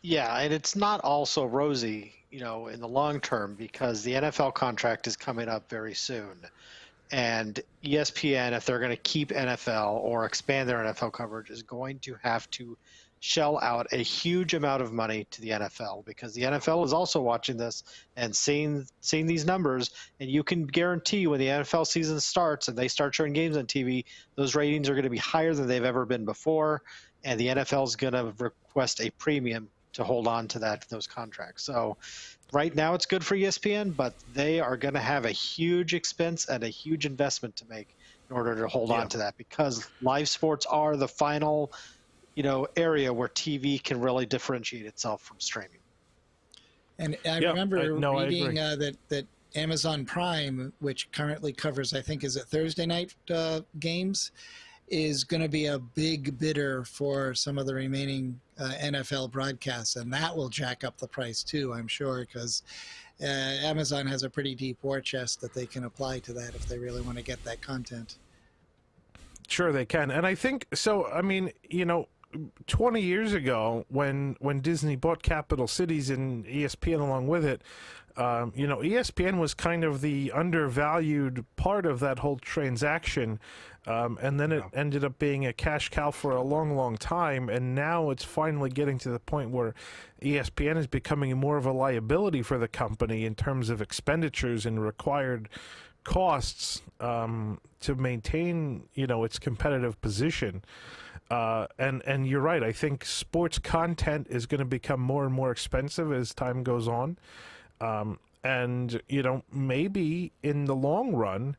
Speaker 3: Yeah, and it's not also rosy, in the long term, because the NFL contract is coming up very soon. And ESPN, if they're going to keep NFL or expand their NFL coverage, is going to have to shell out a huge amount of money to the NFL, because the NFL is also watching this and seeing these numbers. And you can guarantee when the NFL season starts and they start showing games on TV, those ratings are going to be higher than they've ever been before. And the NFL is going to request a premium to hold on to those contracts. So right now it's good for ESPN, but they are going to have a huge expense and a huge investment to make in order to hold on to that, because live sports are the final, area where TV can really differentiate itself from streaming.
Speaker 4: And I remember reading that Amazon Prime, which currently covers, I think, is it Thursday night games, is going to be a big bidder for some of the remaining NFL broadcasts, and that will jack up the price too, I'm sure, because Amazon has a pretty deep war chest that they can apply to that if they really want to get that content.
Speaker 1: Sure, they can. And I think so. I mean, 20 years ago, when Disney bought Capital Cities and ESPN along with it, ESPN was kind of the undervalued part of that whole transaction, and then it ended up being a cash cow for a long, long time, and now it's finally getting to the point where ESPN is becoming more of a liability for the company in terms of expenditures and required costs to maintain, its competitive position. And you're right. I think sports content is going to become more and more expensive as time goes on. And maybe in the long run,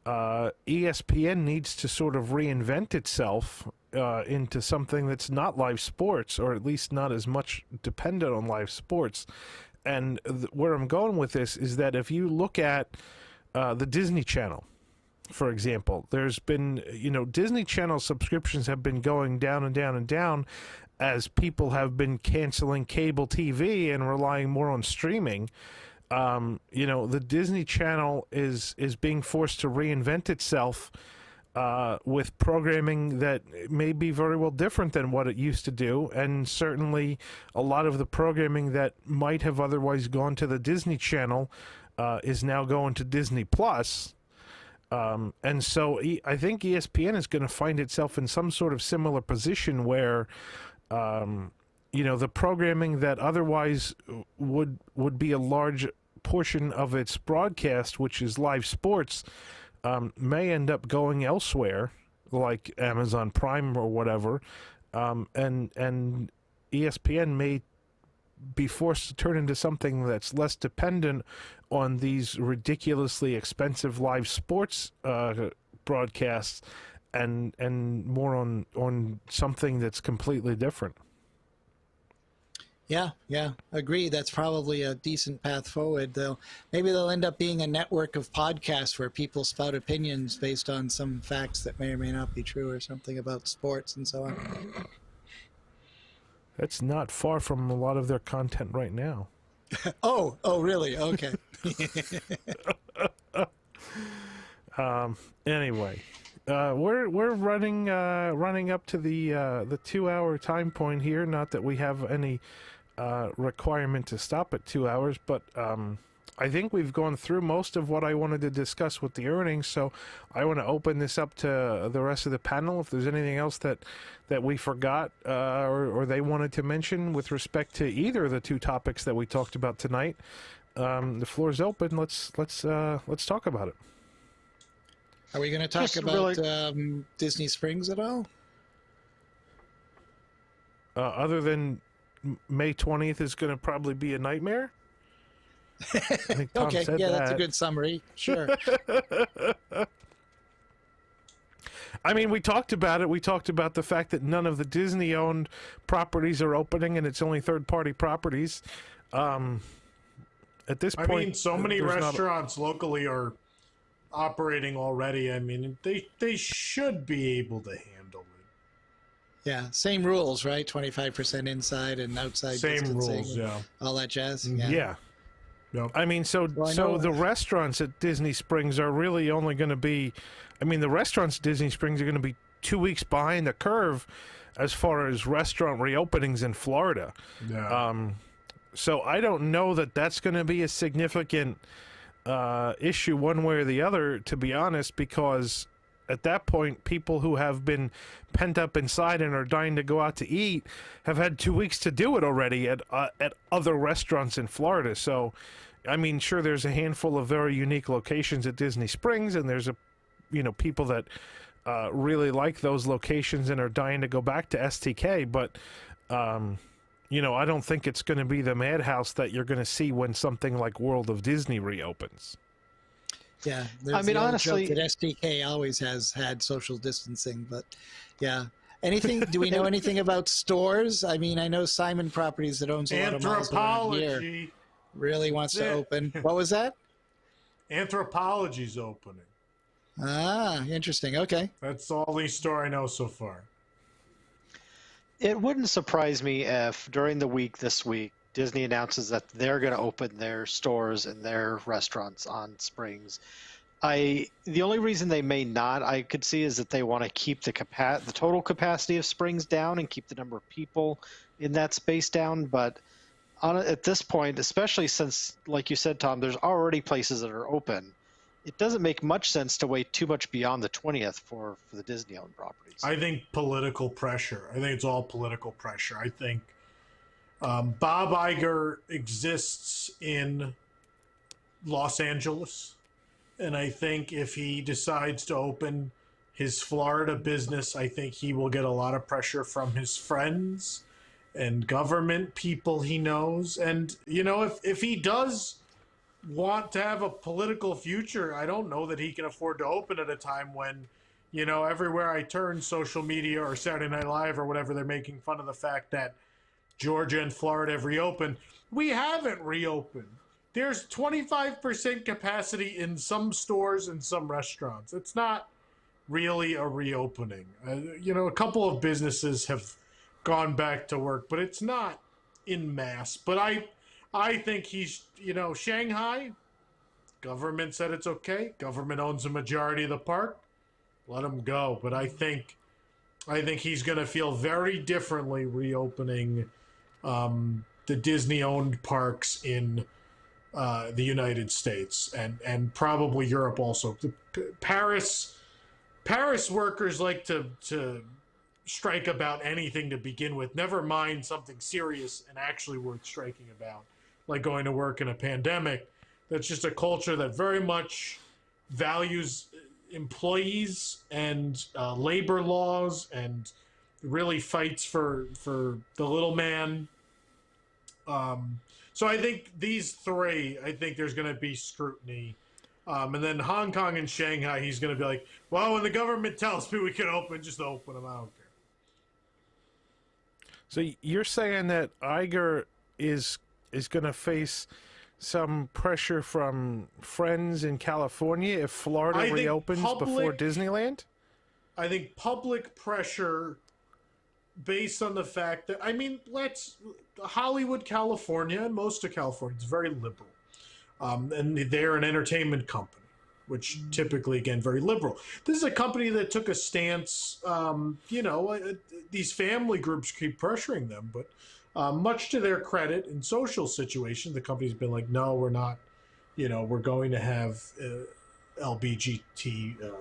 Speaker 1: ESPN needs to sort of reinvent itself into something that's not live sports, or at least not as much dependent on live sports. And where I'm going with this is that if you look at the Disney Channel, for example, there's been, Disney Channel subscriptions have been going down and down and down as people have been canceling cable TV and relying more on streaming. The Disney Channel is being forced to reinvent itself with programming that may be very well different than what it used to do, and certainly a lot of the programming that might have otherwise gone to the Disney Channel is now going to Disney Plus. And so I think ESPN is going to find itself in some sort of similar position where, the programming that otherwise would be a large portion of its broadcast, which is live sports, may end up going elsewhere, like Amazon Prime or whatever, and ESPN may be forced to turn into something that's less dependent on these ridiculously expensive live sports broadcasts and more on something that's completely different.
Speaker 4: Yeah, agree. That's probably a decent path forward, though. Maybe they'll end up being a network of podcasts where people spout opinions based on some facts that may or may not be true or something about sports and so on.
Speaker 1: That's not far from a lot of their content right now.
Speaker 4: Oh, really? Okay.
Speaker 1: Anyway, we're running up to the 2-hour time point here. Not that we have any requirement to stop at 2 hours, but I think we've gone through most of what I wanted to discuss with the earnings. So I want to open this up to the rest of the panel. If there's anything else that we forgot or they wanted to mention with respect to either of the two topics that we talked about tonight, the floor is open. Let's talk about it.
Speaker 4: Are we going to talk about Disney Springs at all?
Speaker 1: Other than May 20th is going to probably be a nightmare? I think Tom
Speaker 4: okay,
Speaker 1: said
Speaker 4: yeah,
Speaker 1: that.
Speaker 4: That's a good summary. Sure.
Speaker 1: I mean, we talked about it. We talked about the fact that none of the Disney-owned properties are opening, and it's only third-party properties. At this point,
Speaker 2: I mean, so many restaurants locally are operating already. I mean, they should be able to handle it.
Speaker 4: Yeah, same rules, right? 25% inside and outside
Speaker 2: same
Speaker 4: distancing.
Speaker 2: Rules, yeah.
Speaker 4: All that jazz.
Speaker 1: Yeah.
Speaker 2: Yep.
Speaker 1: I mean, so the restaurants at Disney Springs are really only going to be, I mean, the restaurants at Disney Springs are going to be 2 weeks behind the curve as far as restaurant reopenings in Florida.
Speaker 2: Yeah.
Speaker 1: So I don't know that that's going to be a significant issue one way or the other, to be honest, because at that point, people who have been pent up inside and are dying to go out to eat have had 2 weeks to do it already at other restaurants in Florida. So, I mean, sure, there's a handful of very unique locations at Disney Springs, and there's people that really like those locations and are dying to go back to STK. But, I don't think it's going to be the madhouse that you're going to see when something like World of Disney reopens.
Speaker 4: Yeah,
Speaker 3: I mean, honestly,
Speaker 4: that SDK always has had social distancing, but yeah. Do we know anything about stores? I mean, I know Simon Properties that owns a lot of malls around here really wants to open. What was that?
Speaker 2: Anthropologie's opening.
Speaker 4: Ah, interesting. Okay.
Speaker 2: That's the only store I know so far.
Speaker 3: It wouldn't surprise me if during the week this week, Disney announces that they're going to open their stores and their restaurants on Springs. The only reason they may not, I could see, is that they want to keep the total capacity of Springs down and keep the number of people in that space down. But at this point, especially since, like you said, Tom, there's already places that are open, it doesn't make much sense to wait too much beyond the 20th for the Disney-owned properties.
Speaker 2: I think political pressure. I think it's all political pressure. I think Bob Iger exists in Los Angeles. And I think if he decides to open his Florida business, I think he will get a lot of pressure from his friends and government people he knows. And, you know, if he does want to have a political future, I don't know that he can afford to open at a time when, you know, everywhere I turn, social media or Saturday Night Live or whatever, they're making fun of the fact that Georgia and Florida have reopened. We haven't reopened. There's 25% capacity in some stores and some restaurants. It's not really a reopening. You know, a couple of businesses have gone back to work, but it's not in mass. But I think he's, you know, Shanghai, government said it's okay. Government owns the majority of the park. Let him go. But I think he's going to feel very differently reopening the Disney-owned parks in the United States and probably Europe also. Paris workers like to strike about anything to begin with, never mind something serious and actually worth striking about, like going to work in a pandemic. That's just a culture that very much values employees and labor laws and really fights for the little man. So I think these three, I think there's going to be scrutiny. And then Hong Kong and Shanghai, he's going to be like, well, when the government tells me we can open, just open them. I don't care.
Speaker 1: So you're saying that Iger is going to face some pressure from friends in California if Florida reopens before Disneyland?
Speaker 2: I think public pressure based on the fact that, I mean, Hollywood, California, and most of California is very liberal. And they're an entertainment company, which typically, again, very liberal. This is a company that took a stance, these family groups keep pressuring them, but much to their credit in social situations, the company's been like, no, we're not, we're going to have LBGT,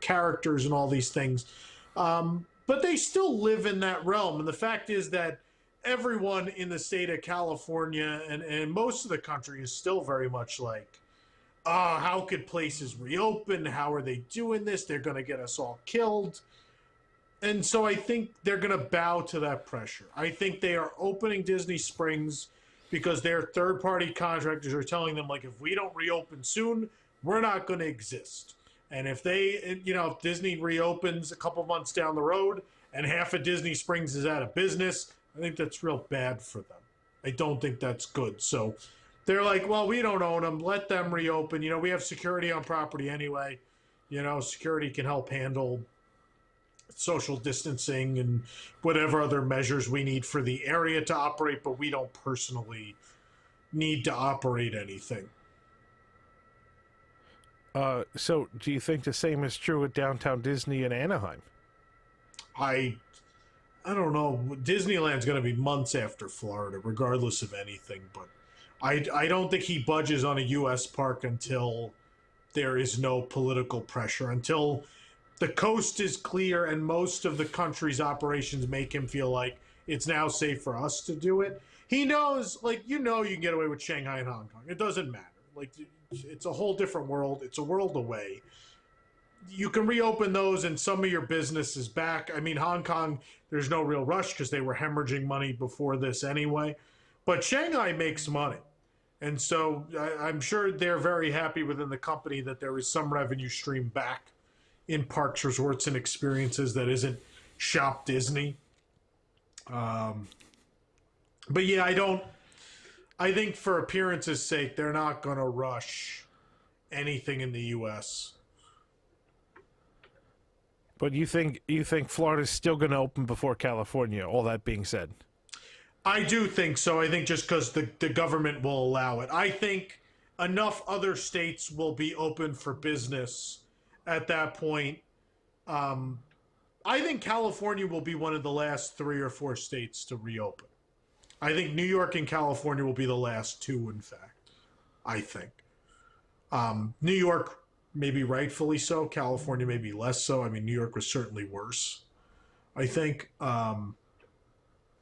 Speaker 2: characters and all these things. But they still live in that realm. And the fact is that everyone in the state of California and most of the country is still very much like, how could places reopen? How are they doing this? They're going to get us all killed. And so I think they're going to bow to that pressure. I think they are opening Disney Springs because their third-party contractors are telling them, like, if we don't reopen soon, we're not going to exist. And if if Disney reopens a couple months down the road and half of Disney Springs is out of business, I think that's real bad for them. I don't think that's good. So they're like, well, we don't own them. Let them reopen. We have security on property anyway. Security can help handle social distancing and whatever other measures we need for the area to operate, but we don't personally need to operate anything.
Speaker 1: So do you think the same is true with Downtown Disney in Anaheim?
Speaker 2: I don't know. Disneyland's going to be months after Florida, regardless of anything, but I don't think he budges on a U.S. park until there is no political pressure, until the coast is clear and most of the country's operations make him feel like it's now safe for us to do it. He knows, you can get away with Shanghai and Hong Kong. It doesn't matter. It's a whole different world. It's a world away. You can reopen those and some of your business is back. I mean, Hong Kong, there's no real rush because they were hemorrhaging money before this anyway. But Shanghai makes money. And so I'm sure they're very happy within the company that there is some revenue stream back in parks, resorts, and experiences that isn't Shop Disney. But yeah, I think for appearance's sake, they're not going to rush anything in the U.S.
Speaker 1: But you think Florida's still going to open before California, all that being said?
Speaker 2: I do think so. I think just because the government will allow it. I think enough other states will be open for business at that point. I think California will be one of the last 3 or 4 states to reopen. I think New York and California will be the last 2, in fact. I think. New York, maybe rightfully so. California, maybe less so. I mean, New York was certainly worse, I think.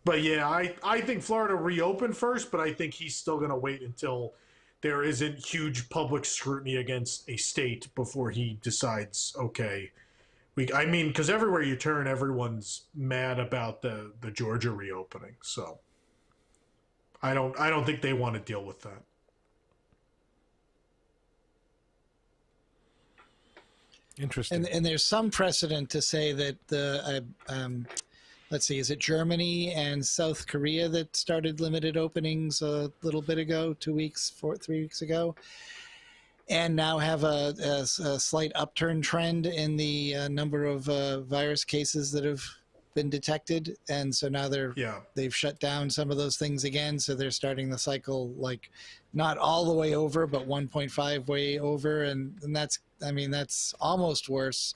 Speaker 2: But yeah, I think Florida reopened first, but I think he's still going to wait until there isn't huge public scrutiny against a state before he decides, okay, because everywhere you turn, everyone's mad about the Georgia reopening. So I don't think they want to deal with that.
Speaker 1: Interesting.
Speaker 4: And there's some precedent to say that the let's see, is it Germany and South Korea that started limited openings a little bit ago, 3 weeks ago, and now have a slight upturn trend in the number of virus cases that have been detected, and so now they've shut down some of those things again, so they're starting the cycle like not all the way over, but 1.5 way over, and that's almost worse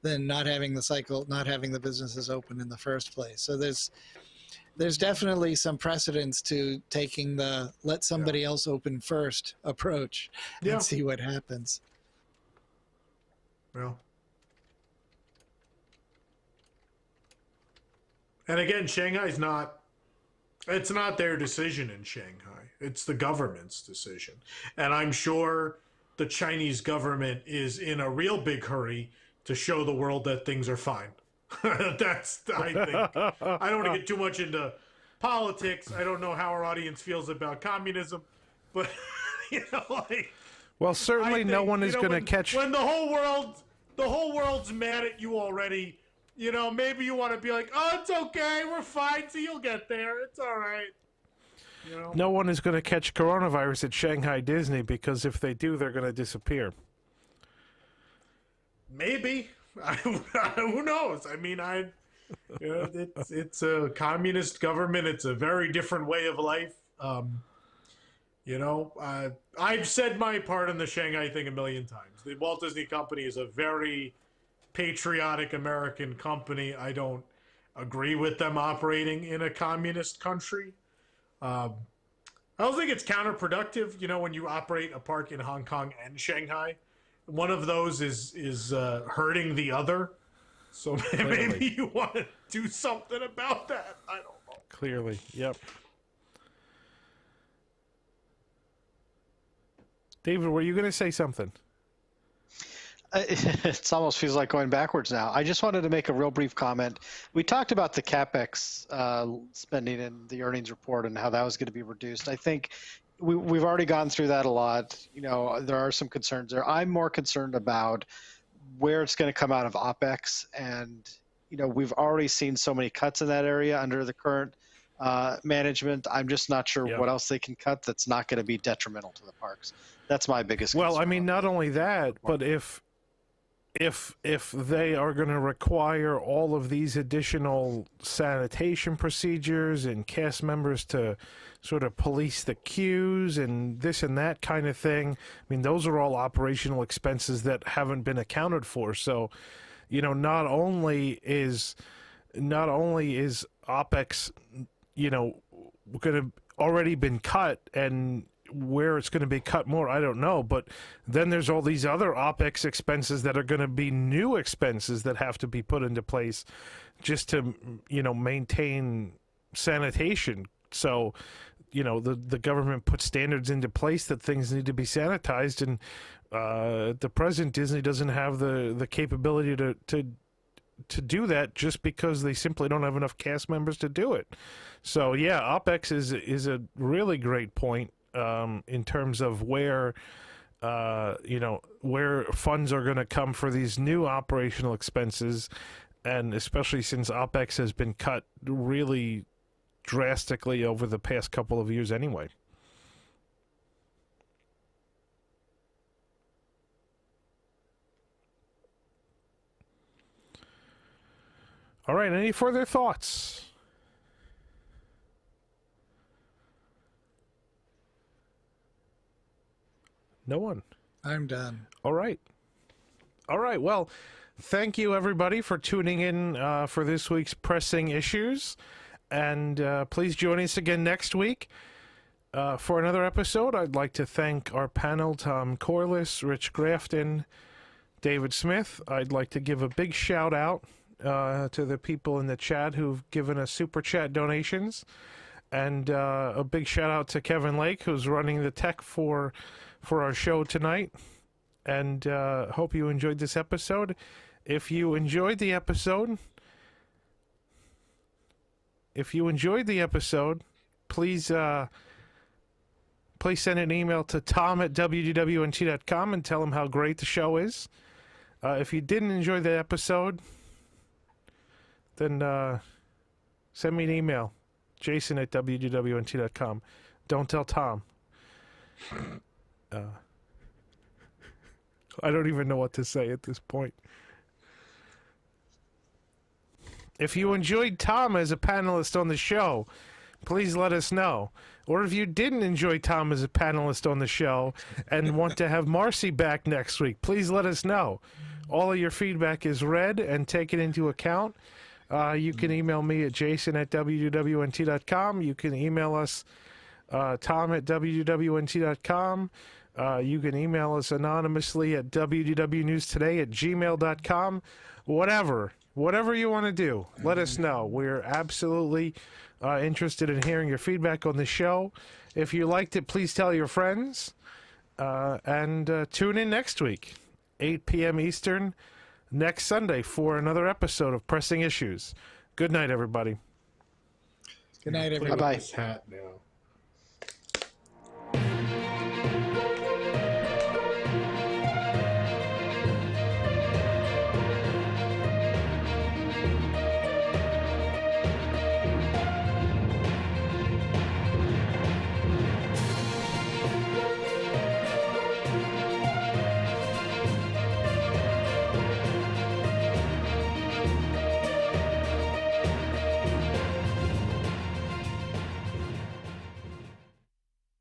Speaker 4: than not having the businesses open in the first place. So there's definitely some precedence to taking the let somebody else open first approach and see what happens.
Speaker 2: Yeah. And again, Shanghai's it's not their decision in Shanghai. It's the government's decision. And I'm sure the Chinese government is in a real big hurry to show the world that things are fine. I think. I don't want to get too much into politics. I don't know how our audience feels about communism, but
Speaker 1: well, certainly no one is going to catch.
Speaker 2: When the whole world's mad at you already. Maybe you want to be like, oh, it's okay, we're fine, so you'll get there. It's all right.
Speaker 1: No one is going to catch coronavirus at Shanghai Disney, because if they do, they're going to disappear.
Speaker 2: Maybe. Who knows? I mean, it's a communist government. It's a very different way of life. I've said my part on the Shanghai thing a million times. The Walt Disney Company is a very patriotic American company. I don't agree with them operating in a communist country. I don't think it's counterproductive, when you operate a park in Hong Kong and Shanghai. One of those is hurting the other. So maybe you want to do something about that. I don't know.
Speaker 1: Clearly, yep. David, were you going to say something?
Speaker 3: It almost feels like going backwards now. I just wanted to make a real brief comment. We talked about the CapEx spending in the earnings report and how that was going to be reduced. I think we've already gone through that a lot. There are some concerns there. I'm more concerned about where it's going to come out of OpEx. And, we've already seen so many cuts in that area under the current management. I'm just not sure what else they can cut that's not going to be detrimental to the parks. That's my biggest concern.
Speaker 1: Well, I mean, not only that, but if they are going to require all of these additional sanitation procedures and cast members to sort of police the queues and this and that kind of thing, I mean, those are all operational expenses that haven't been accounted for. So, not only is OpEx, going to already been cut, and where it's going to be cut more, I don't know. But then there's all these other OpEx expenses that are going to be new expenses that have to be put into place just to, maintain sanitation. So, the government puts standards into place that things need to be sanitized, and at the present, Disney doesn't have the capability to do that, just because they simply don't have enough cast members to do it. So yeah, OpEx is a really great point. In terms of where funds are going to come for these new operational expenses, and especially since OpEx has been cut really drastically over the past couple of years anyway. All right, any further thoughts? No one.
Speaker 4: I'm done.
Speaker 1: All right. Well, thank you everybody for tuning in for this week's Pressing Issues. And please join us again next week for another episode. I'd like to thank our panel, Tom Corliss, Rich Grafton, David Smith. I'd like to give a big shout out to the people in the chat who've given us super chat donations. And a big shout out to Kevin Lake, who's running the tech for our show tonight. And hope you enjoyed this episode. If you enjoyed the episode, please send an email to tom@wdwnt.com and tell him how great the show is. If you didn't enjoy the episode, then send me an email, jason@wdwnt.com. Don't tell Tom. I don't even know what to say at this point. If you enjoyed Tom as a panelist on the show, please let us know. Or if you didn't enjoy Tom as a panelist on the show and want to have Marcy back next week, please let us know. All of your feedback is read and taken into account. You can email me at jason@wdwnt.com. You can email us tom@wdwnt.com. You can email us anonymously at wdwnewstoday@gmail.com. Whatever you want to do, let us know. We're absolutely interested in hearing your feedback on the show. If you liked it, please tell your friends. And tune in next week, 8 p.m. Eastern, next Sunday, for another episode of Pressing Issues. Good night, everybody.
Speaker 4: Good night, everybody.
Speaker 3: Bye-bye.
Speaker 2: This hat now.